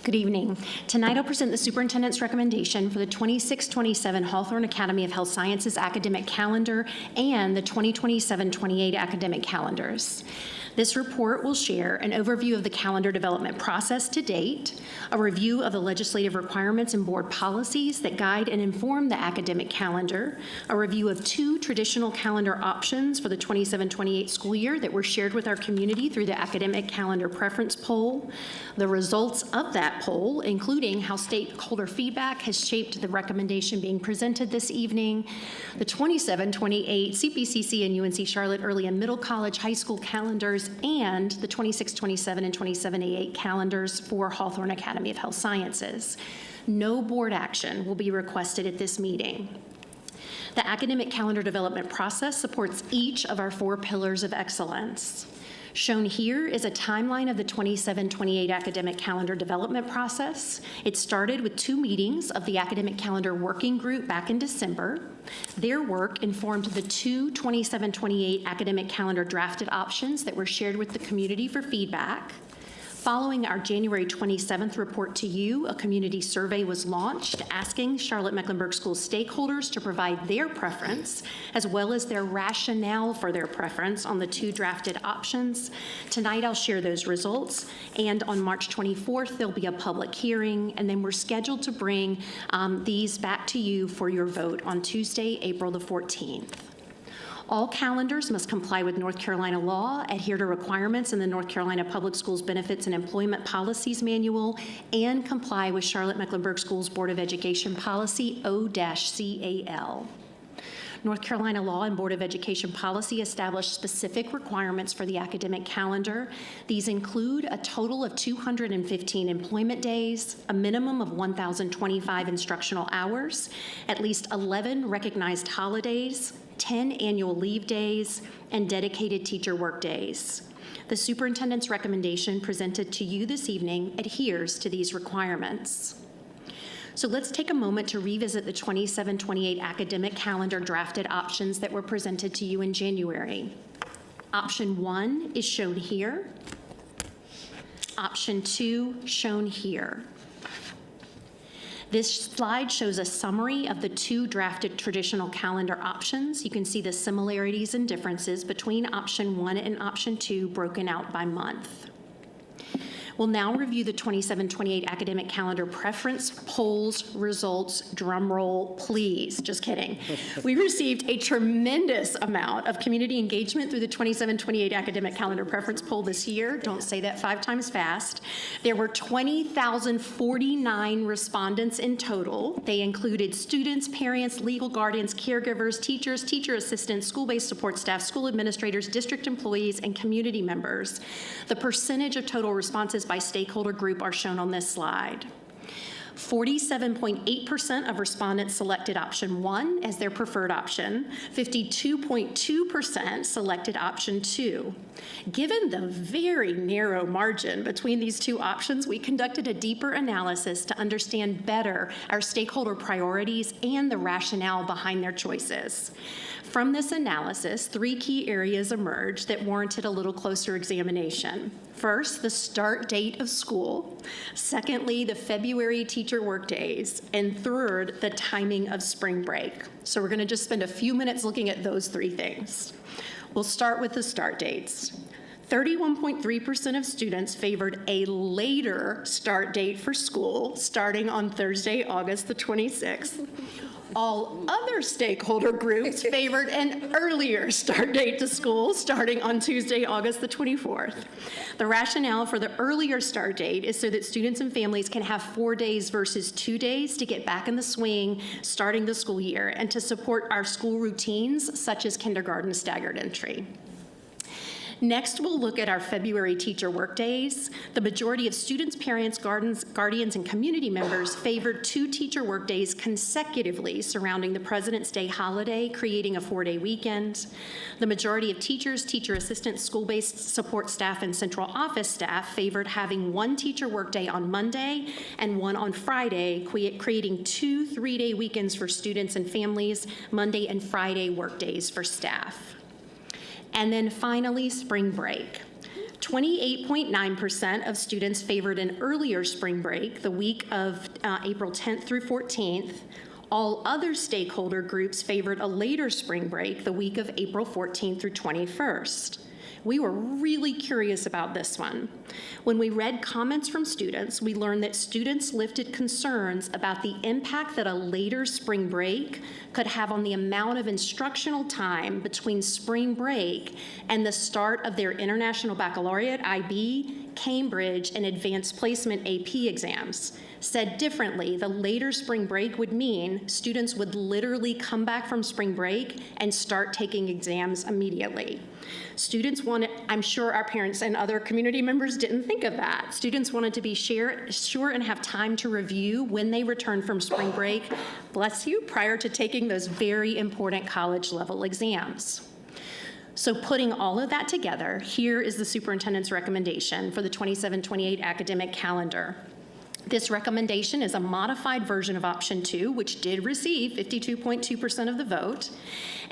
Good evening. Tonight I'll present the superintendent's recommendation for the 26-27 Hawthorne Academy of Health Sciences academic calendar and the 2027-28 academic calendars. This report will share an overview of the calendar development process to date, a review of the legislative requirements and board policies that guide and inform the academic calendar, a review of 2 traditional calendar options for the 27-28 school year that were shared with our community through the academic calendar preference poll, the results of that poll, including how stakeholder feedback has shaped the recommendation being presented this evening, the 27-28 CPCC and UNC Charlotte early and middle college high school calendars, and the 26-27 and 27-28 calendars for Hawthorne Academy of Health Sciences. No board action will be requested at this meeting. The academic calendar development process supports each of our 4 pillars of excellence. Shown here is a timeline of the 27-28 academic calendar development process. It started with 2 meetings of the academic calendar working group back in December. Their work informed the 2 27-28 academic calendar drafted options that were shared with the community for feedback. Following our January 27th report to you, a community survey was launched asking Charlotte-Mecklenburg school stakeholders to provide their preference as well as their rationale for their preference on the 2 drafted options. Tonight I'll share those results, and on March 24th there'll be a public hearing, and then we're scheduled to bring these back to you for your vote on Tuesday, April the 14th. All calendars must comply with North Carolina law, adhere to requirements in the North Carolina Public Schools Benefits and Employment Policies Manual, and comply with Charlotte-Mecklenburg Schools Board of Education Policy O-CAL. North Carolina law and Board of Education policy establish specific requirements for the academic calendar. These include a total of 215 employment days, a minimum of 1,025 instructional hours, at least 11 recognized holidays, 10 annual leave days, and dedicated teacher work days. The superintendent's recommendation presented to you this evening adheres to these requirements. So let's take a moment to revisit the 27-28 academic calendar drafted options that were presented to you in January. Option 1 is shown here. Option 2 shown here. This slide shows a summary of the 2 drafted traditional calendar options. You can see the similarities and differences between option 1 and option 2 broken out by month. We'll now review the 27-28 academic calendar preference polls results. Drum roll, please. Just kidding. We received a tremendous amount of community engagement through the 27-28 academic calendar preference poll this year. Don't say that 5 times fast. There were 20,049 respondents in total. They included students, parents, legal guardians, caregivers, teachers, teacher assistants, school-based support staff, school administrators, district employees, and community members. The percentage of total responses by stakeholder group are shown on this slide. 47.8% of respondents selected option 1 as their preferred option. 52.2% selected option 2. Given the very narrow margin between these 2 options, we conducted a deeper analysis to understand better our stakeholder priorities and the rationale behind their choices. From this analysis, 3 key areas emerged that warranted a little closer examination. First, the start date of school. Secondly, the February teacher workdays. And third, the timing of spring break. So we're going to just spend a few minutes looking at those 3 things. We'll start with the start dates. 31.3% of students favored a later start date for school, starting on Thursday, August the 26th. All other stakeholder groups favored an earlier start date to school, starting on Tuesday, August the 24th. The rationale for the earlier start date is so that students and families can have 4 days versus 2 days to get back in the swing starting the school year and to support our school routines, such as kindergarten staggered entry. Next, we'll look at our February teacher workdays. The majority of students, parents, guardians, and community members favored 2 teacher workdays consecutively surrounding the President's Day holiday, creating a 4-day weekend. The majority of teachers, teacher assistants, school-based support staff, and central office staff favored having 1 teacher workday on Monday and 1 on Friday, creating 2 3-day weekends for students and families, Monday and Friday workdays for staff. And then finally, spring break. 28.9% of students favored an earlier spring break, the week of April 10th through 14th. All other stakeholder groups favored a later spring break, the week of April 14th through 21st. We were really curious about this one. When we read comments from students, we learned that students lifted concerns about the impact that a later spring break could have on the amount of instructional time between spring break and the start of their International Baccalaureate, IB, Cambridge, and Advanced Placement AP exams. Said differently, the later spring break would mean students would literally come back from spring break and start taking exams immediately. Students wanted, I'm sure our parents and other community members didn't think of that. Students wanted to be sure and have time to review when they return from spring break, bless you, prior to taking those very important college level exams. So putting all of that together, here is the superintendent's recommendation for the 27-28 academic calendar. This recommendation is a modified version of option 2, which did receive 52.2% of the vote,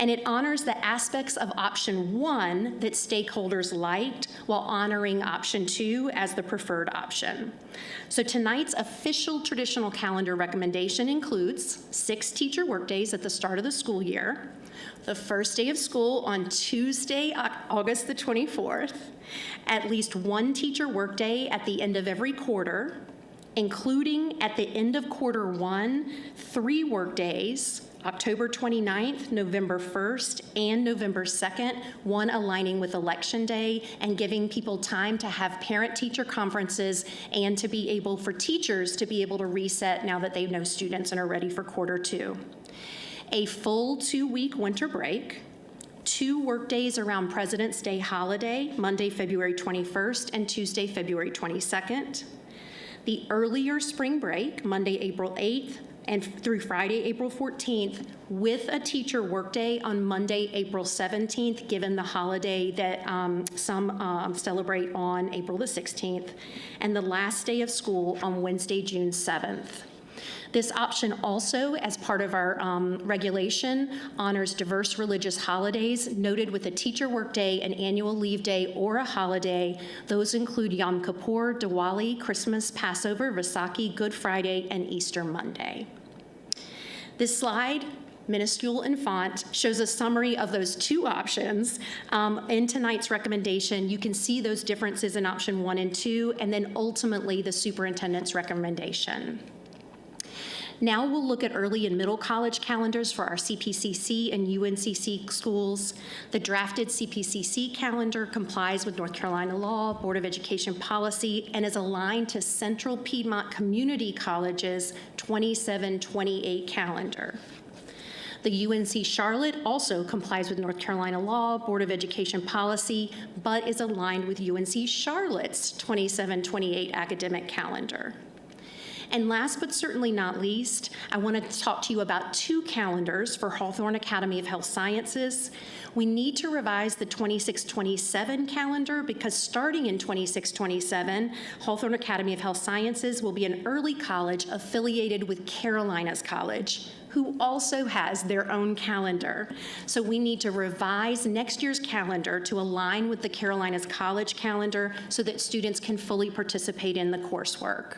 and it honors the aspects of option 1 that stakeholders liked while honoring option 2 as the preferred option. So tonight's official traditional calendar recommendation includes 6 teacher workdays at the start of the school year, the first day of school on Tuesday, August the 24th, at least 1 teacher workday at the end of every quarter, including at the end of quarter 1, 3 workdays, October 29th, November 1st, and November 2nd, 1 aligning with Election Day and giving people time to have parent-teacher conferences and to be able, for teachers to be able to reset now that they know students and are ready for quarter 2. A full 2-week winter break, 2 workdays around President's Day holiday, Monday, February 21st, and Tuesday, February 22nd. The earlier spring break, Monday, April 8th, and through Friday, April 14th, with a teacher workday on Monday, April 17th, given the holiday that some celebrate on April the 16th, and the last day of school on Wednesday, June 7th. This option also, as part of our regulation, honors diverse religious holidays noted with a teacher workday, an annual leave day, or a holiday. Those include Yom Kippur, Diwali, Christmas, Passover, Vaisakhi, Good Friday, and Easter Monday. This slide, minuscule in font, shows a summary of those 2 options. In tonight's recommendation, you can see those differences in option 1 and 2, and then ultimately the superintendent's recommendation. Now we'll look at early and middle college calendars for our CPCC and UNCC schools. The drafted CPCC calendar complies with North Carolina law, Board of Education policy, and is aligned to Central Piedmont Community College's 27-28 calendar. The UNC Charlotte also complies with North Carolina law, Board of Education policy, but is aligned with UNC Charlotte's 27-28 academic calendar. And last but certainly not least, I want to talk to you about 2 calendars for Hawthorne Academy of Health Sciences. We need to revise the 26-27 calendar because starting in 26-27, Hawthorne Academy of Health Sciences will be an early college affiliated with Carolinas College, who also has their own calendar. So we need to revise next year's calendar to align with the Carolinas College calendar so that students can fully participate in the coursework.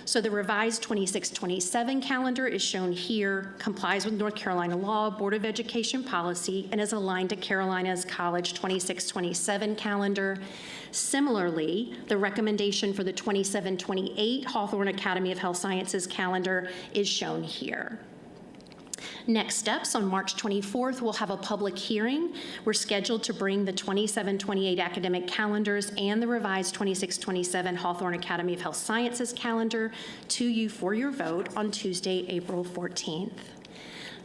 So the revised 26-27 calendar is shown here, complies with North Carolina law, Board of Education policy, and is aligned to Carolinas College 26-27 calendar. Similarly, the recommendation for the 27-28 Hawthorne Academy of Health Sciences calendar is shown here. Next steps, on March 24th, we'll have a public hearing. We're scheduled to bring the 27-28 academic calendars and the revised 26-27 Hawthorne Academy of Health Sciences calendar to you for your vote on Tuesday, April 14th.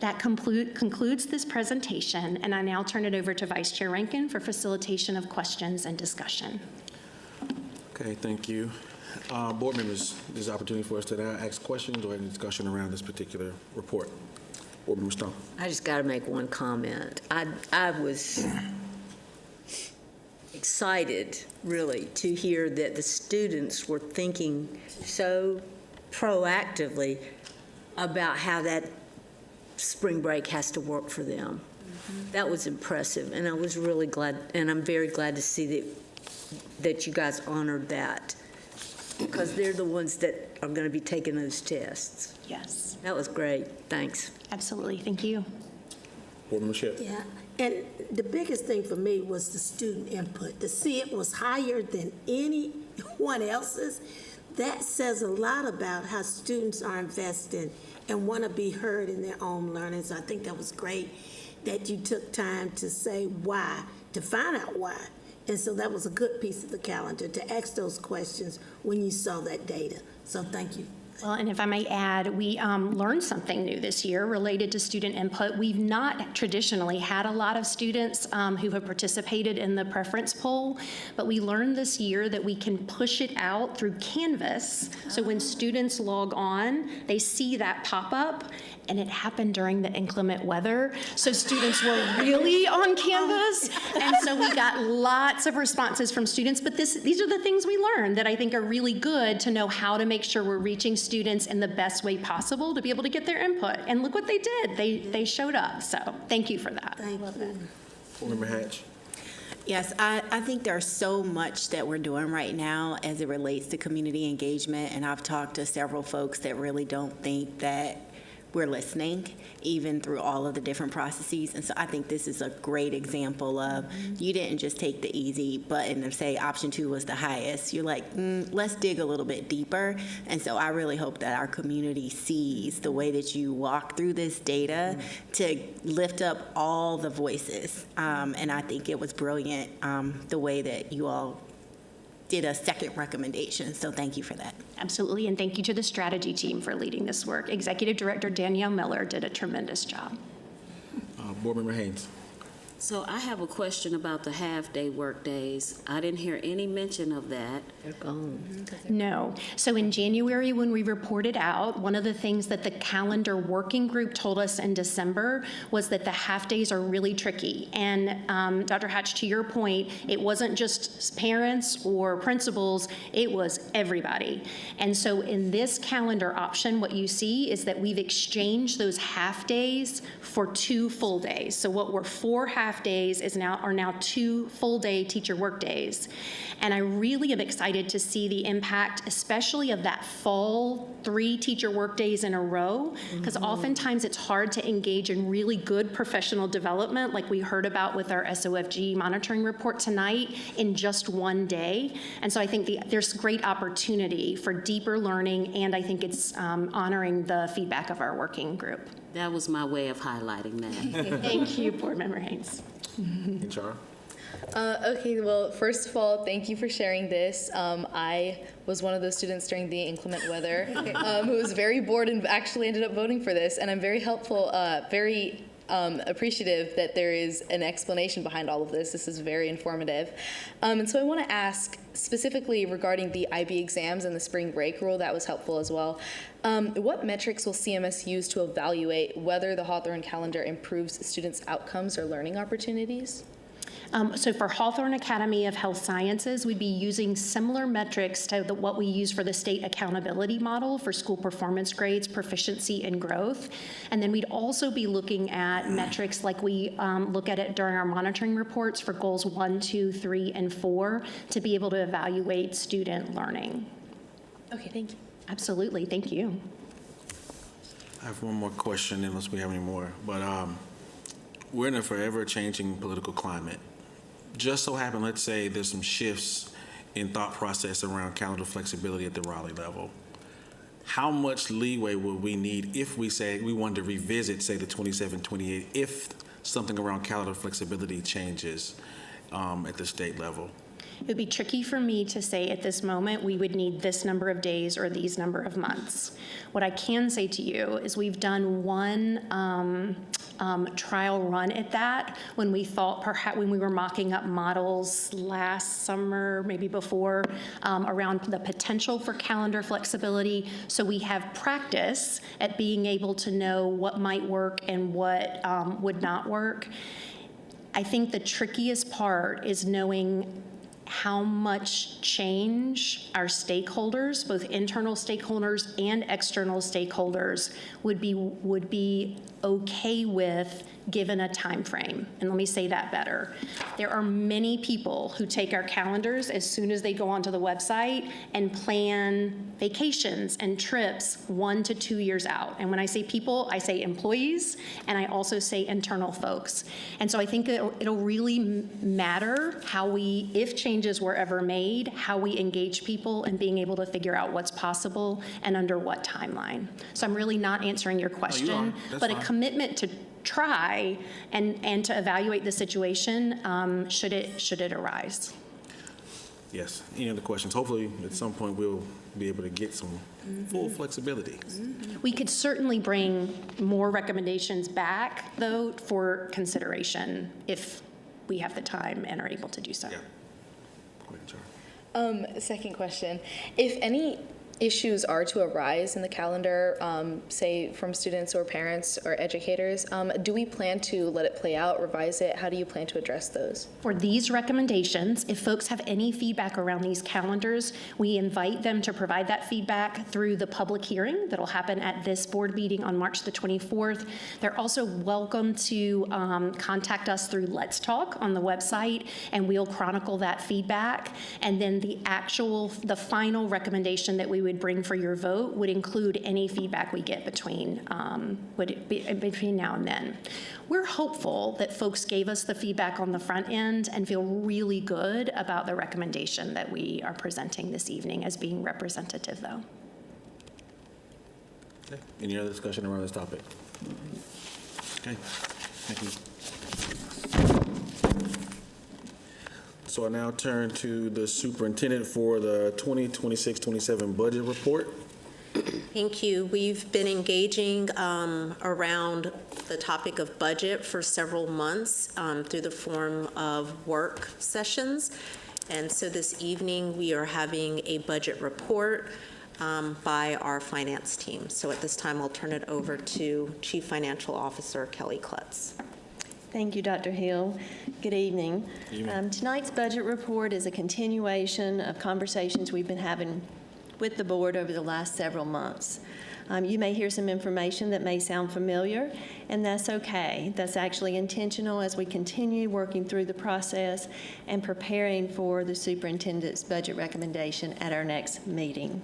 That concludes this presentation, and I now turn it over to Vice Chair Rankin for facilitation of questions and discussion. Okay, thank you. Board members, there's an opportunity for us to now ask questions or any discussion around this particular report. Board Member Stone. I just got to make one comment. I was excited, really, to hear that the students were thinking so proactively about how that spring break has to work for them. That was impressive, and I was really glad, and I'm very glad to see that you guys honored that, because they're the ones that are going to be taking those tests. Yes. That was great. Thanks. Absolutely. Thank you. Board Member Shipp. Yeah, and the biggest thing for me was the student input. To see it was higher than anyone else's, that says a lot about how students are invested and want to be heard in their own learning. So I think that was great that you took time to say why, to find out why. And so that was a good piece of the calendar, to ask those questions when you saw that data. So thank you. Well, and if I may add, we learned something new this year related to student input. We've not traditionally had a lot of students who have participated in the preference poll, but we learned this year that we can push it out through Canvas. So when students log on, they see that pop up, and it happened during the inclement weather. So students were really on Canvas, and so we got lots of responses from students. But these are the things we learned that I think are really good to know how to make sure we're reaching students in the best way possible to be able to get their input. And look what they did. They showed up. So thank you for that. Thank you. Board Member Hatch. Yes, I think there's so much that we're doing right now as it relates to community engagement, and I've talked to several folks that really don't think that we're listening, even through all of the different processes. And so I think this is a great example of you didn't just take the easy button and say option 2 was the highest. You're like, let's dig a little bit deeper. And so I really hope that our community sees the way that you walk through this data to lift up all the voices. And I think it was brilliant the way that you all did a second recommendation, so thank you for that. Absolutely, and thank you to the strategy team for leading this work. Executive Director Danielle Miller did a tremendous job. Board Member Haynes. So I have a question about the half-day work days. I didn't hear any mention of that. They're gone. No. So in January, when we reported out, one of the things that the calendar working group told us in December was that the half-days are really tricky. And Dr. Hatch, to your point, it wasn't just parents or principals, it was everybody. And so in this calendar option, what you see is that we've exchanged those half-days for 2 full days. So what were 4 half days are now 2 full-day teacher work days. And I really am excited to see the impact, especially of that fall 3 teacher work days in a row, because oftentimes it's hard to engage in really good professional development, like we heard about with our SOFG monitoring report tonight, in just 1 day. And so I think there's great opportunity for deeper learning, and I think it's honoring the feedback of our working group. That was my way of highlighting that. Thank you, Board Member Haynes. HR. Okay, well, first of all, thank you for sharing this. I was one of those students during the inclement weather who was very bored and actually ended up voting for this, and I'm very appreciative that there is an explanation behind all of this. This is very informative. And so I want to ask specifically regarding the IB exams and the spring break rule. That was helpful as well. What metrics will CMS use to evaluate whether the Hawthorne calendar improves students' outcomes or learning opportunities? So for Hawthorne Academy of Health Sciences, we'd be using similar metrics to what we use for the state accountability model for school performance grades, proficiency, and growth. And then we'd also be looking at metrics like we look at it during our monitoring reports for goals 1, 2, 3, and 4 to be able to evaluate student learning. Okay, thank you. Absolutely, thank you. I have one more question, unless we have any more. But we're in a forever changing political climate. Just so happen, let's say there's some shifts in thought process around calendar flexibility at the Raleigh level. How much leeway would we need if we say we wanted to revisit, say, the 27-28, if something around calendar flexibility changes at the state level? It would be tricky for me to say at this moment, we would need this number of days or these number of months. What I can say to you is we've done one trial run at that when we thought perhaps when we were mocking up models last summer, maybe before, around the potential for calendar flexibility. So we have practice at being able to know what might work and what would not work. I think the trickiest part is knowing how much change our stakeholders, both internal stakeholders and external stakeholders, would be okay with given a time frame. And let me say that better. There are many people who take our calendars as soon as they go onto the website and plan vacations and trips 1 to 2 years out. And when I say people, I say employees, and I also say internal folks. And so I think it'll really matter how we, if changes were ever made, how we engage people and being able to figure out what's possible and under what timeline. So I'm really not answering your question, but a commitment to try and to evaluate the situation should it arise. Yes. Any other questions? Hopefully, at some point, we'll be able to get some full flexibility. We could certainly bring more recommendations back, though, for consideration if we have the time and are able to do so. Yeah. Go ahead, Charlie. Second question. If any issues are to arise in the calendar, say from students or parents or educators, do we plan to let it play out, revise it? How do you plan to address those? For these recommendations, if folks have any feedback around these calendars, we invite them to provide that feedback through the public hearing that'll happen at this board meeting on March the 24th. They're also welcome to contact us through Let's Talk on the website, and we'll chronicle that feedback. And then the final recommendation that we would bring for your vote would include any feedback we get between now and then. We're hopeful that folks gave us the feedback on the front end and feel really good about the recommendation that we are presenting this evening as being representative, though. Okay. Any other discussion around this topic? Okay. Thank you. So I now turn to the superintendent for the 2026-27 budget report. Thank you. We've been engaging around the topic of budget for several months through the form of work sessions. And so this evening we are having a budget report by our finance team. So at this time I'll turn it over to Chief Financial Officer Kelly Klutz. Thank you, Dr. Hill. Good evening. Tonight's budget report is a continuation of conversations we've been having with the board over the last several months. You may hear some information that may sound familiar, and that's okay. That's actually intentional as we continue working through the process and preparing for the superintendent's budget recommendation at our next meeting.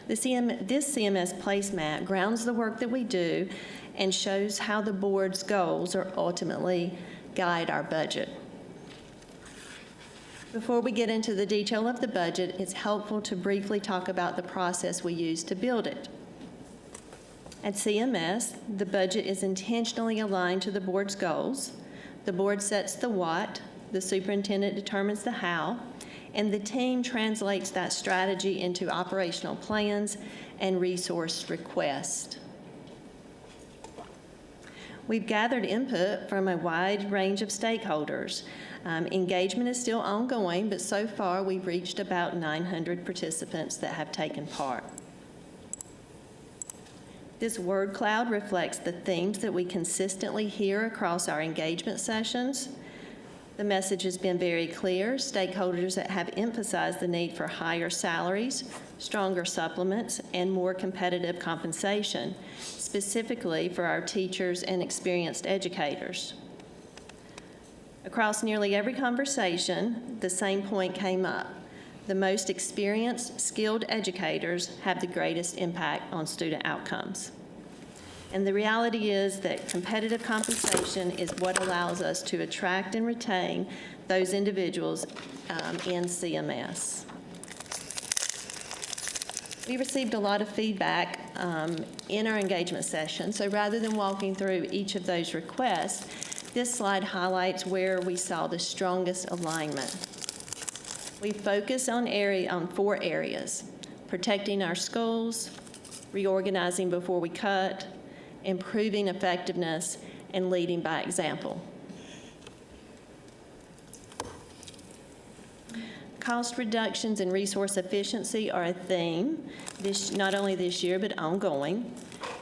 This CMS placemat grounds the work that we do and shows how the board's goals are ultimately guide our budget. Before we get into the detail of the budget, it's helpful to briefly talk about the process we use to build it. At CMS, the budget is intentionally aligned to the board's goals. The board sets the what, the superintendent determines the how, and the team translates that strategy into operational plans and resource requests. We've gathered input from a wide range of stakeholders. Engagement is still ongoing, but so far we've reached about 900 participants that have taken part. This word cloud reflects the themes that we consistently hear across our engagement sessions. The message has been very clear. Stakeholders that have emphasized the need for higher salaries, stronger supplements, and more competitive compensation, specifically for our teachers and experienced educators. Across nearly every conversation, the same point came up. The most experienced, skilled educators have the greatest impact on student outcomes. And the reality is that competitive compensation is what allows us to attract and retain those individuals in CMS. We received a lot of feedback in our engagement session, so rather than walking through each of those requests, This slide highlights where we saw the strongest alignment. We focus on 4 areas: protecting our schools, reorganizing before we cut, improving effectiveness, and leading by example. Cost reductions and resource efficiency are a theme, not only this year but ongoing.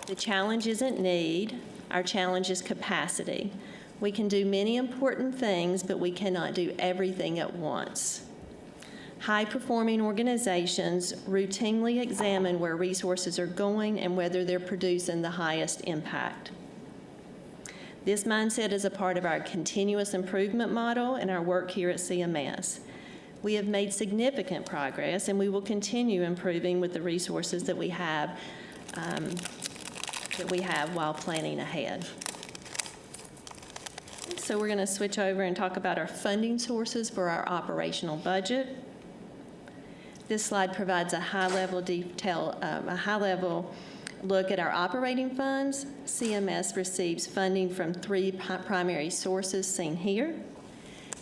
The challenge isn't need, our challenge is capacity. We can do many important things, but we cannot do everything at once. High-performing organizations routinely examine where resources are going and whether they're producing the highest impact. This mindset is a part of our continuous improvement model and our work here at CMS. We have made significant progress, and we will continue improving with the resources that we have while planning ahead. So we're going to switch over and talk about our funding sources for our operational budget. This slide provides a high-level look at our operating funds. CMS receives funding from 3 primary sources seen here.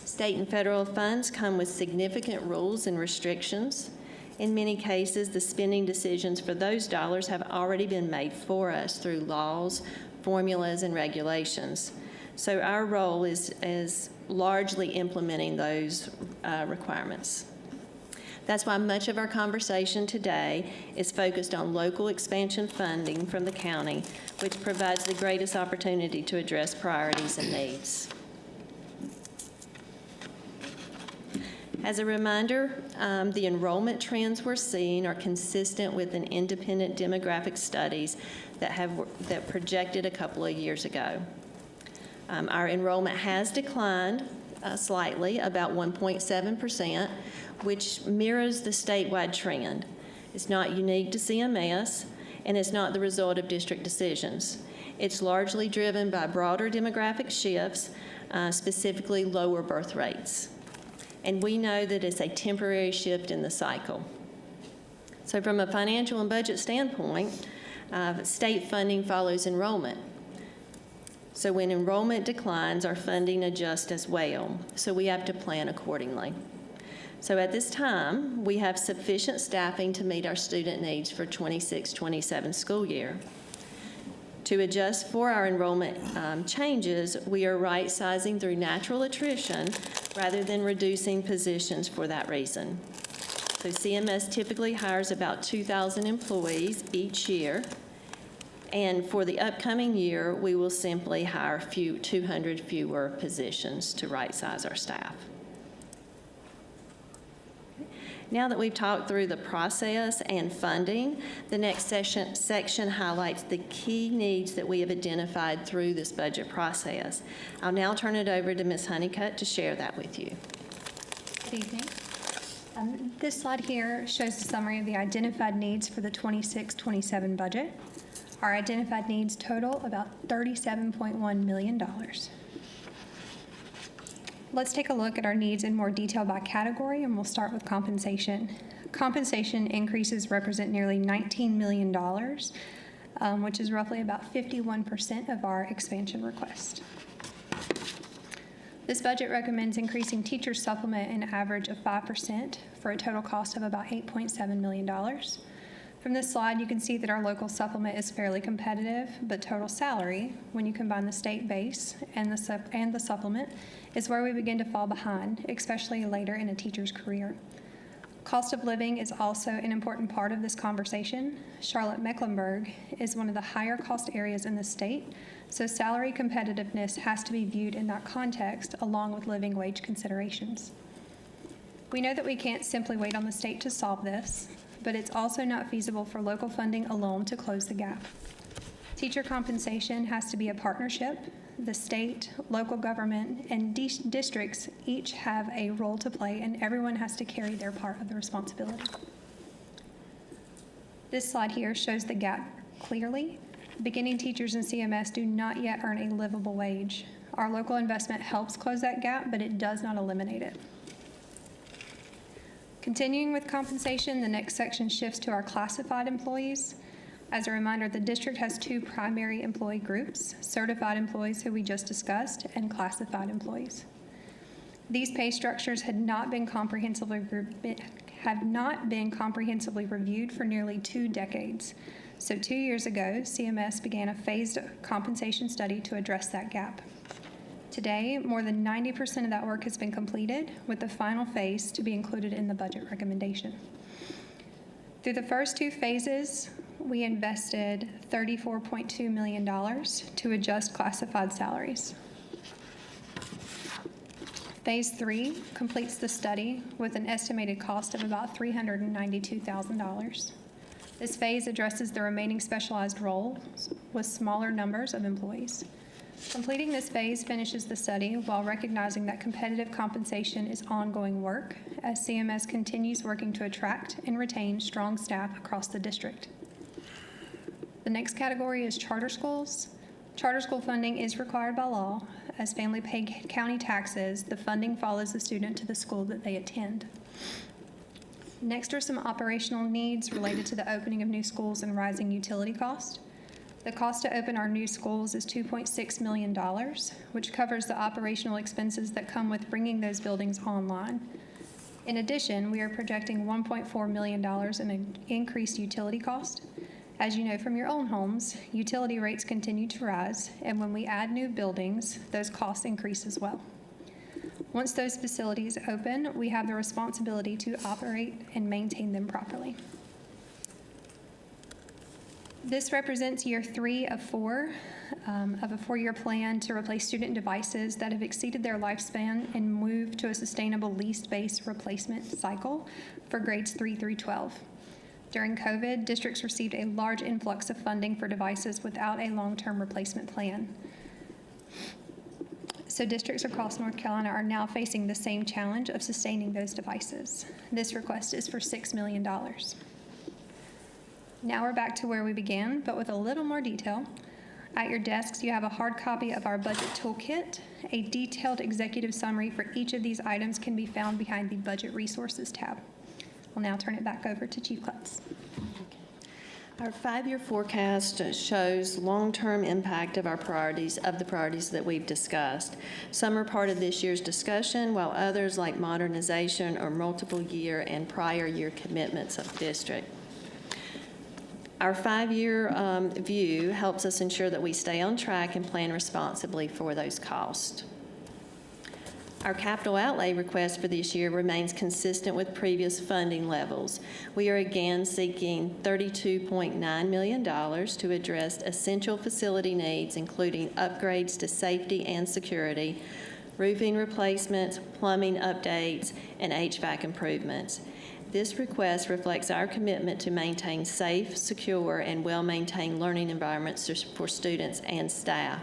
State and federal funds come with significant rules and restrictions. In many cases, the spending decisions for those dollars have already been made for us through laws, formulas, and regulations. So our role is largely implementing those requirements. That's why much of our conversation today is focused on local expansion funding from the county, which provides the greatest opportunity to address priorities and needs. As a reminder, the enrollment trends we're seeing are consistent with an independent demographic studies that projected a couple of years ago. Our enrollment has declined slightly, about 1.7%, which mirrors the statewide trend. It's not unique to CMS, and it's not the result of district decisions. It's largely driven by broader demographic shifts, specifically lower birth rates. And we know that it's a temporary shift in the cycle. So from a financial and budget standpoint, state funding follows enrollment. So when enrollment declines, our funding adjusts as well. So we have to plan accordingly. So at this time, we have sufficient staffing to meet our student needs for 26-27 school year. To adjust for our enrollment changes, we are right-sizing through natural attrition rather than reducing positions for that reason. So CMS typically hires about 2,000 employees each year, and for the upcoming year, we will simply hire 200 fewer positions to right-size our staff. Now that we've talked through the process and funding, the next section highlights the key needs that we have identified through this budget process. I'll now turn it over to Ms. Honeycutt to share that with you. Good evening. This slide here shows a summary of the identified needs for the 26-27 budget. Our identified needs total about $37.1 million. Let's take a look at our needs in more detail by category, and we'll start with compensation. Compensation increases represent nearly $19 million, which is roughly about 51% of our expansion request. This budget recommends increasing teacher supplement an average of 5% for a total cost of about $8.7 million. From this slide, you can see that our local supplement is fairly competitive, but total salary, when you combine the state base and the supplement, is where we begin to fall behind, especially later in a teacher's career. Cost of living is also an important part of this conversation. Charlotte-Mecklenburg is one of the higher cost areas in the state, so salary competitiveness has to be viewed in that context along with living wage considerations. We know that we can't simply wait on the state to solve this, but it's also not feasible for local funding alone to close the gap. Teacher compensation has to be a partnership. The state, local government, and districts each have a role to play, and everyone has to carry their part of the responsibility. This slide here shows the gap clearly. Beginning teachers in CMS do not yet earn a livable wage. Our local investment helps close that gap, but it does not eliminate it. Continuing with compensation, the next section shifts to our classified employees. As a reminder, the district has two primary employee groups: certified employees, who we just discussed, and classified employees. These pay structures had not been comprehensively reviewed for nearly 2 decades. So 2 years ago, CMS began a phased compensation study to address that gap. Today, more than 90% of that work has been completed, with the final phase to be included in the budget recommendation. Through the first 2 phases, we invested $34.2 million to adjust classified salaries. Phase 3 completes the study with an estimated cost of about $392,000. This phase addresses the remaining specialized roles with smaller numbers of employees. Completing this phase finishes the study while recognizing that competitive compensation is ongoing work as CMS continues working to attract and retain strong staff across the district. The next category is charter schools. Charter school funding is required by law. As family pay county taxes, the funding follows the student to the school that they attend. Next are some operational needs related to the opening of new schools and rising utility costs. The cost to open our new schools is $2.6 million, which covers the operational expenses that come with bringing those buildings online. In addition, we are projecting $1.4 million in an increased utility cost. As you know from your own homes, utility rates continue to rise, and when we add new buildings, those costs increase as well. Once those facilities open, we have the responsibility to operate and maintain them properly. This represents year 3 of 4 of a 4-year plan to replace student devices that have exceeded their lifespan and move to a sustainable lease-based replacement cycle for grades 3 through 12. During COVID, districts received a large influx of funding for devices without a long-term replacement plan. So districts across North Carolina are now facing the same challenge of sustaining those devices. This request is for $6 million. Now we're back to where we began, but with a little more detail. At your desks, you have a hard copy of our budget toolkit. A detailed executive summary for each of these items can be found behind the Budget Resources tab. I'll now turn it back over to Chief Klutz. Our 5-year forecast shows long-term impact of the priorities that we've discussed. Some are part of this year's discussion, while others, like modernization, are multiple year and prior year commitments of the district. Our 5-year view helps us ensure that we stay on track and plan responsibly for those costs. Our capital outlay request for this year remains consistent with previous funding levels. We are again seeking $32.9 million to address essential facility needs, including upgrades to safety and security, roofing replacements, plumbing updates, and HVAC improvements. This request reflects our commitment to maintain safe, secure, and well-maintained learning environments for students and staff.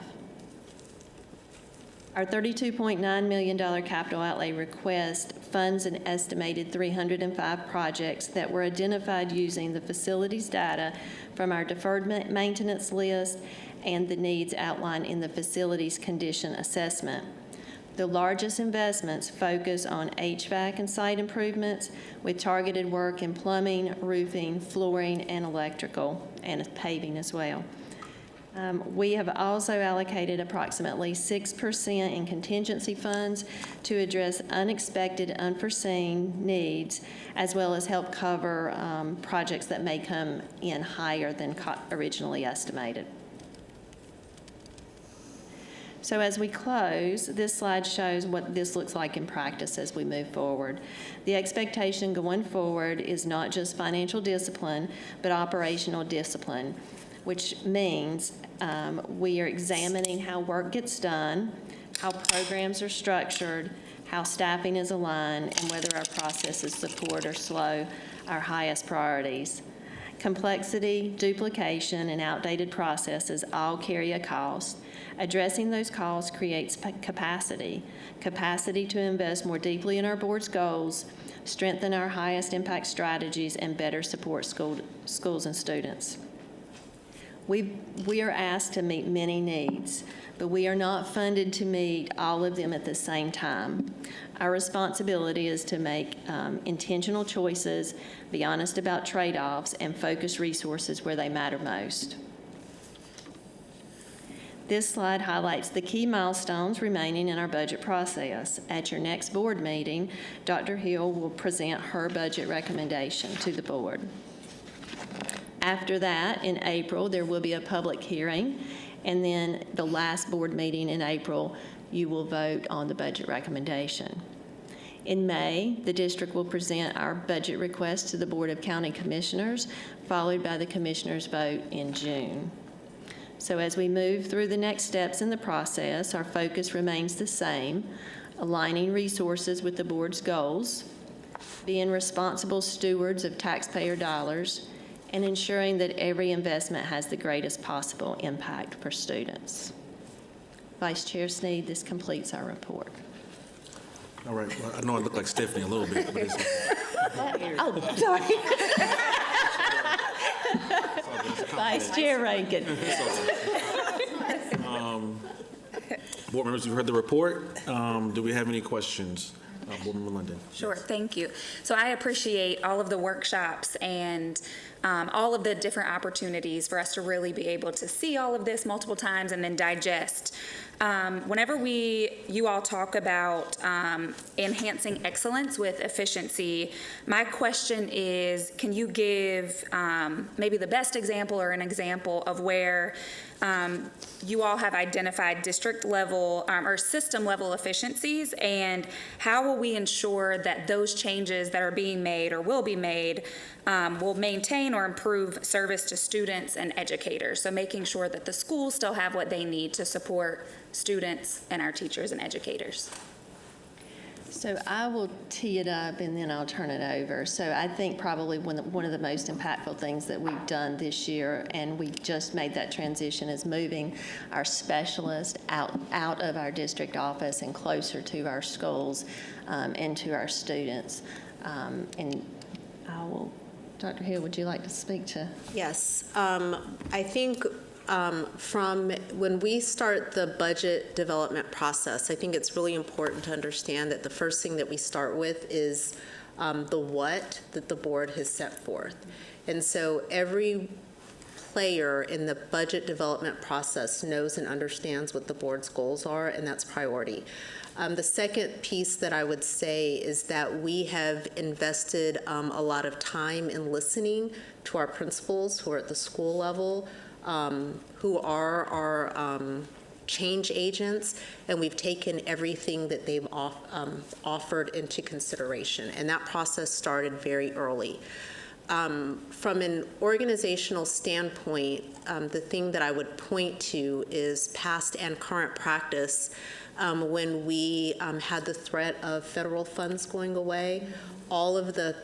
Our $32.9 million capital outlay request funds an estimated 305 projects that were identified using the facilities data from our deferred maintenance list and the needs outlined in the facilities condition assessment. The largest investments focus on HVAC and site improvements, with targeted work in plumbing, roofing, flooring, and electrical, and paving as well. We have also allocated approximately 6% in contingency funds to address unexpected, unforeseen needs, as well as help cover projects that may come in higher than originally estimated. So as we close, this slide shows what this looks like in practice as we move forward. The expectation going forward is not just financial discipline, but operational discipline, which means we are examining how work gets done, how programs are structured, how staffing is aligned, and whether our processes support or slow our highest priorities. Complexity, duplication, and outdated processes all carry a cost. Addressing those costs creates capacity to invest more deeply in our board's goals, strengthen our highest impact strategies, and better support schools and students. We are asked to meet many needs, but we are not funded to meet all of them at the same time. Our responsibility is to make intentional choices, be honest about trade-offs, and focus resources where they matter most. This slide highlights the key milestones remaining in our budget process. At your next board meeting, Dr. Hill will present her budget recommendation to the board. After that, in April, there will be a public hearing, and then the last board meeting in April, you will vote on the budget recommendation. In May, the district will present our budget request to the Board of County Commissioners, followed by the commissioners' vote in June. So as we move through the next steps in the process, our focus remains the same: aligning resources with the board's goals, being responsible stewards of taxpayer dollars, and ensuring that every investment has the greatest possible impact for students. Vice Chair Sneed, this completes our report. All right, well, I know I look like Stephanie a little bit, but it's Oh, sorry. Vice Chair Rankin. Board members, you've heard the report. Do we have any questions? Board Member London. Sure, thank you. So I appreciate all of the workshops and all of the different opportunities for us to really be able to see all of this multiple times and then digest. Whenever you all talk about enhancing excellence with efficiency, my question is, can you give maybe the best example or an example of where you all have identified district level or system level efficiencies, and how will we ensure that those changes that are being made or will be made will maintain or improve service to students and educators? So making sure that the schools still have what they need to support students and our teachers and educators. So I will tee it up and then I'll turn it over. So I think probably one of the most impactful things that we've done this year, and we just made that transition, is moving our specialists out of our district office and closer to our schools and to our students. And I will, Dr. Hill, would you like to speak to? Yes, I think from when we start the budget development process, I think it's really important to understand that the first thing that we start with is the what that the board has set forth. And so every player in the budget development process knows and understands what the board's goals are, and that's priority. The second piece that I would say is that we have invested a lot of time in listening to our principals who are at the school level, who are our change agents, and we've taken everything that they've offered into consideration. And that process started very early. From an organizational standpoint, the thing that I would point to is past and current practice. When we had the threat of federal funds going away, all of the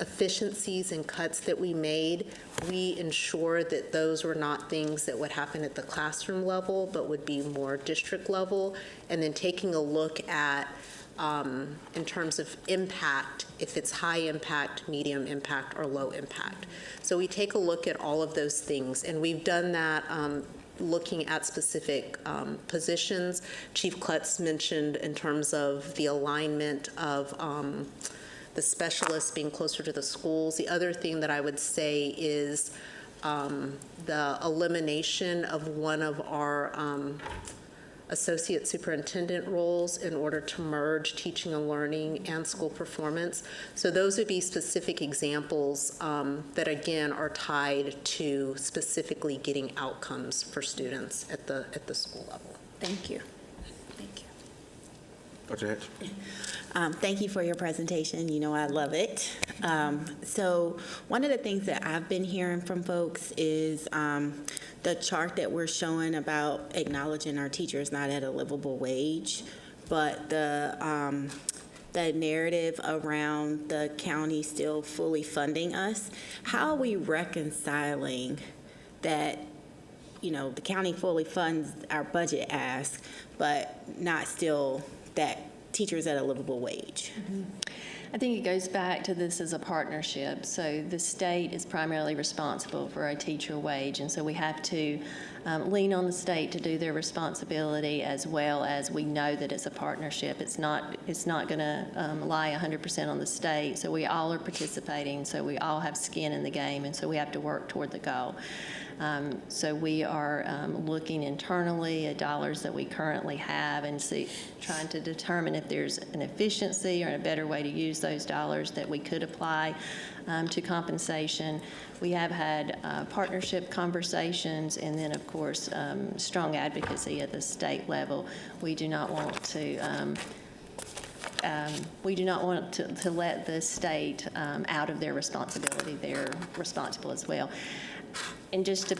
efficiencies and cuts that we made, we ensured that those were not things that would happen at the classroom level, but would be more district level, and then taking a look at, in terms of impact, if it's high impact, medium impact, or low impact. So we take a look at all of those things, and we've done that looking at specific positions. Chief Klutz mentioned in terms of the alignment of the specialists being closer to the schools. The other thing that I would say is the elimination of one of our associate superintendent roles in order to merge teaching and learning and school performance. So those would be specific examples that, again, are tied to specifically getting outcomes for students at the school level. Thank you. Dr. Hatch. Thank you for your presentation. You know I love it. So one of the things that I've been hearing from folks is the chart that we're showing about acknowledging our teachers not at a livable wage, but the narrative around the county still fully funding us. How are we reconciling that, you know, the county fully funds our budget ask, but not still that teachers at a livable wage? I think it goes back to this as a partnership. So the state is primarily responsible for a teacher wage, and so we have to lean on the state to do their responsibility, as well as we know that it's a partnership. It's not going to lie 100% on the state. So we all are participating. So we all have skin in the game, and so we have to work toward the goal. So we are looking internally at dollars that we currently have and trying to determine if there's an efficiency or a better way to use those dollars that we could apply to compensation. We have had partnership conversations, and then, of course, strong advocacy at the state level. We do not want to let the state out of their responsibility. They're responsible as well. And just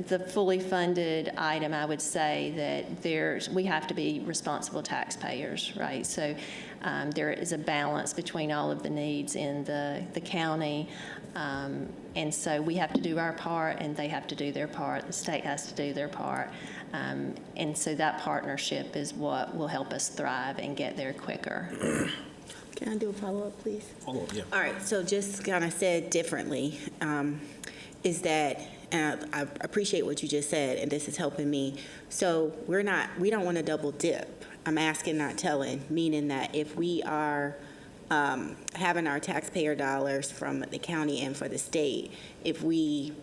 the fully funded item, I would say that we have to be responsible taxpayers, right? So there is a balance between all of the needs in the county, and so we have to do our part, and they have to do their part. The state has to do their part, and so that partnership is what will help us thrive and get there quicker. Can I do a follow-up, please? Follow-up, yeah. All right, so just kind of said differently, is that, and I appreciate what you just said, and this is helping me. So we don't want to double dip. I'm asking, not telling, meaning that if we are having our taxpayer dollars from the county and for the state, if we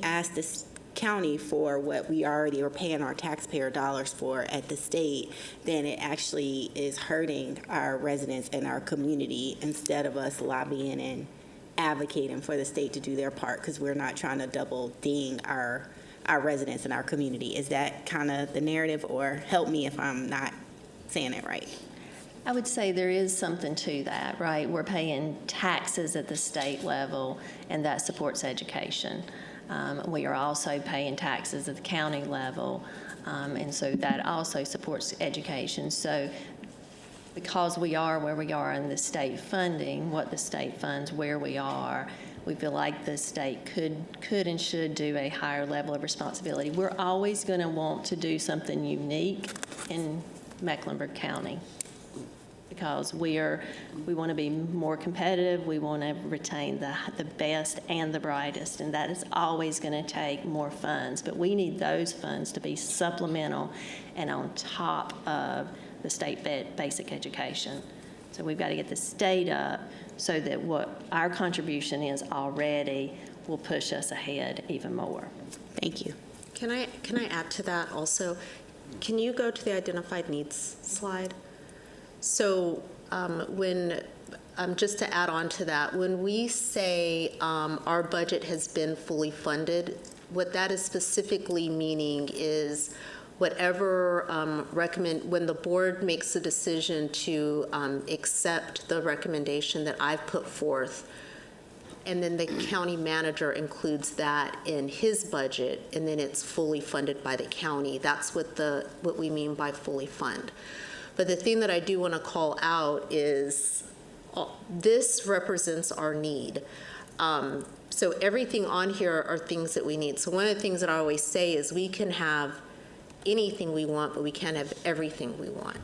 ask the county for what we already are paying our taxpayer dollars for at the state, then it actually is hurting our residents and our community instead of us lobbying and advocating for the state to do their part, because we're not trying to double ding our residents and our community. Is that kind of the narrative, or help me if I'm not saying it right? I would say there is something to that, right? We're paying taxes at the state level, and that supports education. We are also paying taxes at the county level, and so that also supports education. So because we are where we are in the state funding, what the state funds, where we are, we feel like the state could and should do a higher level of responsibility. We're always going to want to do something unique in Mecklenburg County, because we want to be more competitive. We want to retain the best and the brightest, and that is always going to take more funds. But we need those funds to be supplemental and on top of the state basic education. So we've got to get the state up so that what our contribution is already will push us ahead even more. Thank you. Can I add to that also? Can you go to the identified needs slide? So just to add on to that, when we say our budget has been fully funded, what that is specifically meaning is whatever when the board makes a decision to accept the recommendation that I've put forth, and then the county manager includes that in his budget, and then it's fully funded by the county. That's what we mean by fully fund. But the thing that I do want to call out is this represents our need. So everything on here are things that we need. So one of the things that I always say is we can have anything we want, but we can't have everything we want.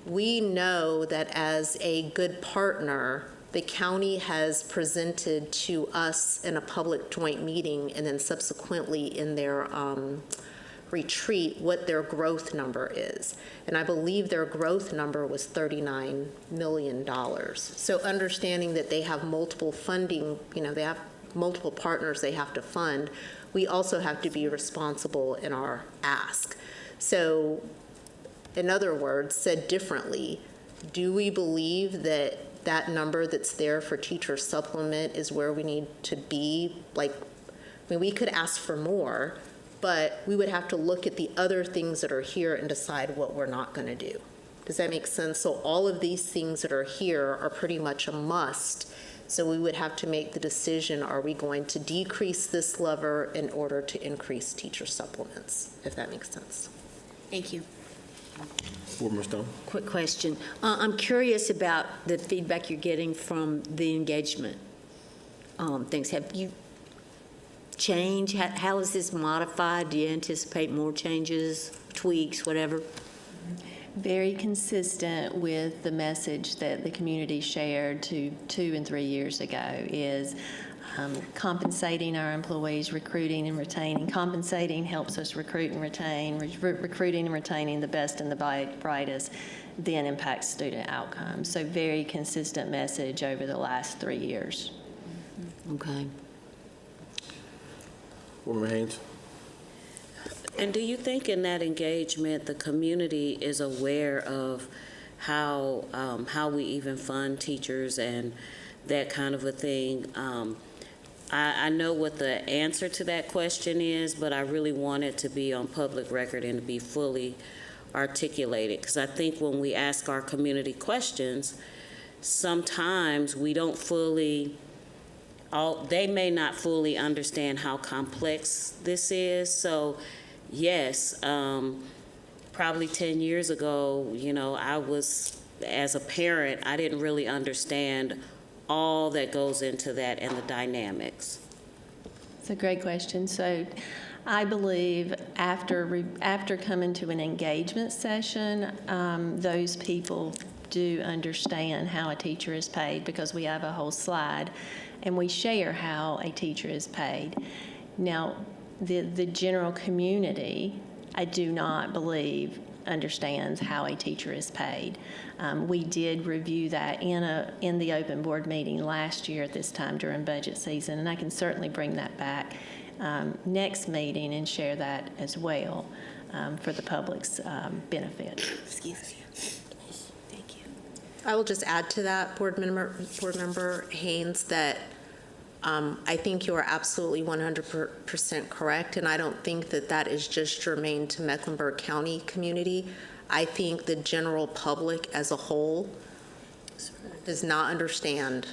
We know that as a good partner, the county has presented to us in a public joint meeting and then subsequently in their retreat what their growth number is. And I believe their growth number was $39 million. So understanding that they have multiple funding, they have multiple partners they have to fund, we also have to be responsible in our ask. So, in other words, said differently, do we believe that that number that's there for teacher supplement is where we need to be? We could ask for more, but we would have to look at the other things that are here and decide what we're not going to do. Does that make sense? So all of these things that are here are pretty much a must. So we would have to make the decision, are we going to decrease this lever in order to increase teacher supplements, if that makes sense. Thank you. Board Member Stone. Quick question. I'm curious about the feedback you're getting from the engagement things. Have you changed? How is this modified? Do you anticipate more changes, tweaks, whatever? very consistent with the message that the community shared 2 and 3 years ago is compensating our employees, recruiting and retaining. Compensating helps us recruit and retain. Recruiting and retaining the best and the brightest then impacts student outcomes. So very consistent message over the last 3 years. Okay. Board Member Haynes? And do you think in that engagement, the community is aware of how we even fund teachers and that kind of a thing? I know what the answer to that question is, but I really want it to be on public record and to be fully articulated, because I think when we ask our community questions, sometimes we don't fully, they may not fully understand how complex this is. So yes, probably 10 years ago, you know, I was, as a parent, I didn't really understand all that goes into that and the dynamics. It's a great question. So I believe after coming to an engagement session, those people do understand how a teacher is paid, because we have a whole slide and we share how a teacher is paid. Now, the general community, I do not believe understands how a teacher is paid. We did review that in the open board meeting last year at this time during budget season, and I can certainly bring that back next meeting and share that as well for the public's benefit. Excuse me. Thank you. I will just add to that, Board Member Haynes, that I think you are absolutely 100% correct, and I don't think that that is just germane to Mecklenburg County community. I think the general public as a whole does not understand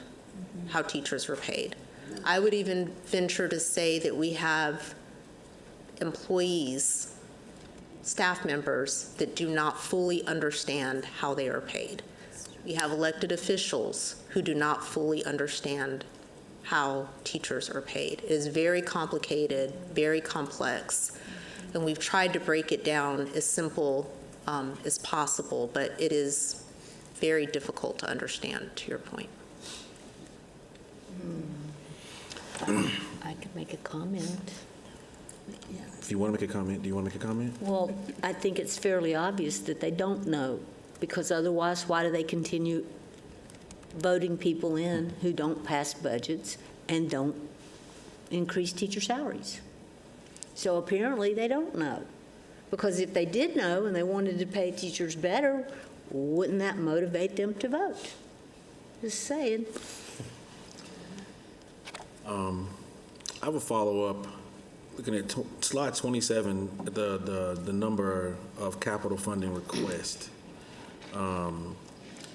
how teachers are paid. I would even venture to say that we have employees, staff members, that do not fully understand how they are paid. We have elected officials who do not fully understand how teachers are paid. It is very complicated, very complex, and we've tried to break it down as simple as possible, but it is very difficult to understand, to your point. I could make a comment. If you want to make a comment, do you want to make a comment? Well, I think it's fairly obvious that they don't know, because otherwise, why do they continue voting people in who don't pass budgets and don't increase teacher salaries? So apparently they don't know, because if they did know and they wanted to pay teachers better, wouldn't that motivate them to vote? Just saying. I have a follow-up. Looking at slide 27, the number of capital funding requests. Can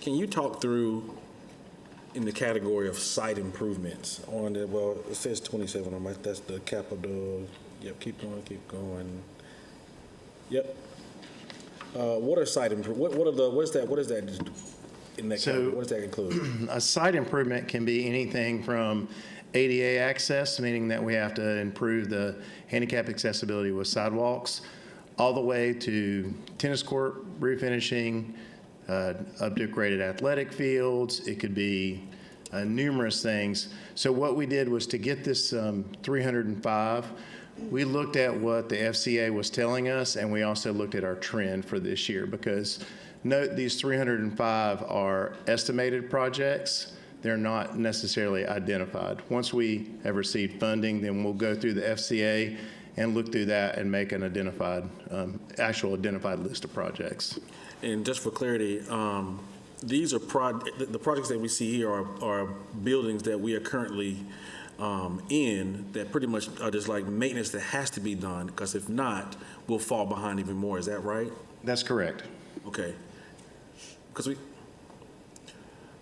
you talk through in the category of site improvements on the, well, it says 27 on my, that's the capital, yep, keep going. Yep. What are site improvements? What is that in that category? What does that include? A site improvement can be anything from ADA access, meaning that we have to improve the handicap accessibility with sidewalks, all the way to tennis court refinishing, upgraded athletic fields. It could be numerous things. So what we did was to get this 305, we looked at what the FCA was telling us, and we also looked at our trend for this year, because note these 305 are estimated projects. They're not necessarily identified. Once we have received funding, then we'll go through the FCA and look through that and make an actual identified list of projects. And just for clarity, these are the projects that we see here are buildings that we are currently in that pretty much are just like maintenance that has to be done, because if not, we'll fall behind even more. Is that right? That's correct. Okay. Because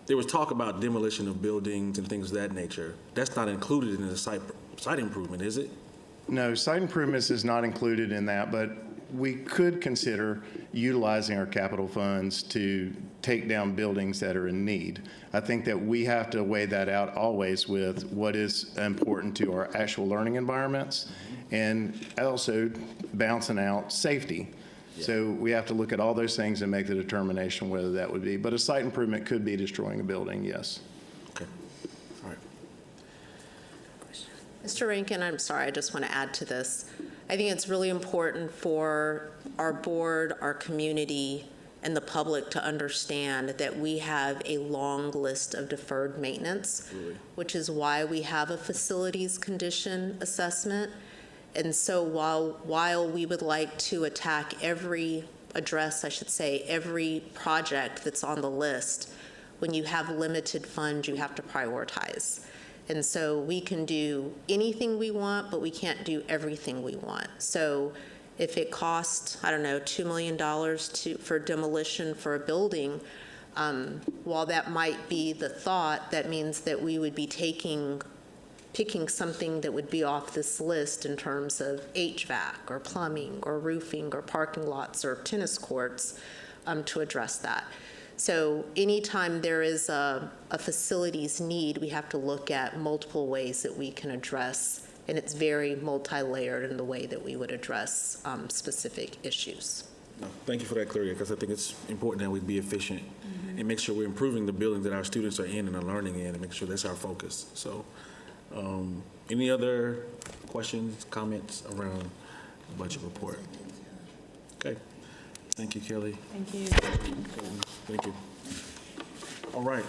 there was talk about demolition of buildings and things of that nature. That's not included in the site improvement, is it? No, site improvements is not included in that, but we could consider utilizing our capital funds to take down buildings that are in need. I think that we have to weigh that out always with what is important to our actual learning environments, and also balancing out safety. So we have to look at all those things and make the determination whether that would be. But a site improvement could be destroying a building, yes. Okay, all right. Mr. Rankin, I'm sorry, I just want to add to this. I think it's really important for our board, our community, and the public to understand that we have a long list of deferred maintenance, which is why we have a facilities condition assessment. And so while we would like to address every project that's on the list, when you have limited funds, you have to prioritize. And so we can do anything we want, but we can't do everything we want. So if it costs, I don't know, $2 million for demolition for a building, while that might be the thought, that means that we would be picking something that would be off this list in terms of HVAC or plumbing or roofing or parking lots or tennis courts to address that. So anytime there is a facilities need, we have to look at multiple ways that we can address, and it's very multi-layered in the way that we would address specific issues. No, thank you for that clarity, because I think it's important that we be efficient and make sure we're improving the building that our students are in and are learning in, and make sure that's our focus. So any other questions, comments around the budget report? Okay. Thank you, Kelly. Thank you. Thank you. All right.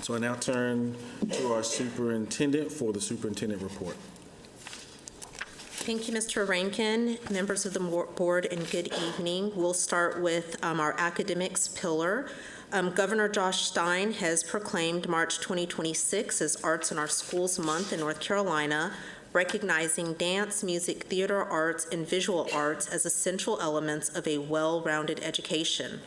So I now turn to our superintendent for the superintendent report. Thank you, Mr. Rankin, members of the board, and good evening. We'll start with our academics pillar. Governor Josh Stein has proclaimed March 2026 as Arts in Our Schools Month in North Carolina, recognizing dance, music, theater arts, and visual arts as essential elements of a well-rounded education.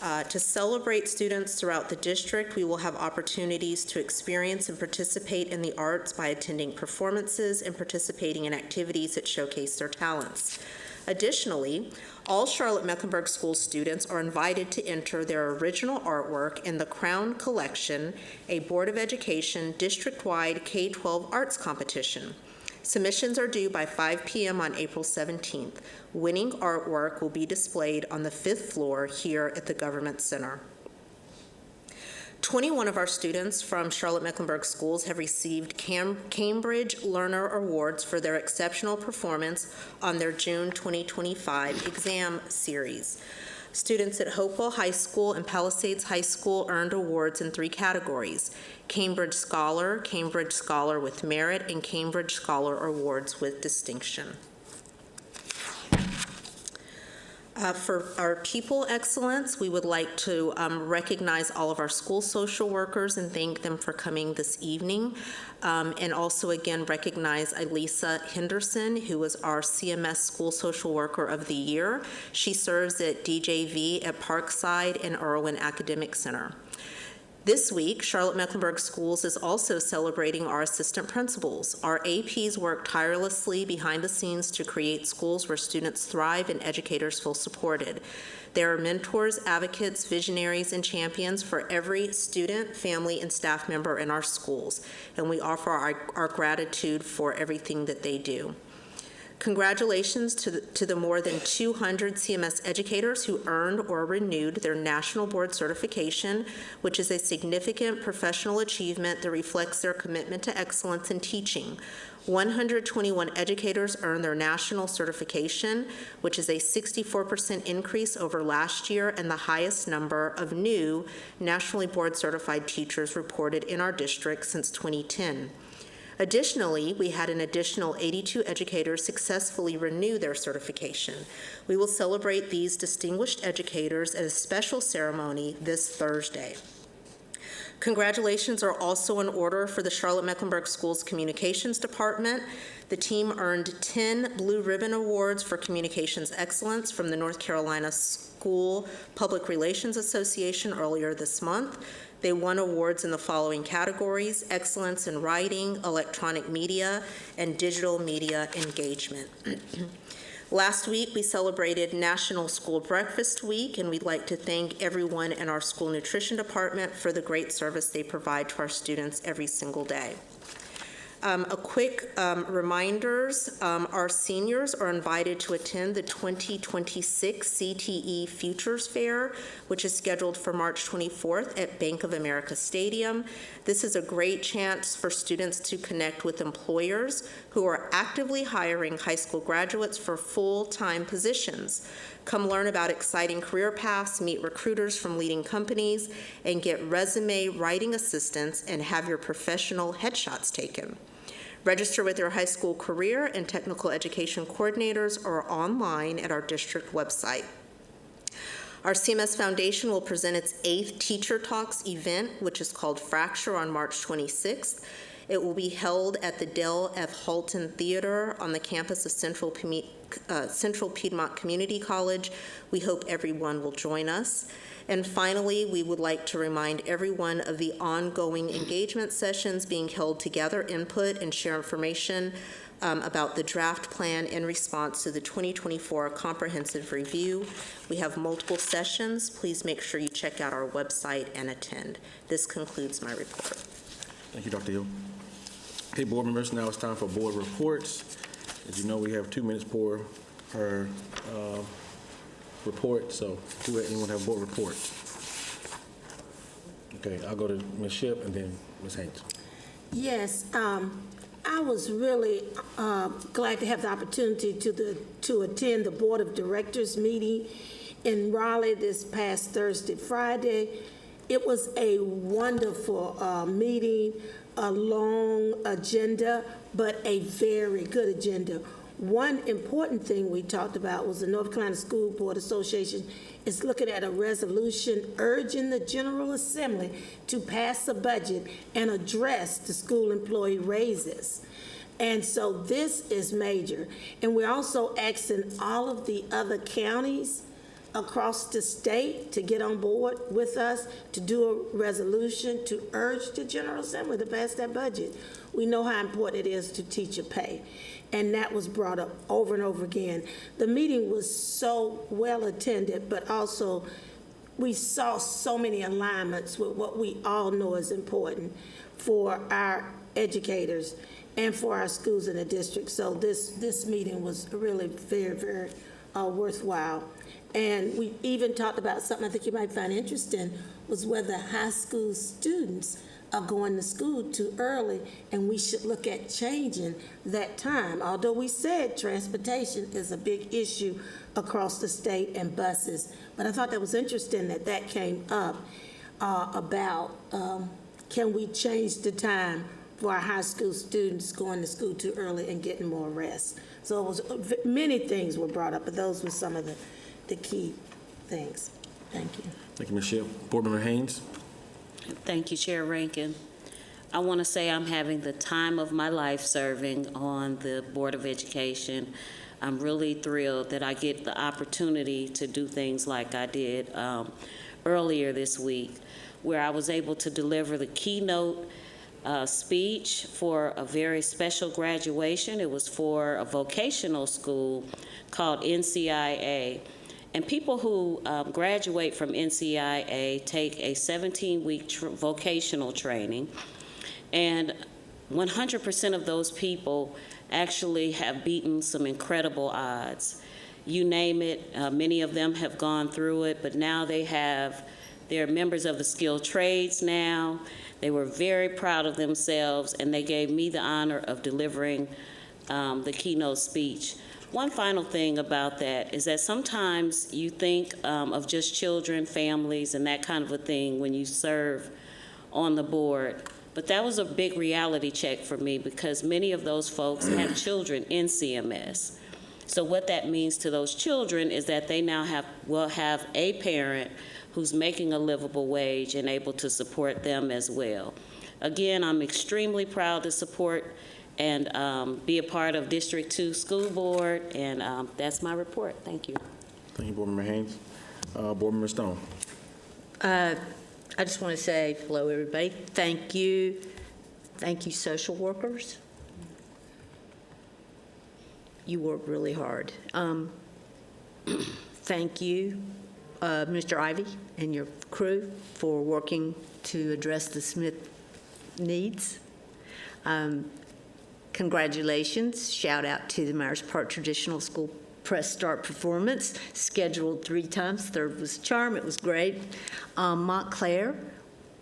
To celebrate students throughout the district, we will have opportunities to experience and participate in the arts by attending performances and participating in activities that showcase their talents. Additionally, all Charlotte-Mecklenburg school students are invited to enter their original artwork in the Crown Collection, a Board of Education district-wide K-12 arts competition. Submissions are due by 5 p.m. on April 17th. Winning artwork will be displayed on the 5th floor here at the Government Center. 21 of our students from Charlotte-Mecklenburg schools have received Cambridge Learner Awards for their exceptional performance on their June 2025 exam series. Students at Hopewell High School and Palisades High School earned awards in 3 categories: Cambridge Scholar with Merit, and Cambridge Scholar Awards with Distinction. For our people excellence, we would like to recognize all of our school social workers and thank them for coming this evening. And also again recognize Elisa Henderson, who was our CMS School Social Worker of the Year. She serves at DJV at Parkside and Irwin Academic Center. This week, Charlotte-Mecklenburg Schools is also celebrating our assistant principals. Our APs work tirelessly behind the scenes to create schools where students thrive and educators feel supported. There are mentors, advocates, visionaries, and champions for every student, family, and staff member in our schools, and we offer our gratitude for everything that they do. Congratulations to the more than 200 CMS educators who earned or renewed their national board certification, which is a significant professional achievement that reflects their commitment to excellence in teaching. 121 educators earned their national certification, which is a 64% increase over last year and the highest number of new nationally board certified teachers reported in our district since 2010. Additionally, we had an additional 82 educators successfully renew their certification. We will celebrate these distinguished educators at a special ceremony this Thursday. Congratulations are also in order for the Charlotte-Mecklenburg Schools Communications Department. The team earned 10 Blue Ribbon Awards for Communications Excellence from the North Carolina School Public Relations Association earlier this month. They won awards in the following categories: excellence in writing, electronic media, and digital media engagement. Last week, we celebrated National School Breakfast Week, and we'd like to thank everyone in our school nutrition department for the great service they provide to our students every single day. A quick reminders, our seniors are invited to attend the 2026 CTE Futures Fair, which is scheduled for March 24th at Bank of America Stadium. This is a great chance for students to connect with employers who are actively hiring high school graduates for full-time positions. Come learn about exciting career paths, meet recruiters from leading companies, and get resume writing assistance and have your professional headshots taken. Register with your high school career and technical education coordinators or online at our district website. Our CMS Foundation will present its 8th Teacher Talks event, which is called Fracture, on March 26th. It will be held at the Dale F. Halton Theater on the campus of Central Piedmont Community College. We hope everyone will join us. And finally, we would like to remind everyone of the ongoing engagement sessions being held to gather input and share information about the draft plan in response to the 2024 comprehensive review. We have multiple sessions. Please make sure you check out our website and attend. This concludes my report. Thank you, Dr. Hill. Okay, board members, now it's time for board reports. As you know, we have 2 minutes per report, so do anyone have board reports? Okay, I'll go to Ms. Shipp and then Ms. Haynes. Yes, I was really glad to have the opportunity to attend the Board of Directors meeting in Raleigh this past Thursday, Friday. It was a wonderful meeting, a long agenda, but a very good agenda. One important thing we talked about was the North Carolina School Board Association is looking at a resolution urging the General Assembly to pass a budget and address the school employee raises. And so this is major. And we're also asking all of the other counties across the state to get on board with us to do a resolution to urge the General Assembly to pass that budget. We know how important it is to teacher pay, and that was brought up over and over again. The meeting was so well attended, but also we saw so many alignments with what we all know is important for our educators and for our schools in the district. So this meeting was really very, very worthwhile. And we even talked about something I think you might find interesting, was whether high school students are going to school too early, and we should look at changing that time. Although we said transportation is a big issue across the state and buses, but I thought that was interesting that that came up about can we change the time for our high school students going to school too early and getting more rest. So it was, many things were brought up, but those were some of the key things. Thank you. Thank you, Ms. Shipp. Board Member Haynes. Thank you, Chair Rankin. I want to say I'm having the time of my life serving on the Board of Education. I'm really thrilled that I get the opportunity to do things like I did earlier this week, where I was able to deliver the keynote speech for a very special graduation. It was for a vocational school called NCIA. And people who graduate from NCIA take a 17-week vocational training, and 100% of those people actually have beaten some incredible odds. You name it, many of them have gone through it, but now they're members of the skilled trades now. They were very proud of themselves, and they gave me the honor of delivering the keynote speech. One final thing about that is that sometimes you think of just children, families, and that kind of a thing when you serve on the board. But that was a big reality check for me, because many of those folks have children in CMS. So what that means to those children is that they now will have a parent who's making a livable wage and able to support them as well. Again, I'm extremely proud to support and be a part of District 2 School Board, and that's my report. Thank you. Thank you, Board Member Haynes. Board Member Stone. I just want to say hello, everybody. Thank you. Thank you, social workers. You work really hard. Thank you, Mr. Ivy and your crew, for working to address the Smith needs. Congratulations. Shout out to the Myers Park Traditional School Press Start performance, scheduled 3 times. Third was a charm. It was great. Montclair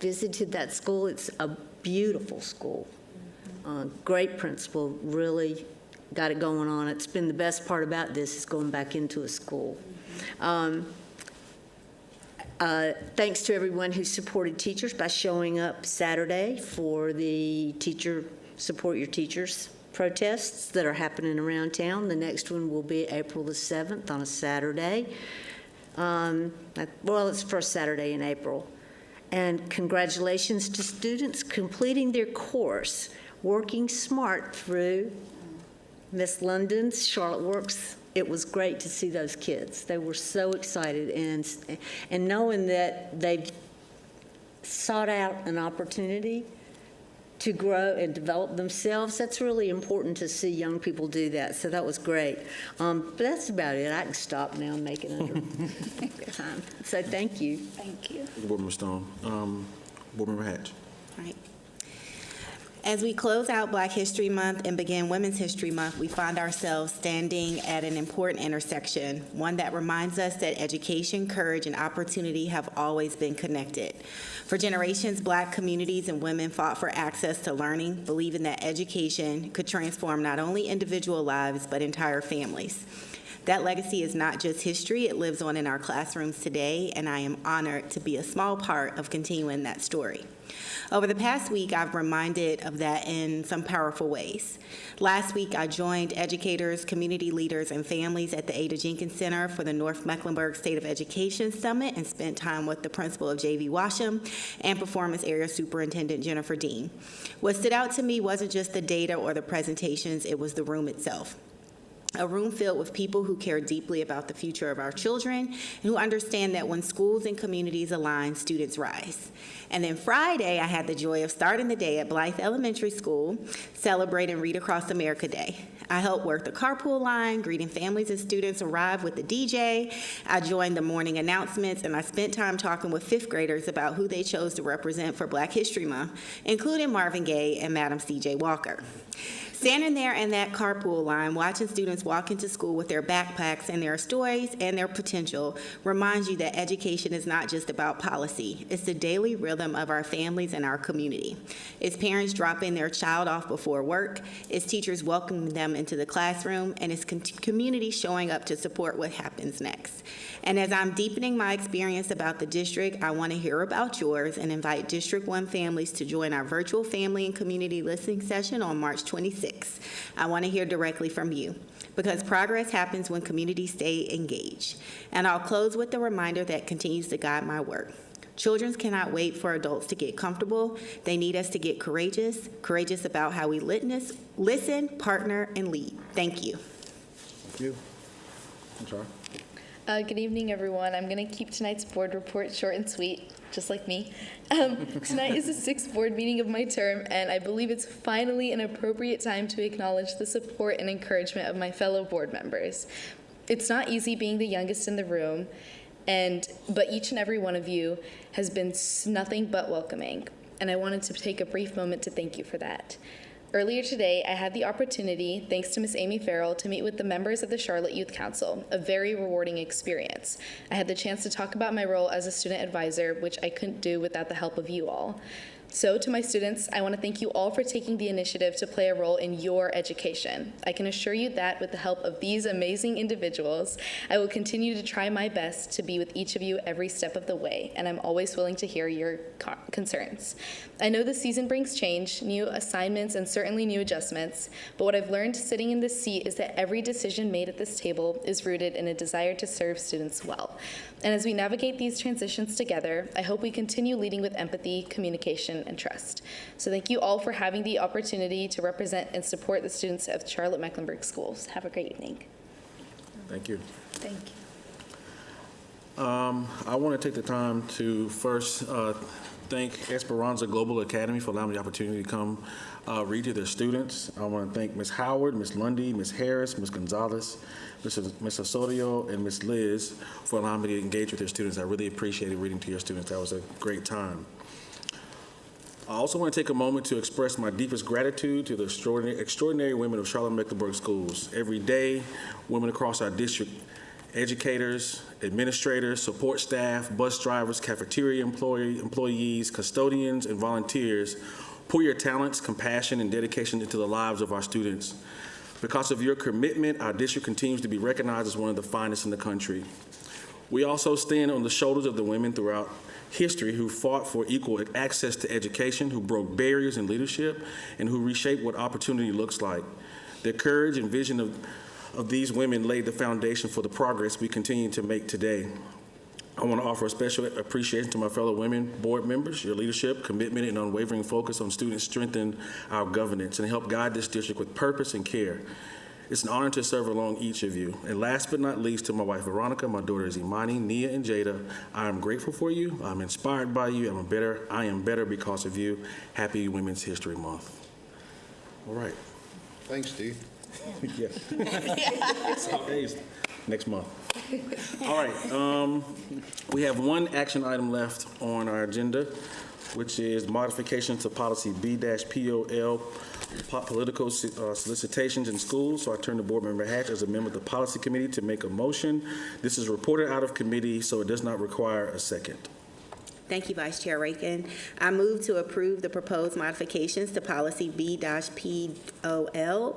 visited that school. It's a beautiful school. Great principal, really got it going on. It's been the best part about this is going back into a school. Thanks to everyone who supported teachers by showing up Saturday for the Support Your Teachers protests that are happening around town. The next one will be April the 7th on a Saturday. Well, it's the first Saturday in April. And congratulations to students completing their course, Working Smart through Miss London's Charlotte Works. It was great to see those kids. They were so excited, and knowing that they've sought out an opportunity to grow and develop themselves, that's really important to see young people do that. So that was great. But that's about it. I can stop now and make it under time. So thank you. Thank you. Board Member Stone. Board Member Hatch. Right. As we close out Black History Month and begin Women's History Month, we find ourselves standing at an important intersection, one that reminds us that education, courage, and opportunity have always been connected. For generations, Black communities and women fought for access to learning, believing that education could transform not only individual lives, but entire families. That legacy is not just history, it lives on in our classrooms today, and I am honored to be a small part of continuing that story. Over the past week, I've reminded of that in some powerful ways. Last week, I joined educators, community leaders, and families at the Ada Jenkins Center for the North Mecklenburg State of Education Summit and spent time with the principal of J.V. Washam and Performance Area Superintendent Jennifer Dean. What stood out to me wasn't just the data or the presentations, it was the room itself. A room filled with people who care deeply about the future of our children and who understand that when schools and communities align, students rise. And then Friday, I had the joy of starting the day at Blythe Elementary School, celebrating Read Across America Day. I helped work the carpool line, greeting families as students arrived with the DJ. I joined the morning announcements, and I spent time talking with fifth graders about who they chose to represent for Black History Month, including Marvin Gaye and Madam C.J. Walker. Standing there in that carpool line, watching students walk into school with their backpacks and their stories and their potential reminds you that education is not just about policy. It's the daily rhythm of our families and our community. It's parents dropping their child off before work. It's teachers welcoming them into the classroom. And it's community showing up to support what happens next. And as I'm deepening my experience about the district, I want to hear about yours and invite District 1 families to join our virtual family and community listening session on March 26th. I want to hear directly from you because progress happens when communities stay engaged. And I'll close with the reminder that continues to guide my work. Children cannot wait for adults to get comfortable. They need us to get courageous about how we listen, partner, and lead. Thank you. Thank you. I'm sorry. Good evening, everyone. I'm going to keep tonight's board report short and sweet, just like me. Tonight is the 6th board meeting of my term, and I believe it's finally an appropriate time to acknowledge the support and encouragement of my fellow board members. It's not easy being the youngest in the room, but each and every one of you has been nothing but welcoming, and I wanted to take a brief moment to thank you for that. Earlier today, I had the opportunity, thanks to Ms. Amy Farrell, to meet with the members of the Charlotte Youth Council, a very rewarding experience. I had the chance to talk about my role as a student advisor, which I couldn't do without the help of you all. So to my students, I want to thank you all for taking the initiative to play a role in your education. I can assure you that with the help of these amazing individuals, I will continue to try my best to be with each of you every step of the way, and I'm always willing to hear your concerns. I know the season brings change, new assignments, and certainly new adjustments, but what I've learned sitting in this seat is that every decision made at this table is rooted in a desire to serve students well. And as we navigate these transitions together, I hope we continue leading with empathy, communication, and trust. So thank you all for having the opportunity to represent and support the students of Charlotte-Mecklenburg schools. Have a great evening. Thank you. Thank you. I want to take the time to first thank Esperanza Global Academy for allowing me the opportunity to come read to their students. I want to thank Ms. Howard, Ms. Lundy, Ms. Harris, Ms. Gonzalez, Ms. Osorio, and Ms. Liz for allowing me to engage with their students. I really appreciated reading to your students. That was a great time. I also want to take a moment to express my deepest gratitude to the extraordinary women of Charlotte-Mecklenburg schools. Every day, women across our district, educators, administrators, support staff, bus drivers, cafeteria employees, custodians, and volunteers, pour your talents, compassion, and dedication into the lives of our students. Because of your commitment, our district continues to be recognized as one of the finest in the country. We also stand on the shoulders of the women throughout history who fought for equal access to education, who broke barriers in leadership, and who reshaped what opportunity looks like. Their courage and vision of these women laid the foundation for the progress we continue to make today. I want to offer a special appreciation to my fellow women board members. Your leadership, commitment, and unwavering focus on students strengthen our governance and help guide this district with purpose and care. It's an honor to serve along each of you. And last but not least, to my wife, Veronica, my daughters, Imani, Nia, and Jada, I am grateful for you. I'm inspired by you. I am better because of you. Happy Women's History Month. All right. Thanks, Steve. Yeah. Okay, next month. All right. We have one action item left on our agenda, which is modification to policy B-POL, political solicitations in schools. So I turn to Board Member Hatch as a member of the Policy Committee to make a motion. This is reported out of committee, so it does not require a second. Thank you, Vice Chair Rankin. I move to approve the proposed modifications to policy B-POL,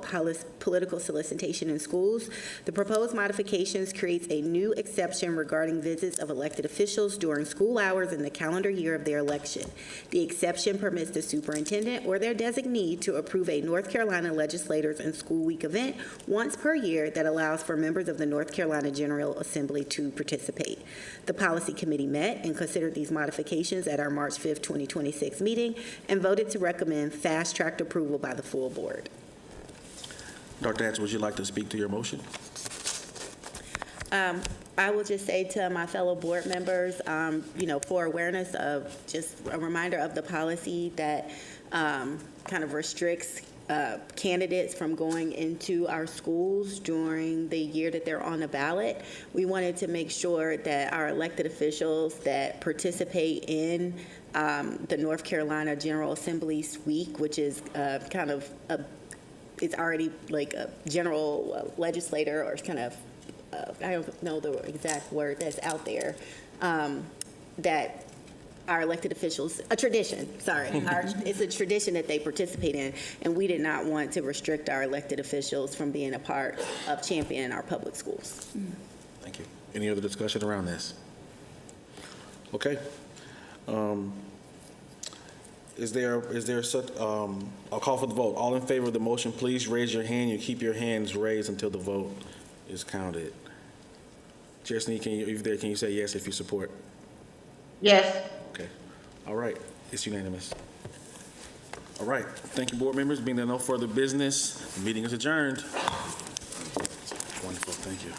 political solicitation in schools. The proposed modifications creates a new exception regarding visits of elected officials during school hours in the calendar year of their election. The exception permits the superintendent or their designee to approve a North Carolina Legislators and School Week event once per year that allows for members of the North Carolina General Assembly to participate. The Policy Committee met and considered these modifications at our March 5th, 2026 meeting and voted to recommend fast-tracked approval by the full board. Dr. Hatch, would you like to speak to your motion? I will just say to my fellow board members, for awareness of just a reminder of the policy that kind of restricts candidates from going into our schools during the year that they're on the ballot. We wanted to make sure that our elected officials that participate in the North Carolina General Assembly's week, which is it's already like a general legislator or kind of, I don't know the exact word that's out there, that our elected officials, it's a tradition that they participate in, and we did not want to restrict our elected officials from being a part of championing our public schools. Thank you. Any other discussion around this? Okay. Is there such, I'll call for the vote. All in favor of the motion, please raise your hand. You keep your hands raised until the vote is counted. Chair Snead, can you say yes if you support? Yes. Okay. All right. It's unanimous. All right. Thank you, board members. Being there no further business, the meeting is adjourned. Wonderful. Thank you.